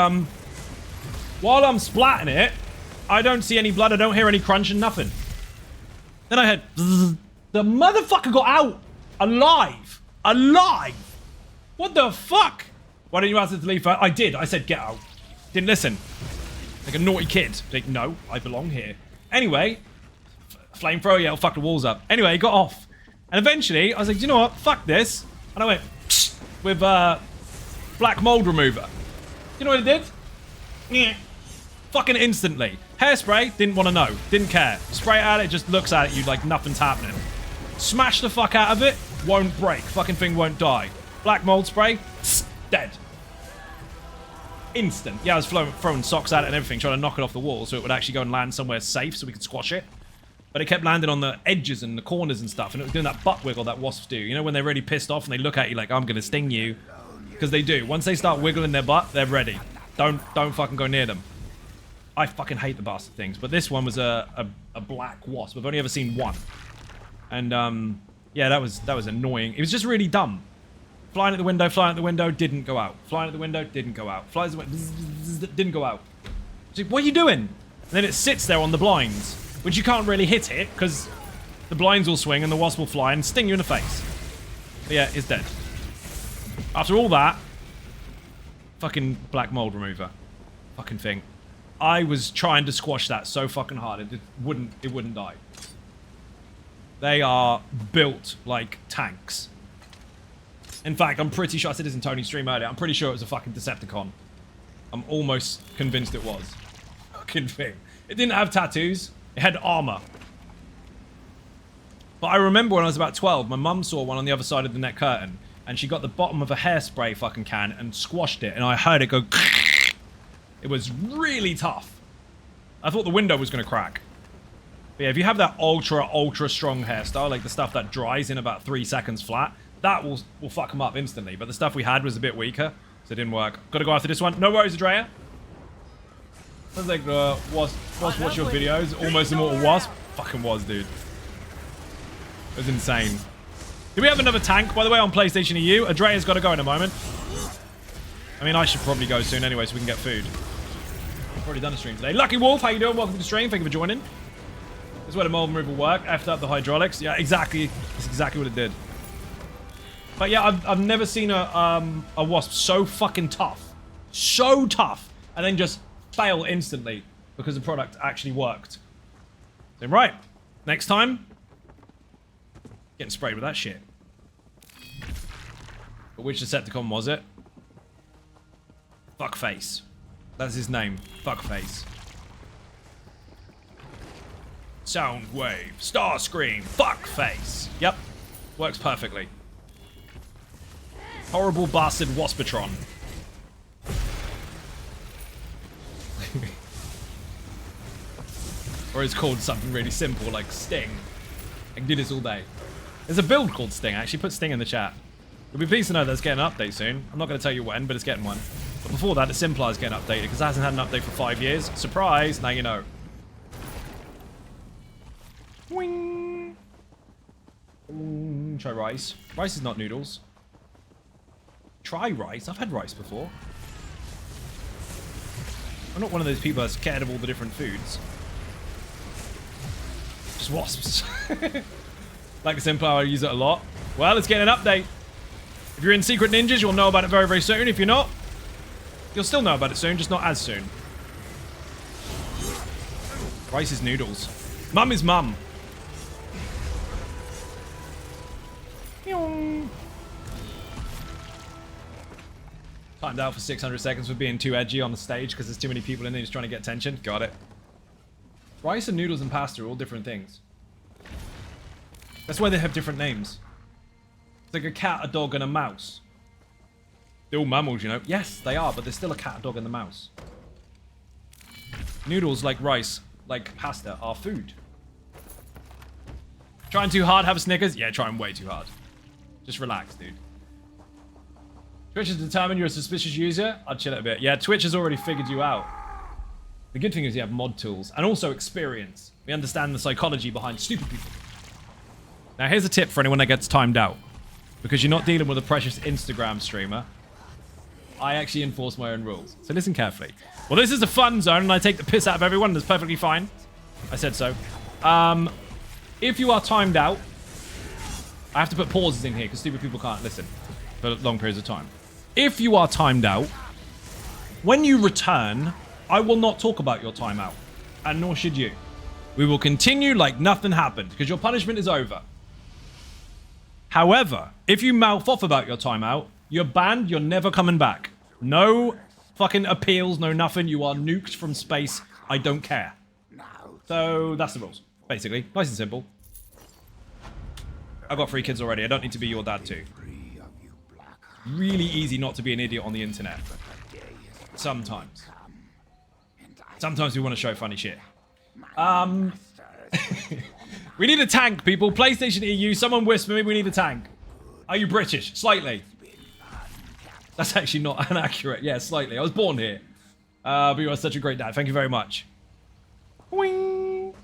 while I'm splatting it, I don't see any blood, I don't hear any crunching, nothing. Then I heard, zzz. The motherfucker got out alive. Alive. What the fuck? Why didn't you ask us to leave? I did. I said get out. Didn't listen. Like a naughty kid. Like, no, I belong here. Anyway, flamethrower, yeah, fuck the walls up. Anyway, got off. And eventually, I was like, you know what? Fuck this. And I went psh, with black mold remover. You know what it did? Yeah. Fucking instantly. Hairspray, didn't want to know. Didn't care. Spray it at it, just looks at you like nothing's happening. Smash the fuck out of it, won't break. Fucking thing won't die. Black mold spray, dead. Instant. Yeah, I was throwing socks at it and everything, trying to knock it off the wall so it would actually go and land somewhere safe so we could squash it. But it kept landing on the edges and the corners and stuff, and it was doing that butt wiggle that wasps do. You know when they're really pissed off and they look at you like, I'm going to sting you? Because they do. Once they start wiggling their butt, they're ready. Don't fucking go near them. I fucking hate the bastard things. But this one was a black wasp. I've only ever seen one. And, yeah, that was annoying. It was just really dumb. Flying at the window, didn't go out. Flying at the window, didn't go out. Flies away, didn't go out. It's like, what are you doing? And then it sits there on the blinds, which you can't really hit it, because the blinds will swing and the wasp will fly and sting you in the face. But yeah, it's dead. After all that, fucking black mold remover. Fucking thing. I was trying to squash that so fucking hard, it wouldn't die. They are built like tanks. In fact, I'm pretty sure, I said this in Tony's stream earlier, I'm pretty sure it was a fucking Decepticon. I'm almost convinced it was. Fucking thing. It didn't have tattoos, it had armor. But I remember when I was about 12, my mum saw one on the other side of the net curtain, and she got the bottom of a hairspray fucking can and squashed it, and I heard it go. It was really tough. I thought the window was going to crack. But yeah, if you have that ultra strong hairstyle, like the stuff that dries in about 3 seconds flat, that will fuck them up instantly. But the stuff we had was a bit weaker, so it didn't work. Gotta go after this one. No worries, Andrea. Sounds like Wasp watch your videos. Almost Immortal Wasp. Fucking was, dude. It was insane. Do we have another tank, by the way, on PlayStation EU? Andrea's got to go in a moment. I mean, I should probably go soon anyway, so we can get food. I've already done a stream today. Lucky Wolf, how you doing? Welcome to the stream. Thank you for joining. This is where the mold removal work. Effed up the hydraulics. Yeah, exactly. That's exactly what it did. But yeah, I've never seen a wasp so fucking tough. So tough. And then just fail instantly because the product actually worked. So, right. Next time. Getting sprayed with that shit. But which Decepticon was it? Fuckface. That's his name. Fuckface. Soundwave. Starscream. Fuckface. Yep. Works perfectly. Horrible bastard Waspatron. Or it's called something really simple like Sting. I can do this all day. There's a build called Sting, actually. Put Sting in the chat. You'll be pleased to know that it's getting an update soon. I'm not going to tell you when, but it's getting one. But before that, the Simplar is getting updated because it hasn't had an update for 5 years. Surprise! Now you know. Wing. Try rice. Rice is not noodles. Try rice? I've had rice before. I'm not one of those people that's scared of all the different foods. Just wasps. Like a Simplar, I use it a lot. Well, it's getting an update. If you're in Secret Ninjas, you'll know about it very, very soon. If you're not, you'll still know about it soon, just not as soon. Rice is noodles. Mum is mum. Timed out for 600 seconds for being too edgy on the stage because there's too many people in there just trying to get attention. Got it. Rice and noodles and pasta are all different things. That's why they have different names. It's like a cat, a dog, and a mouse. They're all mammals, you know. Yes, they are, but there's still a cat, a dog, and a mouse. Noodles, like rice, like pasta, are food. Trying too hard, have a Snickers? Yeah, trying way too hard. Just relax, dude. Twitch has determined you're a suspicious user. I'll chill it a bit. Yeah, Twitch has already figured you out. The good thing is you have mod tools and also experience. We understand the psychology behind stupid people. Now, here's a tip for anyone that gets timed out. Because you're not dealing with a precious Instagram streamer. I actually enforce my own rules. So listen carefully. Well, this is a fun zone and I take the piss out of everyone. That's perfectly fine. I said so. If you are timed out, I have to put pauses in here because stupid people can't listen for long periods of time. If you are timed out, when you return, I will not talk about your timeout, and nor should you. We will continue like nothing happened because your punishment is over. However, if you mouth off about your timeout, you're banned, you're never coming back. No fucking appeals, no nothing. You are nuked from space. I don't care. So that's the rules, basically. Nice and simple. I've got 3 kids already. I don't need to be your dad too. Really easy not to be an idiot on the internet. Sometimes. Sometimes we want to show funny shit. We need a tank, people. PlayStation EU, someone whisper me we need a tank. Are you British? Slightly. That's actually not inaccurate. Yeah, slightly. I was born here. But you are such a great dad. Thank you very much. Wing.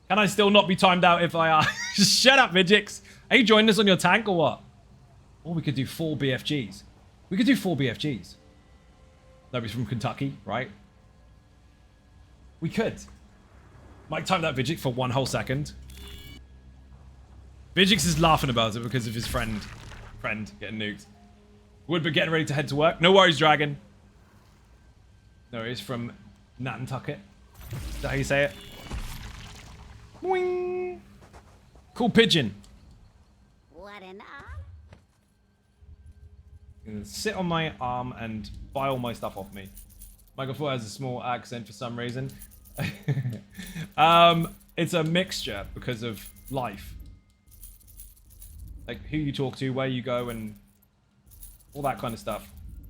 Can I still not be timed out if I are? Shut up, Midgix. Are you joining us on your tank or what? Or we could do 4 BFGs. We could do 4 BFGs. Nobody's from Kentucky, right? We could. Might time that Vigix for 1 whole second. Vigix is laughing about it because of his friend getting nuked. Woodbird getting ready to head to work. No worries, Dragon. No, he's from Nantucket. Is that how you say it? Boing. Cool pigeon. What an You can sit on my arm and buy all my stuff off me. Michael Ford has a small accent for some reason. It's a mixture because of life. Like who you talk to, where you go, and all that kind of stuff.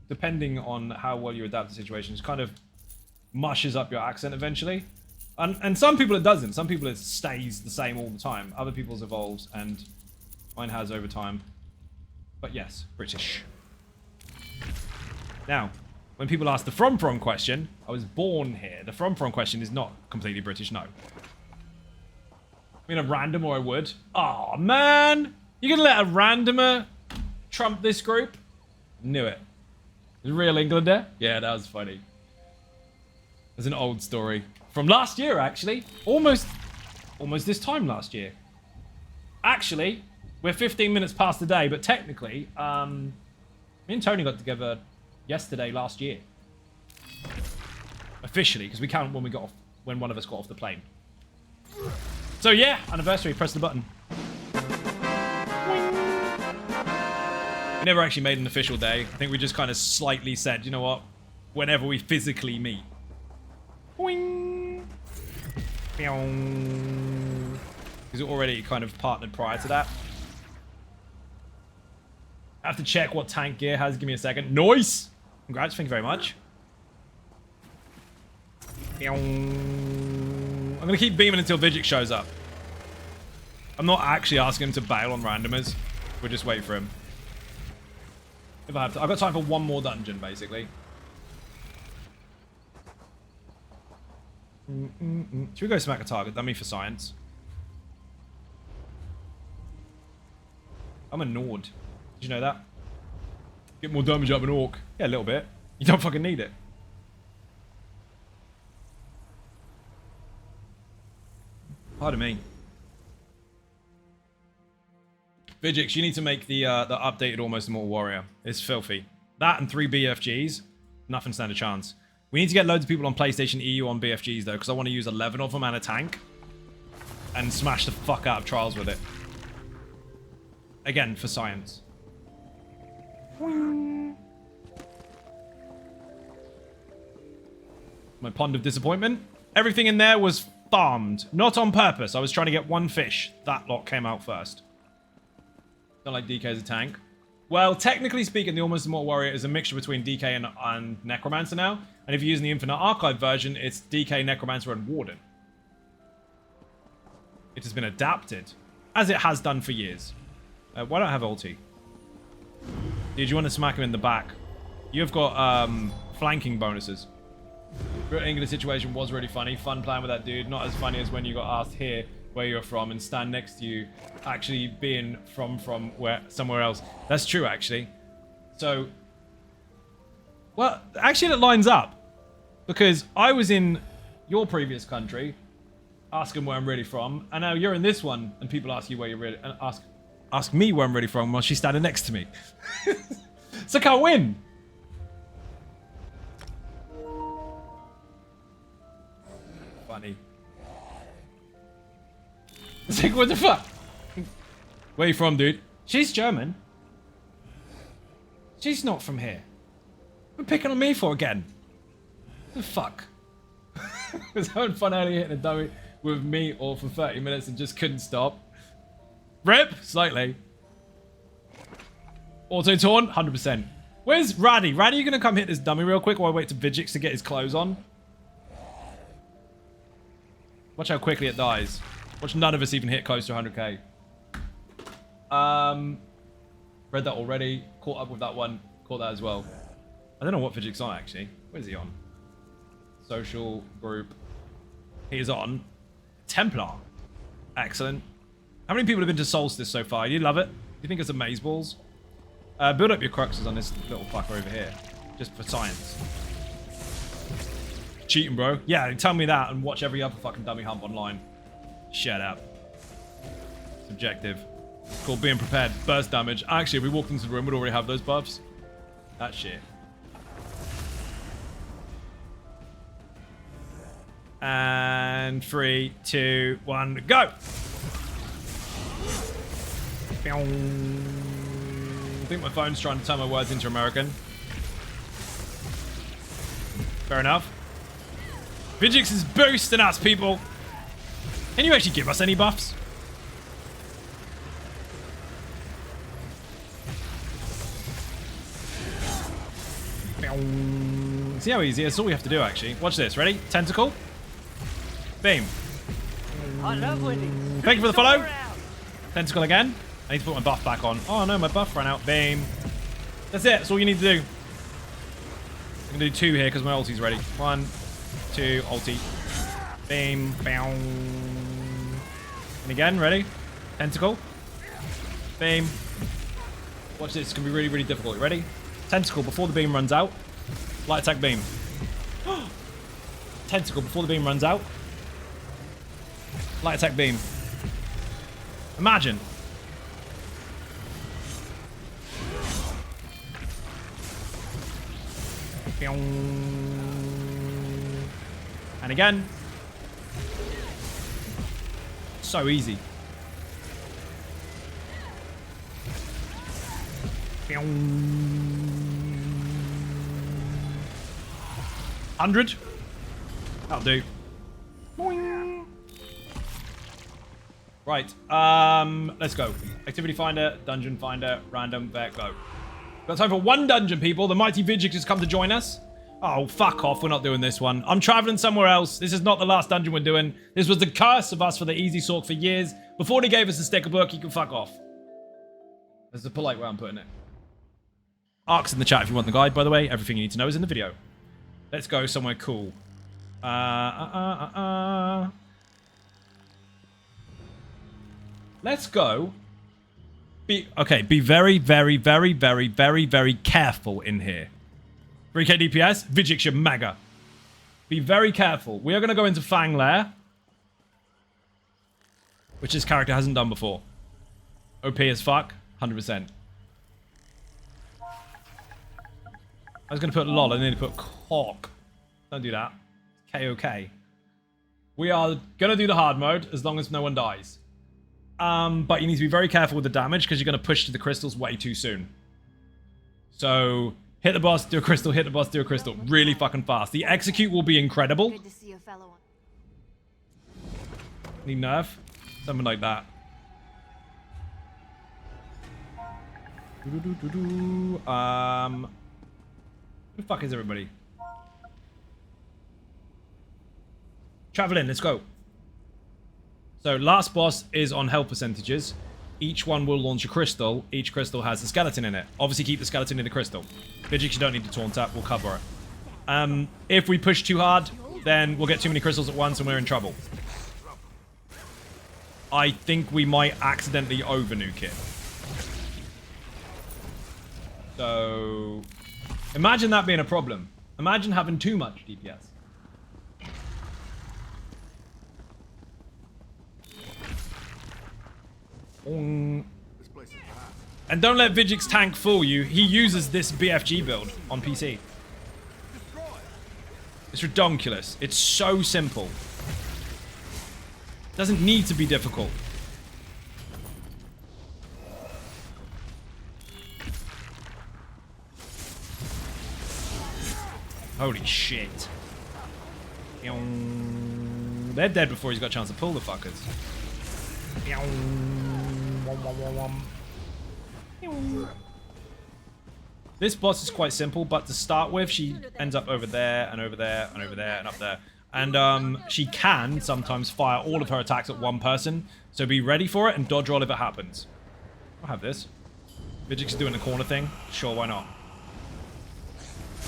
Depending on how well you adapt to situations, kind of mushes up your accent eventually. And some people it doesn't. Some people it stays the same all the time. Other people's evolves, and mine has over time. But yes, British. Now, when people ask the from question, I was born here. The from question is not completely British, no. I mean, a random or I would. Oh man! You gonna let a randomer trump this group? Knew it. The real Englander? Yeah, that was funny. There's an old story. From last year, actually. Almost this time last year. Actually, we're 15 minutes past the day, but technically, me and Tony got together yesterday last year. Officially, because we count when we got off, when one of us got off the plane. So yeah, anniversary, press the button. We never actually made an official day. I think we just kind of slightly said, you know what, whenever we physically meet. Boing. Because we're already kind of partnered prior to that. I have to check what tank gear has. Give me a second. Nice! Congrats, thank you very much. I'm going to keep beaming until Vigix shows up. I'm not actually asking him to bail on randomers. We'll just wait for him. If I have to. I've got time for one more dungeon, basically. Should we go smack a target dummy for science? I'm a Nord. Did you know that? Get more damage out of an orc. Yeah, a little bit. You don't fucking need it. Pardon me. Vigix, you need to make the updated Almost Immortal Warrior. It's filthy. That and 3 BFGs. Nothing stand a chance. We need to get loads of people on PlayStation EU on BFGs, though, because I want to use 11 of them and a tank. And smash the fuck out of Trials with it. Again, for science. My pond of disappointment. Everything in there was farmed. Not on purpose. I was trying to get one fish. That lot came out first. Don't like DK as a tank. Well, technically speaking, the Almost Immortal Warrior is a mixture between DK and Necromancer now. And if you're using the Infinite Archive version, it's DK, Necromancer, and Warden. It has been adapted, as it has done for years. Why don't I have ulti? Dude, you want to smack him in the back. You've got flanking bonuses. Real English situation was really funny. Fun playing with that dude. Not as funny as when you got asked here where you're from and stand next to you actually being from where somewhere else. That's true, actually. So, well, actually it lines up. Because I was in your previous country asking where I'm really from, and now you're in this one and people ask you where you're really, and ask me where I'm really from while she's standing next to me. So I can't win. Funny. It's like, what the fuck? Where you from, dude? She's German. She's not from here. What are you picking on me for again? What the fuck? I was having fun earlier hitting a dummy with me all for 30 minutes and just couldn't stop. Rip! Slightly. Auto-torn? 100%. Where's Raddy? Raddy, you gonna come hit this dummy real quick while I wait to Vigix to get his clothes on? Watch how quickly it dies. Watch none of us even hit close to 100k. Read that already. Caught up with that one. Caught that as well. I don't know what Vigix on, actually. Where's he on? Social group. He is on Templar. Excellent. How many people have been to Solstice so far? Do you love it? Do you think it's amazeballs? Build up your cruxes on this little fucker over here. Just for science. Cheating, bro. Yeah, tell me that and watch every other fucking dummy hump online. Shut up. Subjective. It's called being prepared. Burst damage. Actually, we walked into the room, we'd already have those buffs. That shit. And 3, 2, 1, go! I think my phone's trying to turn my words into American. Fair enough. Vigix is boosting us, people! Can you actually give us any buffs? See how easy? That's all we have to do, actually. Watch this. Ready? Tentacle. Beam. I love winning. Thank you for the follow. Tentacle again. I need to put my buff back on. Oh no, my buff ran out. Beam. That's it. That's all you need to do. I'm going to do 2 here because my ulti's ready. 1, 2, ulti. Beam. Bow. And again, ready? Tentacle. Beam. Watch this. It's going to be really, really difficult. You ready? Tentacle before the beam runs out. Light attack beam. Tentacle before the beam runs out. Light attack beam. Imagine. And again. So easy. 100. That'll do. Boing. Right. Let's go. Activity finder, dungeon finder, random, there, go. Got time for one dungeon, people. The mighty Vigix has come to join us. Oh, fuck off. We're not doing this one. I'm traveling somewhere else. This is not the last dungeon we're doing. This was the curse of us for the easy sork for years. Before they gave us a sticker book, you can fuck off. That's the polite way I'm putting it. Arc's in the chat if you want the guide, by the way. Everything you need to know is in the video. Let's go somewhere cool. Let's go. Be very, very, very, very, very, very careful in here. 3k DPS, Vigix, you're mega. Be very careful. We are going to go into Fang Lair, which this character hasn't done before. OP as fuck, 100%. I was going to put lol, and then put cock. Don't do that. KOK. We are going to do the hard mode as long as no one dies. But you need to be very careful with the damage because you're going to push to the crystals way too soon. So, hit the boss, do a crystal, hit the boss, do a crystal. Really fucking fast. The execute will be incredible. Good to see a fellow. Need nerf? Something like that. Who the fuck is everybody? Travel in, let's go. So last boss is on health percentages. Each one will launch a crystal. Each crystal has a skeleton in it. Obviously keep the skeleton in the crystal. Vigix, you don't need to taunt up, we'll cover it. If we push too hard, then we'll get too many crystals at once and we're in trouble. I think we might accidentally over-nuke it. So, imagine that being a problem. Imagine having too much DPS. And don't let Vigix tank fool you. He uses this BFG build on PC. It's redonkulous. It's so simple. Doesn't need to be difficult. Holy shit. They're dead before he's got a chance to pull the fuckers. This boss is quite simple, but to start with, she ends up over there, and over there, and over there, and up there. And she can sometimes fire all of her attacks at one person, so be ready for it and dodge roll if it happens. I'll have this. Vigix is doing the corner thing. Sure, why not?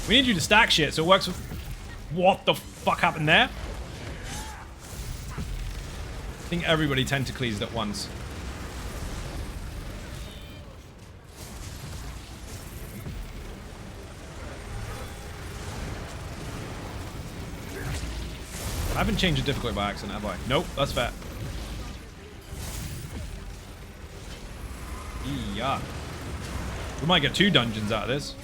We need you to stack shit, so it works with... What the fuck happened there? I think everybody tentacles at once. I haven't changed the difficulty by accident, have I? Nope, that's fair. Yeah. We might get 2 dungeons out of this.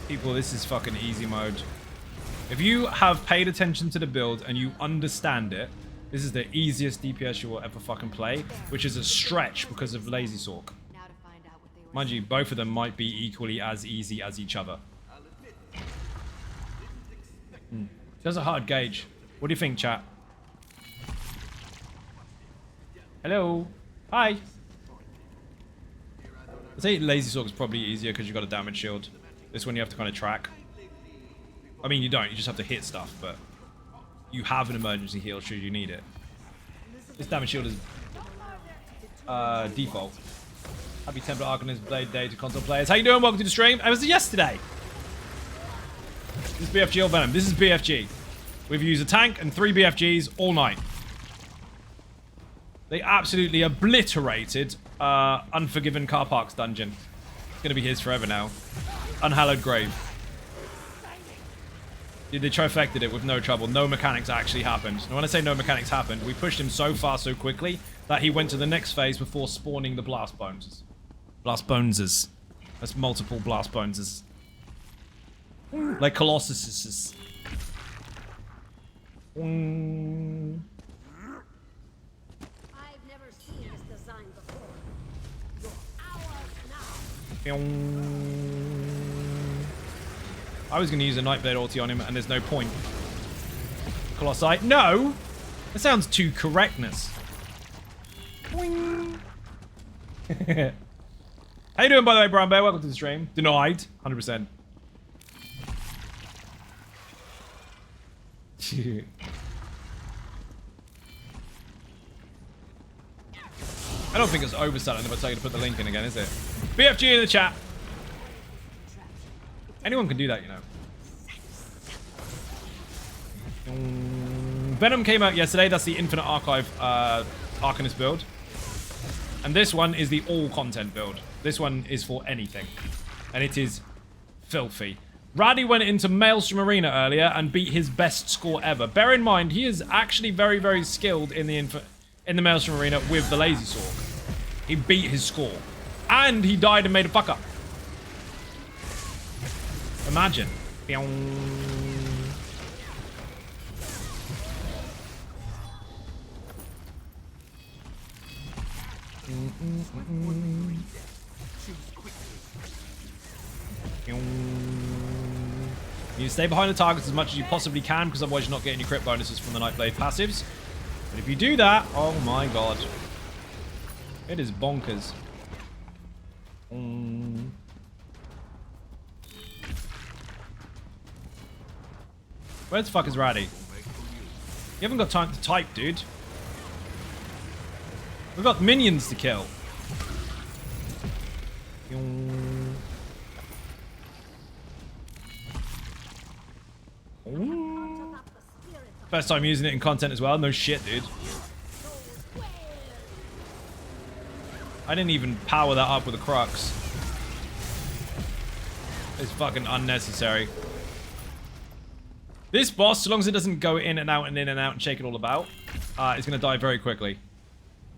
People, this is fucking easy mode. If you have paid attention to the build and you understand it, this is the easiest DPS you will ever fucking play, which is a stretch because of Lazy Sork. Mind you, both of them might be equally as easy as each other. There's a hard gauge. What do you think, chat? Hello? Hi? I'd say Lazy Sork is probably easier because you've got a damage shield. This one you have to kind of track. I mean, you don't. You just have to hit stuff, but you have an emergency heal should you need it. This damage shield is default. Happy Templar Arcanist Blade Day to console players. How you doing? Welcome to the stream. I was yesterday. This is BFG or Venom? This is BFG. We've used a tank and 3 BFGs all night. They absolutely obliterated Unforgiven Car Parks dungeon. It's gonna be his forever now. Unhallowed Grave. Dude, they trifected it with no trouble. No mechanics actually happened. And when I say no mechanics happened, we pushed him so far so quickly that he went to the next phase before spawning the blastbones. Blastboneses. That's multiple blastboneses. Like Colossuses. I've never seen this design before. You're ours now. I was going to use a Nightblade ulti on him, and there's no point. Colossi. No! That sounds too correctness. Boing. How you doing, by the way, Brown Bear? Welcome to the stream. Denied. 100%. I don't think it's overselling if I tell you to put the link in again, is it? BFG in the chat. Anyone can do that, you know. Venom came out yesterday. That's the Infinite Archive Arcanist build. And this one is the all content build. This one is for anything. And it is filthy. Raddy went into Maelstrom Arena earlier and beat his best score ever. Bear in mind, he is actually very, very skilled in the Maelstrom Arena with the Lazy Sword. He beat his score. And he died and made a fuck up. Imagine. You stay behind the targets as much as you possibly can, because otherwise you're not getting your crit bonuses from the Nightblade passives. But if you do that, oh my god. It is bonkers. Where the fuck is Raddy? You haven't got time to type, dude. We've got minions to kill. First time using it in content as well. No shit, dude. I didn't even power that up with a crux. It's fucking unnecessary. This boss, so long as it doesn't go in and out and in and out and shake it all about, is going to die very quickly.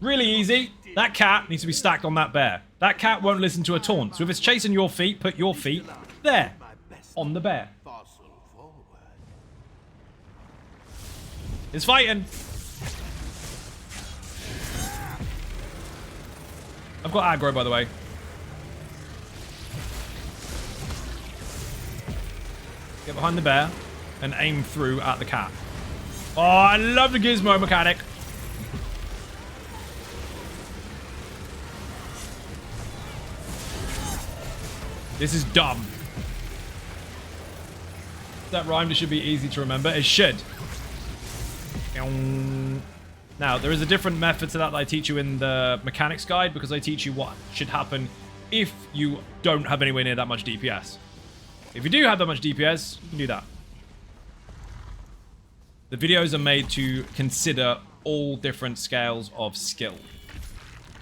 Really easy. That cat needs to be stacked on that bear. That cat won't listen to a taunt. So if it's chasing your feet, put your feet there. On the bear. It's fighting. I've got aggro, by the way. Get behind the bear and aim through at the cat. Oh, I love the gizmo mechanic. This is dumb. That rhymed, it should be easy to remember. It should. Now, there is a different method to that I teach you in the mechanics guide, because I teach you what should happen if you don't have anywhere near that much DPS. If you do have that much DPS, you can do that. The videos are made to consider all different scales of skill.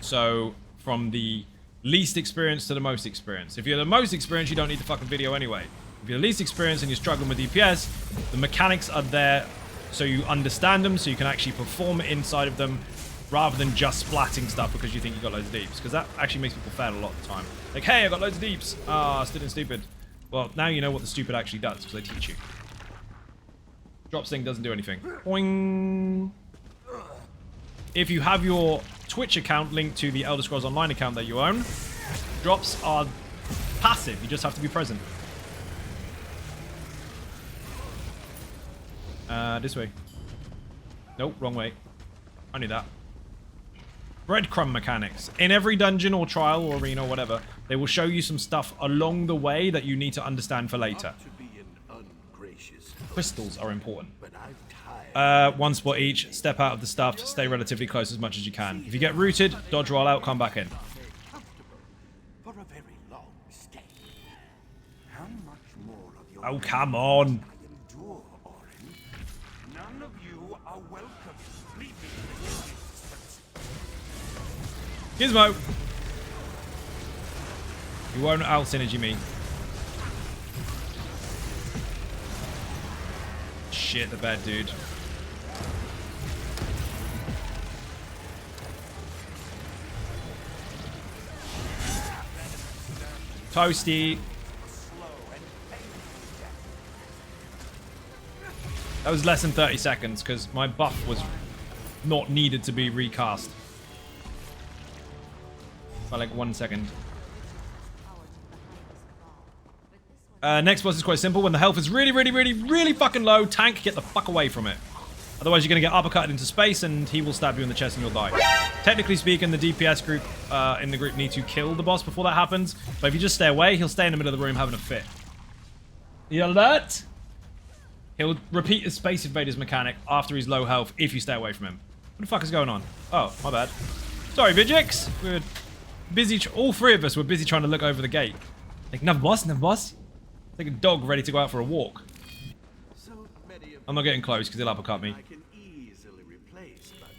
So, from the least experienced to the most experienced. If you're the most experienced, you don't need the fucking video anyway. If you're the least experienced and you're struggling with DPS, the mechanics are there so you understand them, so you can actually perform inside of them, rather than just splatting stuff because you think you got loads of deeps. Because that actually makes people fail a lot of the time. Like, hey, I got loads of deeps. Ah, still stupid. Well, now you know what the stupid actually does, because I teach you. Drops thing doesn't do anything. Boing. If you have your Twitch account linked to the Elder Scrolls Online account that you own, drops are passive. You just have to be present. This way. Nope, wrong way. I knew that. Breadcrumb mechanics. In every dungeon or trial or arena or whatever, they will show you some stuff along the way that you need to understand for later. Crystals are important. One spot each. Step out of the stuff. Stay relatively close as much as you can. If you get rooted, dodge roll out, come back in. Oh, come on. welcome. Leave me Gizmo! You won't out synergy me. Shit the bed, dude. Toasty. That was less than 30 seconds because my buff was not needed to be recast. By like 1 second. Next boss is quite simple. When the health is really fucking low, tank, get the fuck away from it. Otherwise, you're going to get uppercutted into space and he will stab you in the chest and you'll die. Technically speaking, the DPS group in the group need to kill the boss before that happens. But if you just stay away, he'll stay in the middle of the room having a fit. You alert? He'll repeat his Space Invaders mechanic after he's low health if you stay away from him. What the fuck is going on? Oh, my bad. Sorry, Vigix. We're busy. All three of us were busy trying to look over the gate. Like, another boss, another boss. Like a dog ready to go out for a walk. so many of I'm not getting close because he'll uppercut me. I can easily replace, but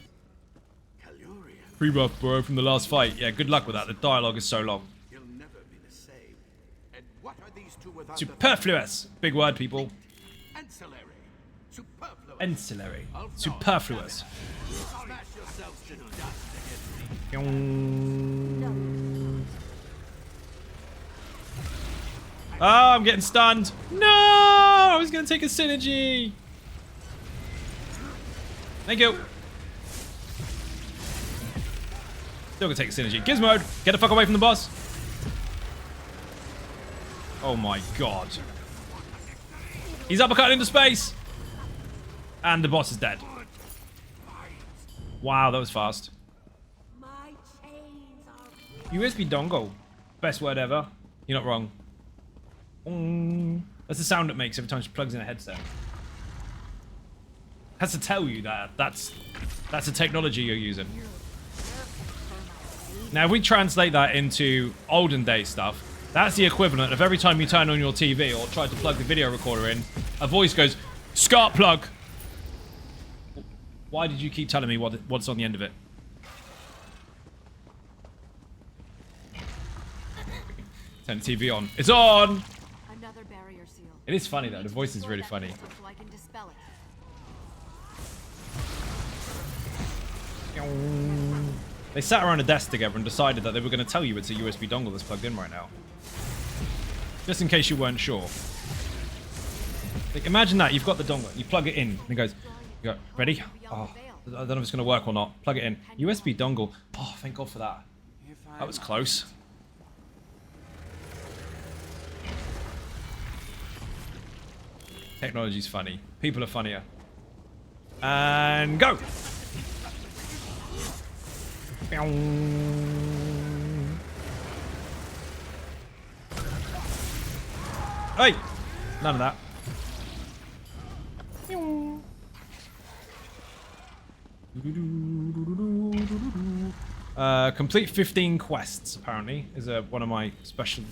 Caluria, Pre-buff, bro, from the last fight. Yeah, good luck with that. The dialogue is so long. you'll never be the same. And what are these two without Superfluous. Big word, people. the ancillary? Superfluous. Ancillary. Superfluous. Smash yourselves to dust against me. Oh, I'm getting stunned. No! I was going to take a synergy. Thank you. Still going to take a synergy. Gizmo, get the fuck away from the boss. Oh my god. He's uppercutting into space. And the boss is dead. Wow, that was fast. USB dongle. Best word ever. You're not wrong. That's the sound it makes every time she plugs in a headset. Has to tell you that that's a technology you're using. Now, if we translate that into olden day stuff, that's the equivalent of every time you turn on your TV or try to plug the video recorder in, a voice goes, "SCART plug." Why did you keep telling me what's on the end of it? Turn the TV on. It's on! Another barrier seal. It is funny though, the voice is really funny. So I can dispel it. They sat around a desk together and decided that they were going to tell you it's a USB dongle that's plugged in right now. Just in case you weren't sure. Like, imagine that, you've got the dongle, you plug it in, and it goes, you go, ready? Oh, I don't know if it's going to work or not. Plug it in. USB dongle. Oh, thank God for that. That was close. Technology's funny. People are funnier. And go! Hey! None of that. Complete 15 quests, apparently, is one of my special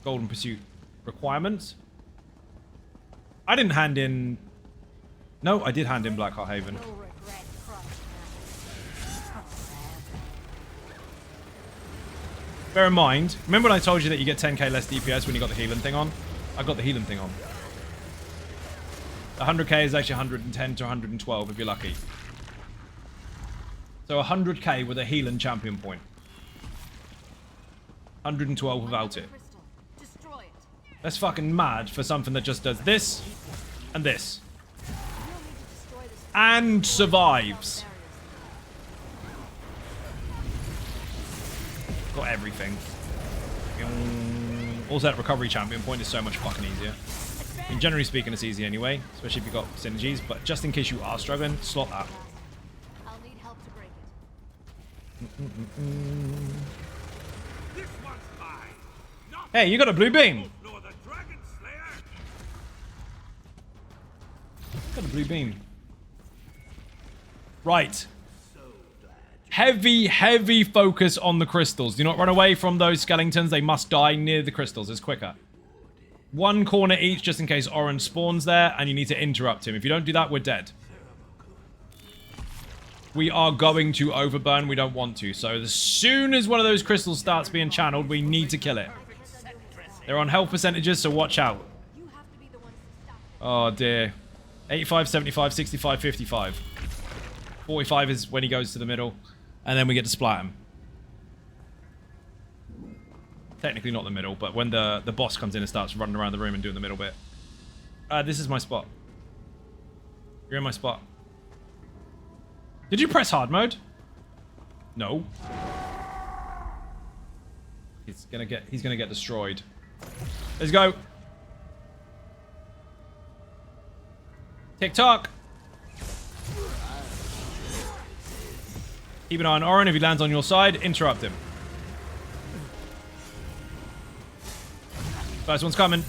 Golden Pursuit requirements. I didn't hand in... No, I did hand in Blackheart Haven. Bear in mind, remember when I told you that you get 10k less DPS when you got the healing thing on? I got the healing thing on. 100k is actually 110 to 112 if you're lucky. So 100k with a healing champion point. 112 without it. That's fucking mad for something that just does this and this. And survives. Got everything. Also, that recovery champion point is so much fucking easier. I mean, generally speaking, it's easy anyway, especially if you've got synergies, but just in case you are struggling, slot that. I'll need help to break it. This one's mine. Not Hey, you got a blue beam. nor the Dragon Slayer. Got a blue beam. Right. Heavy focus on the crystals. Do not run away from those skeletons. They must die near the crystals. It's quicker. One corner each just in case Orange spawns there and you need to interrupt him. If you don't do that, we're dead. we are going to overburn. We don't want to. So as soon as one of those crystals starts being channeled, we need to kill it. They're on health percentages, so watch out. Oh, dear. 85, 75, 65, 55. 45 is when he goes to the middle. And then we get to splat him. Technically not the middle, but when the boss comes in and starts running around the room and doing the middle bit. This is my spot. You're in my spot. Did you press hard mode? No. He's gonna get destroyed. Let's go. TikTok. Keep an eye on Orin. If he lands on your side, interrupt him. First one's coming.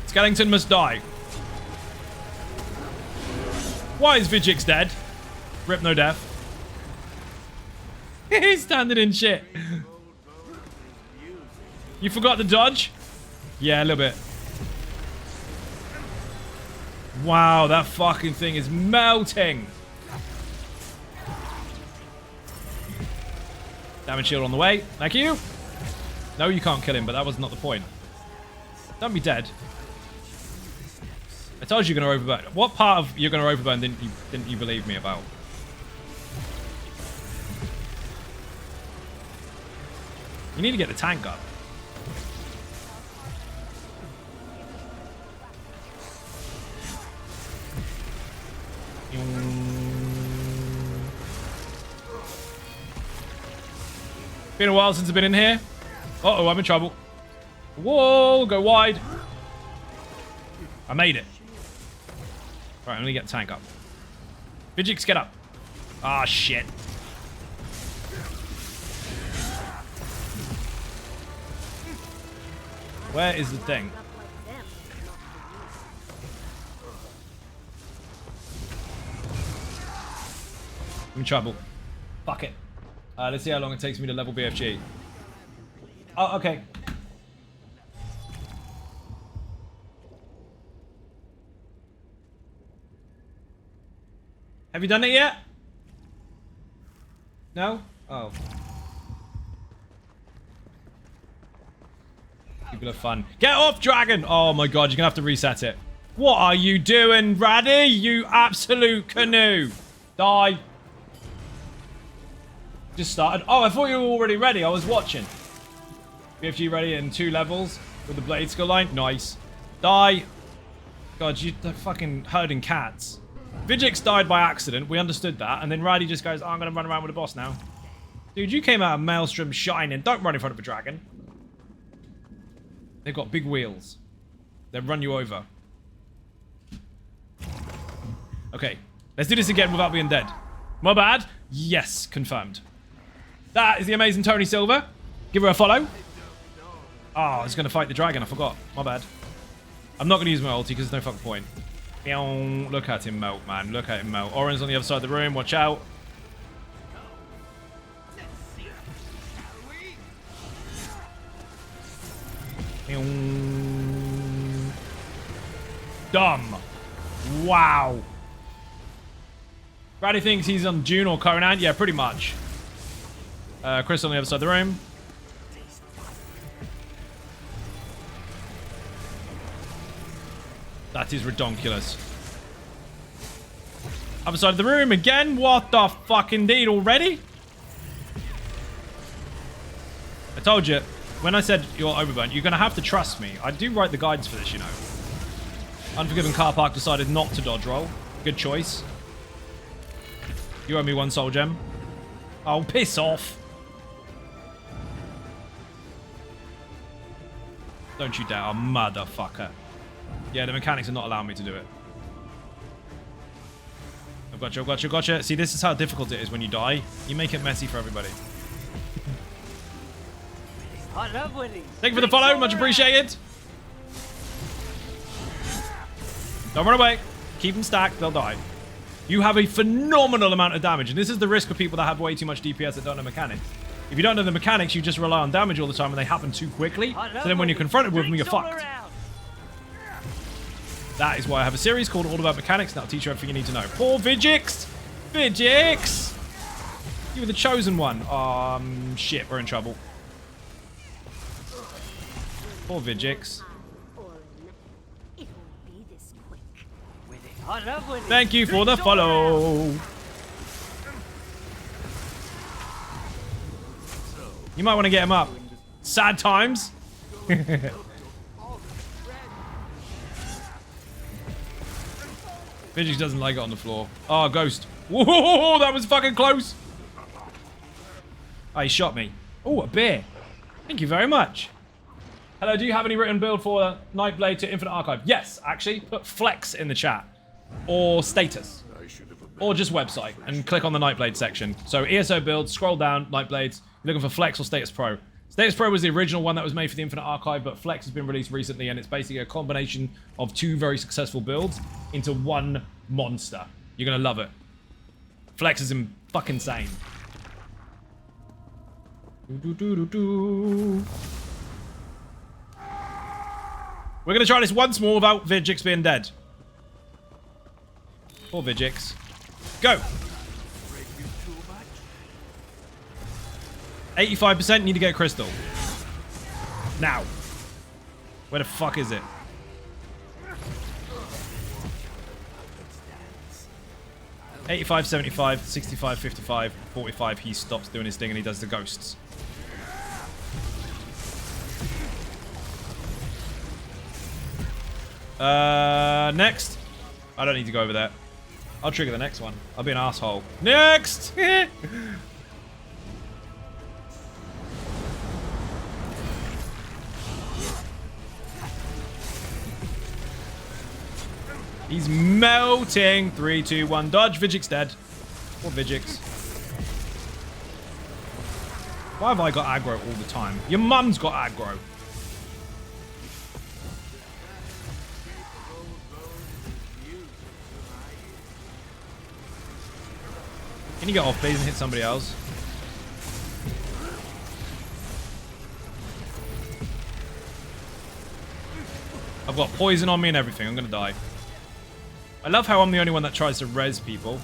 Skellington must die. Why is Vigix dead? Rip no death. He's standing in shit. You forgot to dodge? Yeah, a little bit. Wow, that fucking thing is melting. Damage shield on the way. Thank you. No, you can't kill him, but that was not the point. Don't be dead. I told you you're going to overburn. What part of you're going to overburn didn't you believe me about? You need to get the tank up. Been a while since I've been in here. Uh-oh, I'm in trouble. Whoa, go wide. I made it. Right, I'm gonna get the tank up. Vigix, get up. Ah, shit. Where is the thing? I'm in trouble. Fuck it. Let's see how long it takes me to level BFG. Oh, okay. Have you done it yet? No? Oh. People are fun. Get off, dragon! Oh my god, you're gonna have to reset it. What are you doing, Raddy? You absolute canoe. Die. Just started. Oh, I thought you were already ready. I was watching. BFG ready in 2 levels with the blade skill line. Nice. Die. God, they're fucking herding cats. Vigix died by accident. We understood that. And then Raddy just goes, oh, I'm going to run around with the boss now. Dude, you came out of Maelstrom shining. Don't run in front of a dragon. They've got big wheels. They'll run you over. Okay. Let's do this again without being dead. My bad. Yes, confirmed. That is the amazing Tony Silver. Give her a follow. Oh, I was going to fight the dragon. I forgot. My bad. I'm not going to use my ulti because there's no fucking point. Look at him melt, man. Look at him melt. Orin's on the other side of the room. Watch out. Dumb. Wow. Raddy thinks he's on June or Conan. Yeah, pretty much. Chris on the other side of the room. That is redonkulous. Other side of the room again. What the fuck indeed already? I told you. When I said you're overburnt, you're going to have to trust me. I do write the guides for this, you know. Unforgiven Car Park decided not to dodge roll. Good choice. You owe me 1 soul gem. Oh, piss off. Don't you dare, motherfucker. Yeah, the mechanics are not allowing me to do it. I've got you, I've got you, I've got you. See, this is how difficult it is when you die. You make it messy for everybody. I love winning. Thank you for the follow, much appreciated. Don't run away. Keep them stacked, they'll die. You have a phenomenal amount of damage, and this is the risk for people that have way too much DPS that don't know mechanics. If you don't know the mechanics, you just rely on damage all the time, and they happen too quickly. So then when you're confronted with them, you're fucked. That is why I have a series called All About Mechanics, and that'll teach you everything you need to know. Poor Vigix! Vigix! You were the chosen one. Shit, we're in trouble. Poor Vigix. Thank you for the follow. You might want to get him up. Sad times. Vigix doesn't like it on the floor. Oh, ghost. Whoa, that was fucking close. Oh, he shot me. Oh, a beer. Thank you very much. Hello, do you have any written build for Nightblade to Infinite Archive? Yes, actually. Put flex in the chat. Or status. Or just website. And click on the Nightblade section. So ESO build, scroll down, Nightblades. You're looking for Flex or Status Pro. Status Pro was the original one that was made for the Infinite Archive, but Flex has been released recently, and it's basically a combination of two very successful builds into one monster. You're going to love it. Flex is fucking insane. We're going to try this once more without Vigix being dead. Poor Vigix. Go! 85%, need to get a crystal. Now. Where the fuck is it? $85, $75, $65, $55, $45. He stops doing his thing and he does the ghosts. Next. I don't need to go over there. I'll trigger the next one. I'll be an asshole. Next! He's melting. 3, 2, 1. Dodge. Vigix dead. Poor Vigix. Why have I got aggro all the time? Your mum's got aggro. Can you get off base and hit somebody else? I've got poison on me and everything. I'm gonna die. I love how I'm the only one that tries to res people.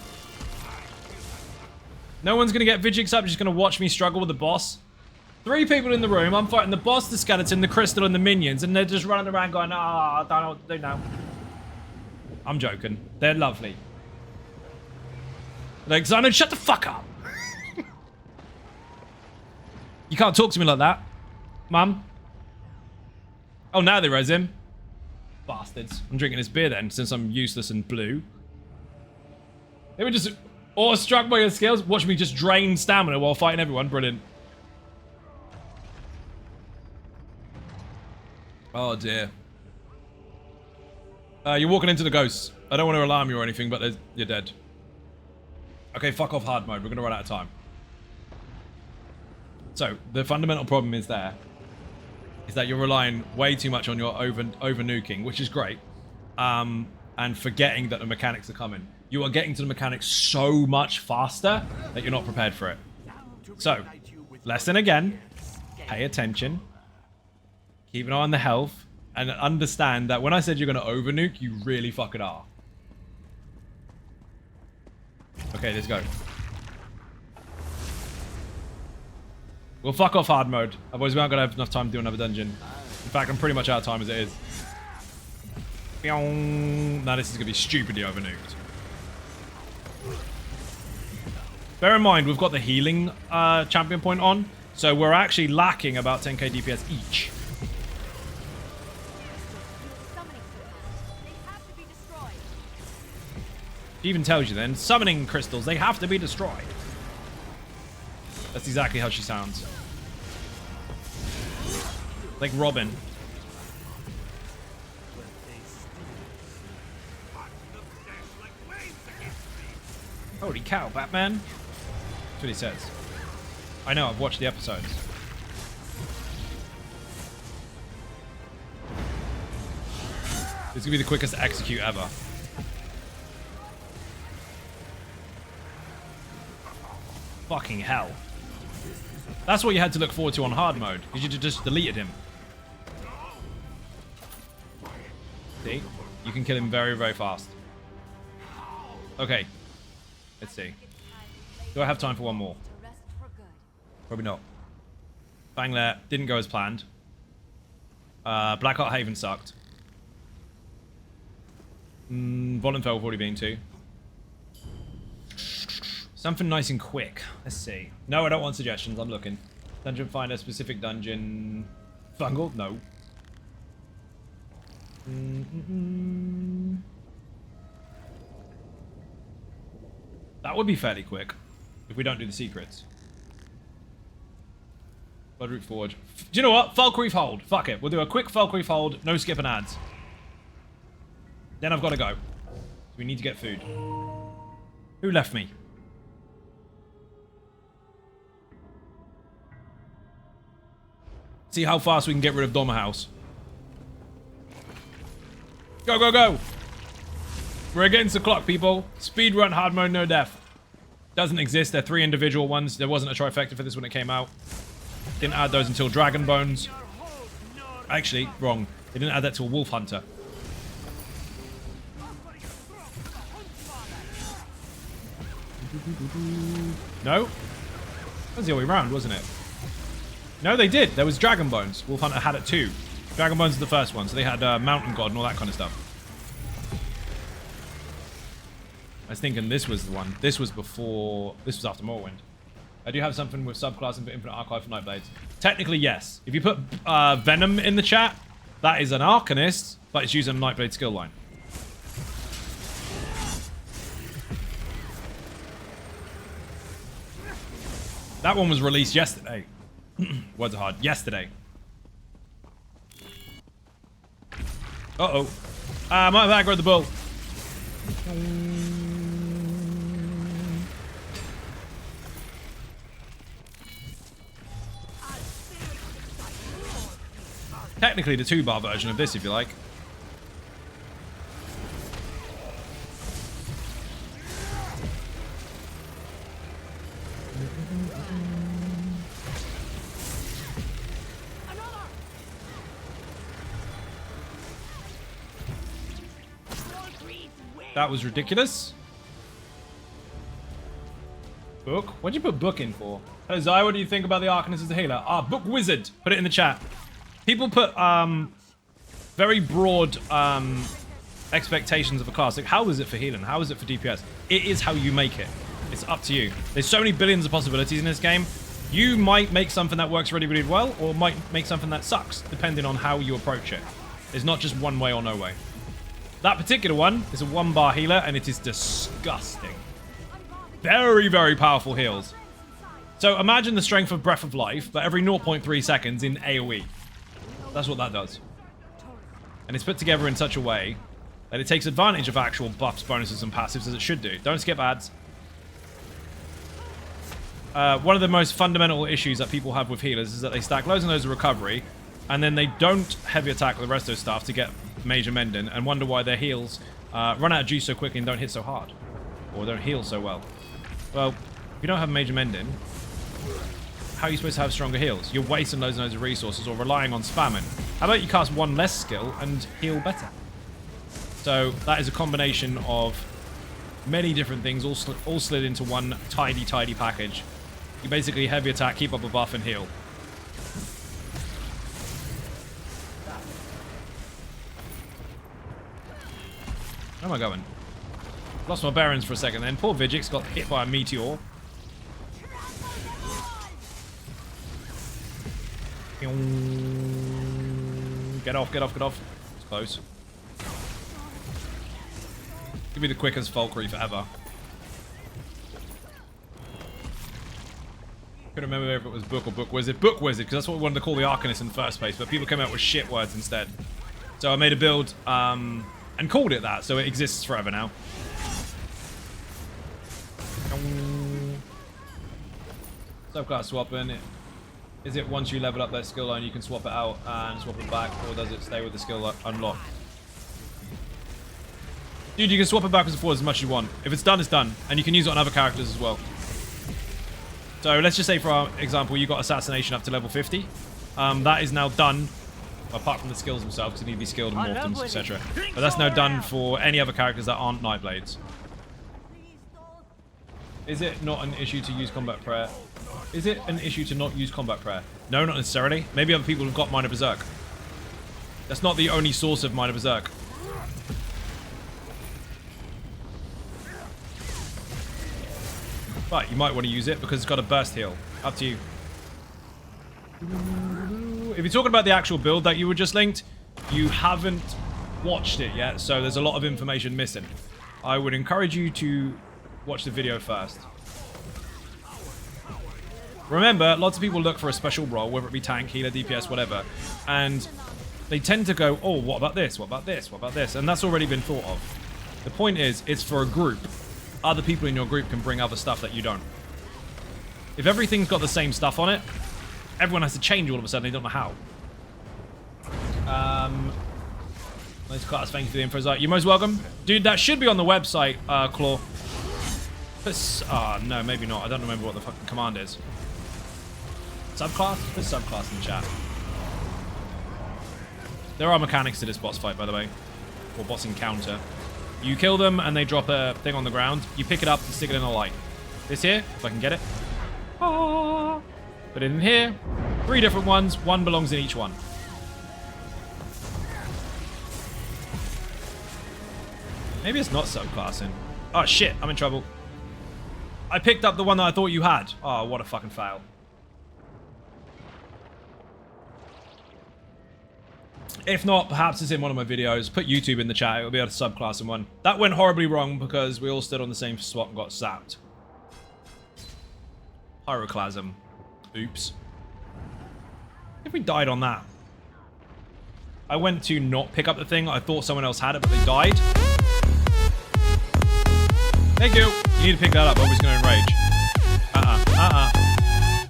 No one's gonna get Vigix up, just gonna watch me struggle with the boss. 3 people in the room. I'm fighting the boss, the skeleton, the crystal, and the minions, and they're just running around going, I don't know what to do now. I'm joking. They're lovely. Like, Xynode, shut the fuck up. You can't talk to me like that. Mum. Oh, now they res him. Bastards. I'm drinking this beer then, since I'm useless and blue. They were just awestruck by your skills. Watch me just drain stamina while fighting everyone. Brilliant. Oh, dear. You're walking into the ghosts. I don't want to alarm you or anything, but you're dead. Okay, fuck off hard mode. We're going to run out of time. So, the fundamental problem is that you're relying way too much on your over nuking, which is great, and forgetting that the mechanics are coming. You are getting to the mechanics so much faster that you're not prepared for it. So, lesson again, pay attention, keep an eye on the health, and understand that when I said you're going to over nuke, you really fucking are. Okay, let's go. We'll fuck off hard mode. Otherwise, we aren't going to have enough time to do another dungeon. In fact, I'm pretty much out of time as it is. Now this is going to be stupidly over-nuked. Bear in mind, we've got the healing champion point on. So we're actually lacking about 10k DPS each. She even tells you then, summoning crystals, they have to be destroyed. That's exactly how she sounds. Like Robin. Holy cow, Batman. That's what he says. I know, I've watched the episodes. This is gonna be the quickest execute ever. Fucking hell. That's what you had to look forward to on hard mode, because you just deleted him. See? You can kill him very, very fast. Okay. Let's see. Do I have time for one more? Probably not. Fang Lair didn't go as planned. Blackheart Haven sucked. Volenfell have already been to. Something nice and quick. Let's see. No, I don't want suggestions. I'm looking. Dungeon Finder, specific dungeon. Fungal? No. That would be fairly quick if we don't do the secrets. Bloodroot Forge. Do you know what? Falkreath Hold. Fuck it. We'll do a quick Falkreath Hold. No skipping ads. Then I've got to go. We need to get food. Who left me? See how fast we can get rid of Doma House. Go, go, go! We're against the clock, people. Speedrun hard mode, no death. Doesn't exist. They're 3 individual ones. There wasn't a trifecta for this when it came out. Didn't add those until Dragon Bones. Actually, wrong. They didn't add that till Wolf Hunter. No? That was the other way around, wasn't it? No, they did. There was Dragon Bones. Wolf Hunter had it too. Dragon Bones is the first one, so they had Mountain God and all that kind of stuff. I was thinking this was the one. This was before... This was after Morrowind. I do have something with subclass and Infinite Archive for Nightblades. Technically, yes. If you put Venom in the chat, that is an Arcanist, but it's using a Nightblade skill line. That one was released yesterday. Words are hard. Yesterday. Uh-oh. I might have aggroed the bull. Technically the 2-bar version of this, if you like. That was ridiculous. Book? What'd you put book in for? Hello, Zai, what do you think about the Arcanist as a healer? Book wizard. Put it in the chat. People put very broad expectations of a class. Like, how is it for healing? How is it for DPS? It is how you make it. It's up to you. There's so many billions of possibilities in this game. You might make something that works really, really well, or might make something that sucks, depending on how you approach it. There's not just one way or no way. That particular one is a 1-bar healer, and it is disgusting. Very, very powerful heals. So imagine the strength of Breath of Life, but every 0.3 seconds in AoE. That's what that does. And it's put together in such a way that it takes advantage of actual buffs, bonuses, and passives as it should do. Don't skip ads. One of the most fundamental issues that people have with healers is that they stack loads and loads of recovery, and then they don't heavy attack the rest of their stuff to get major mending, and wonder why their heals run out of juice so quickly and don't hit so hard. Or don't heal so well. Well, if you don't have major mending, how are you supposed to have stronger heals? You're wasting loads and loads of resources or relying on spamming. How about you cast one less skill and heal better? So that is a combination of many different things all slid into one tidy package. You basically heavy attack, keep up a buff, and heal. Where am I going? Lost my bearings for a second then. Poor Vigix got hit by a meteor. Get off, get off, get off. It's close. Give me the quickest Valkyrie forever. Couldn't remember if it was Book or Book Wizard. Book Wizard, because that's what we wanted to call the Arcanist in the first place, but people came out with shit words instead. So I made a build and called it that, so it exists forever now. Subclass swapping. Is it once you level up that skill line, you can swap it out and swap it back, or does it stay with the skill unlocked? Dude, you can swap it backwards and forwards as much as you want. If it's done, it's done. And you can use it on other characters as well. So let's just say, for our example, you got Assassination up to level 50. That is now done apart from the skills themselves, because they need to be skilled and morphs, etc. But that's now done for any other characters that aren't Nightblades. Is it not an issue to use combat prayer? Is it an issue to not use combat prayer? No, not necessarily. Maybe other people have got Minor Berserk. That's not the only source of Minor Berserk. But you might want to use it because it's got a burst heal. Up to you. If you're talking about the actual build that you were just linked, you haven't watched it yet, so there's a lot of information missing. I would encourage you to watch the video first. Remember, lots of people look for a special role, whether it be tank, healer, DPS, whatever, and they tend to go, oh, what about this? What about this? What about this? And that's already been thought of. The point is, it's for a group. Other people in your group can bring other stuff that you don't. If everything's got the same stuff on it, everyone has to change all of a sudden. They don't know how. Nice class. Thank you for the info. You're most welcome. Dude, that should be on the website, Claw. No, maybe not. I don't remember what the fucking command is. Subclass? Put subclass in the chat. There are mechanics to this boss fight, by the way. Or boss encounter. You kill them and they drop a thing on the ground. You pick it up and stick it in a light. This here, if I can get it. Put it in here. 3 different ones. 1 belongs in each one. Maybe it's not subclassing. Oh shit, I'm in trouble. I picked up the one that I thought you had. Oh, what a fucking fail. If not, perhaps it's in one of my videos. Put YouTube in the chat. It'll be able to subclass in one. That went horribly wrong because we all stood on the same spot and got sapped. Pyroclasm. Oops. If we died on that. I went to not pick up the thing. I thought someone else had it, but they died. Thank you. You need to pick that up or he's going to enrage.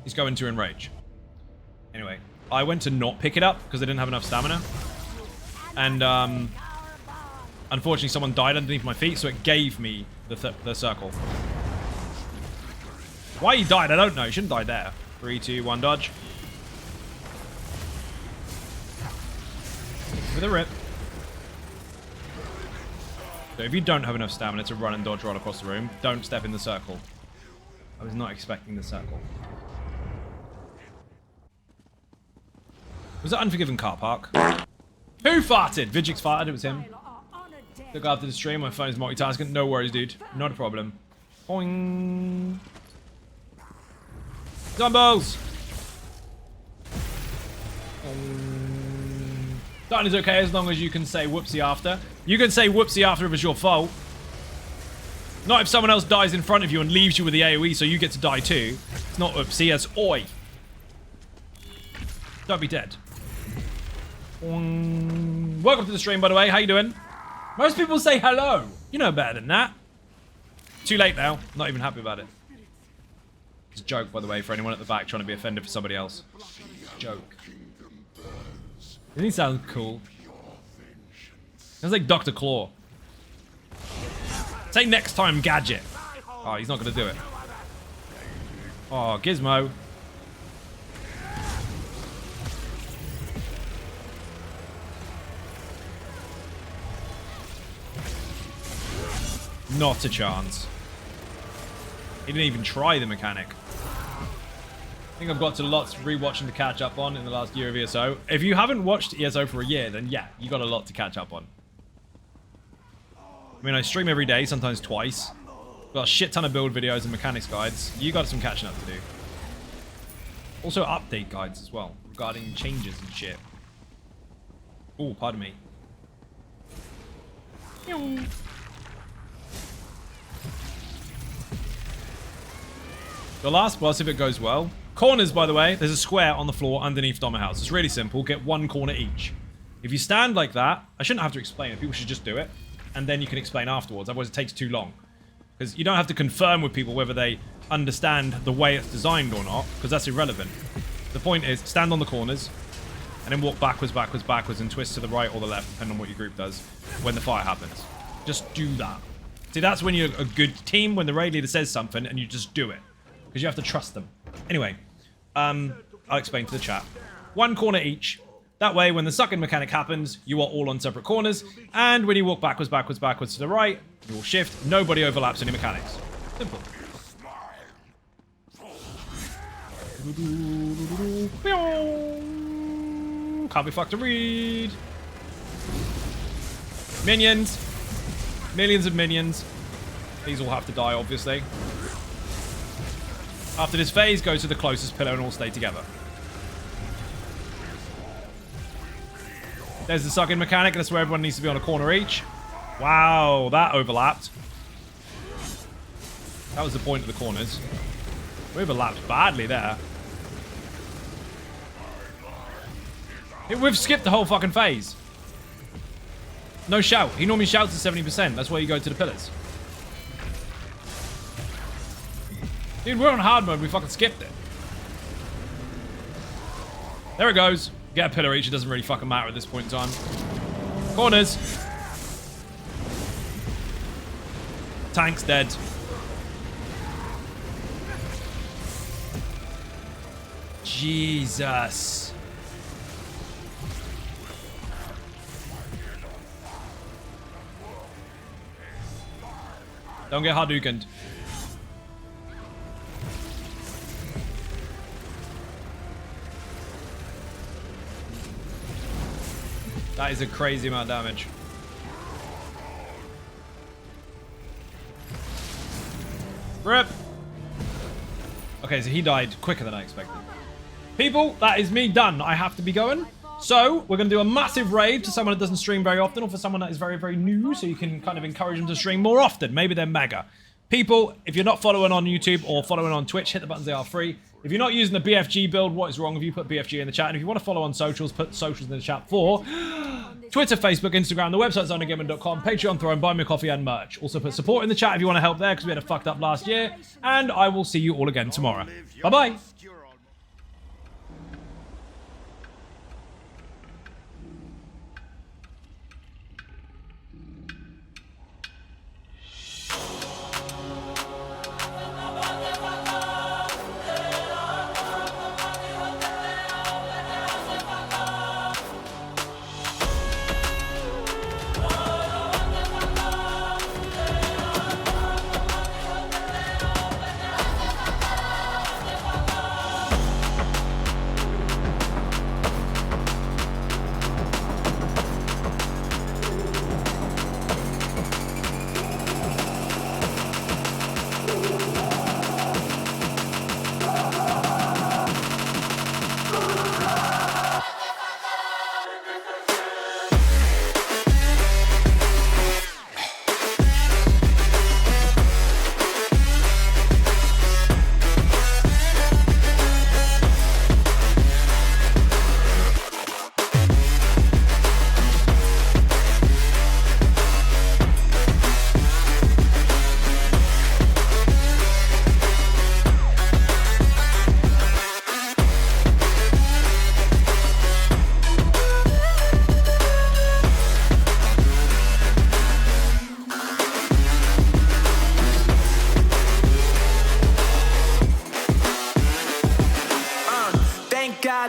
He's going to enrage. Anyway, I went to not pick it up because I didn't have enough stamina. And unfortunately someone died underneath my feet, so it gave me the circle. Why he died, I don't know. He shouldn't die there. 3, 2, 1, dodge. With a rip. So if you don't have enough stamina to run and dodge right across the room, don't step in the circle. I was not expecting the circle. Was it Unforgiven car park? Who farted? Vigix farted, it was him. Look after the stream, my phone is multitasking. No worries, dude. Not a problem. Boing. Dumbbells! Dying is okay as long as you can say whoopsie after. You can say whoopsie after if it's your fault. Not if someone else dies in front of you and leaves you with the AoE so you get to die too. It's not whoopsie, it's oi. Don't be dead. Welcome to the stream, by the way. How you doing? Most people say hello. You know better than that. Too late now. Not even happy about it. It's a joke, by the way, for anyone at the back trying to be offended for somebody else. Joke. Doesn't he sound cool? Sounds like Dr. Claw. Say next time, Gadget. Oh, he's not going to do it. Oh, Gizmo. Not a chance. He didn't even try the mechanic. I think I've got to lots rewatching to catch up on in the last year of ESO. If you haven't watched ESO for a year, then yeah, you got a lot to catch up on. I mean, I stream every day, sometimes twice. Got a shit ton of build videos and mechanics guides. You got some catching up to do. Also update guides as well, regarding changes and shit. Oh, pardon me. The last boss, if it goes well. Corners, by the way, there's a square on the floor underneath Doma House. It's really simple. Get 1 corner each. If you stand like that, I shouldn't have to explain it. People should just do it. And then you can explain afterwards. Otherwise, it takes too long. Because you don't have to confirm with people whether they understand the way it's designed or not. Because that's irrelevant. The point is, stand on the corners. And then walk backwards, backwards, backwards. And twist to the right or the left, depending on what your group does. When the fire happens. Just do that. See, that's when you're a good team. When the raid leader says something and you just do it. Because you have to trust them. Anyway, I'll explain to the chat. 1 corner each. That way, when the sucking mechanic happens, you are all on separate corners, and when you walk backwards to the right, you will shift. Nobody overlaps any mechanics. Simple. Can't be fucked to read. Minions. Millions of minions. These all have to die, obviously. After this phase, go to the closest pillar and all stay together. There's the sucking mechanic. That's where everyone needs to be on a corner each. Wow, that overlapped. That was the point of the corners. We overlapped badly there. We've skipped the whole fucking phase. No shout. He normally shouts at 70%. That's why you go to the pillars. Dude, we're on hard mode. We fucking skipped it. There it goes. Get a pillar each. It doesn't really fucking matter at this point in time. Corners. Tank's dead. Jesus. Don't get Hadoukened. That is a crazy amount of damage. Rip. Okay, so he died quicker than I expected. People, that is me done. I have to be going. So, we're going to do a massive raid to someone that doesn't stream very often, or for someone that is very, very new, so you can kind of encourage them to stream more often. Maybe they're mega. People, if you're not following on YouTube or following on Twitch, hit the buttons, they are free. If you're not using the BFG build, what is wrong with you? Put BFG in the chat. And if you want to follow on socials, put socials in the chat for Twitter, Facebook, Instagram, the website's unagainment.com, Patreon, Throne, Buy Me a Coffee, and merch. Also put support in the chat if you want to help there, because we had a fucked up last year. And I will see you all again tomorrow. Bye-bye.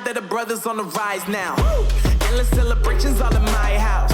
That the brothers on the rise now. Endless celebrations all in my house.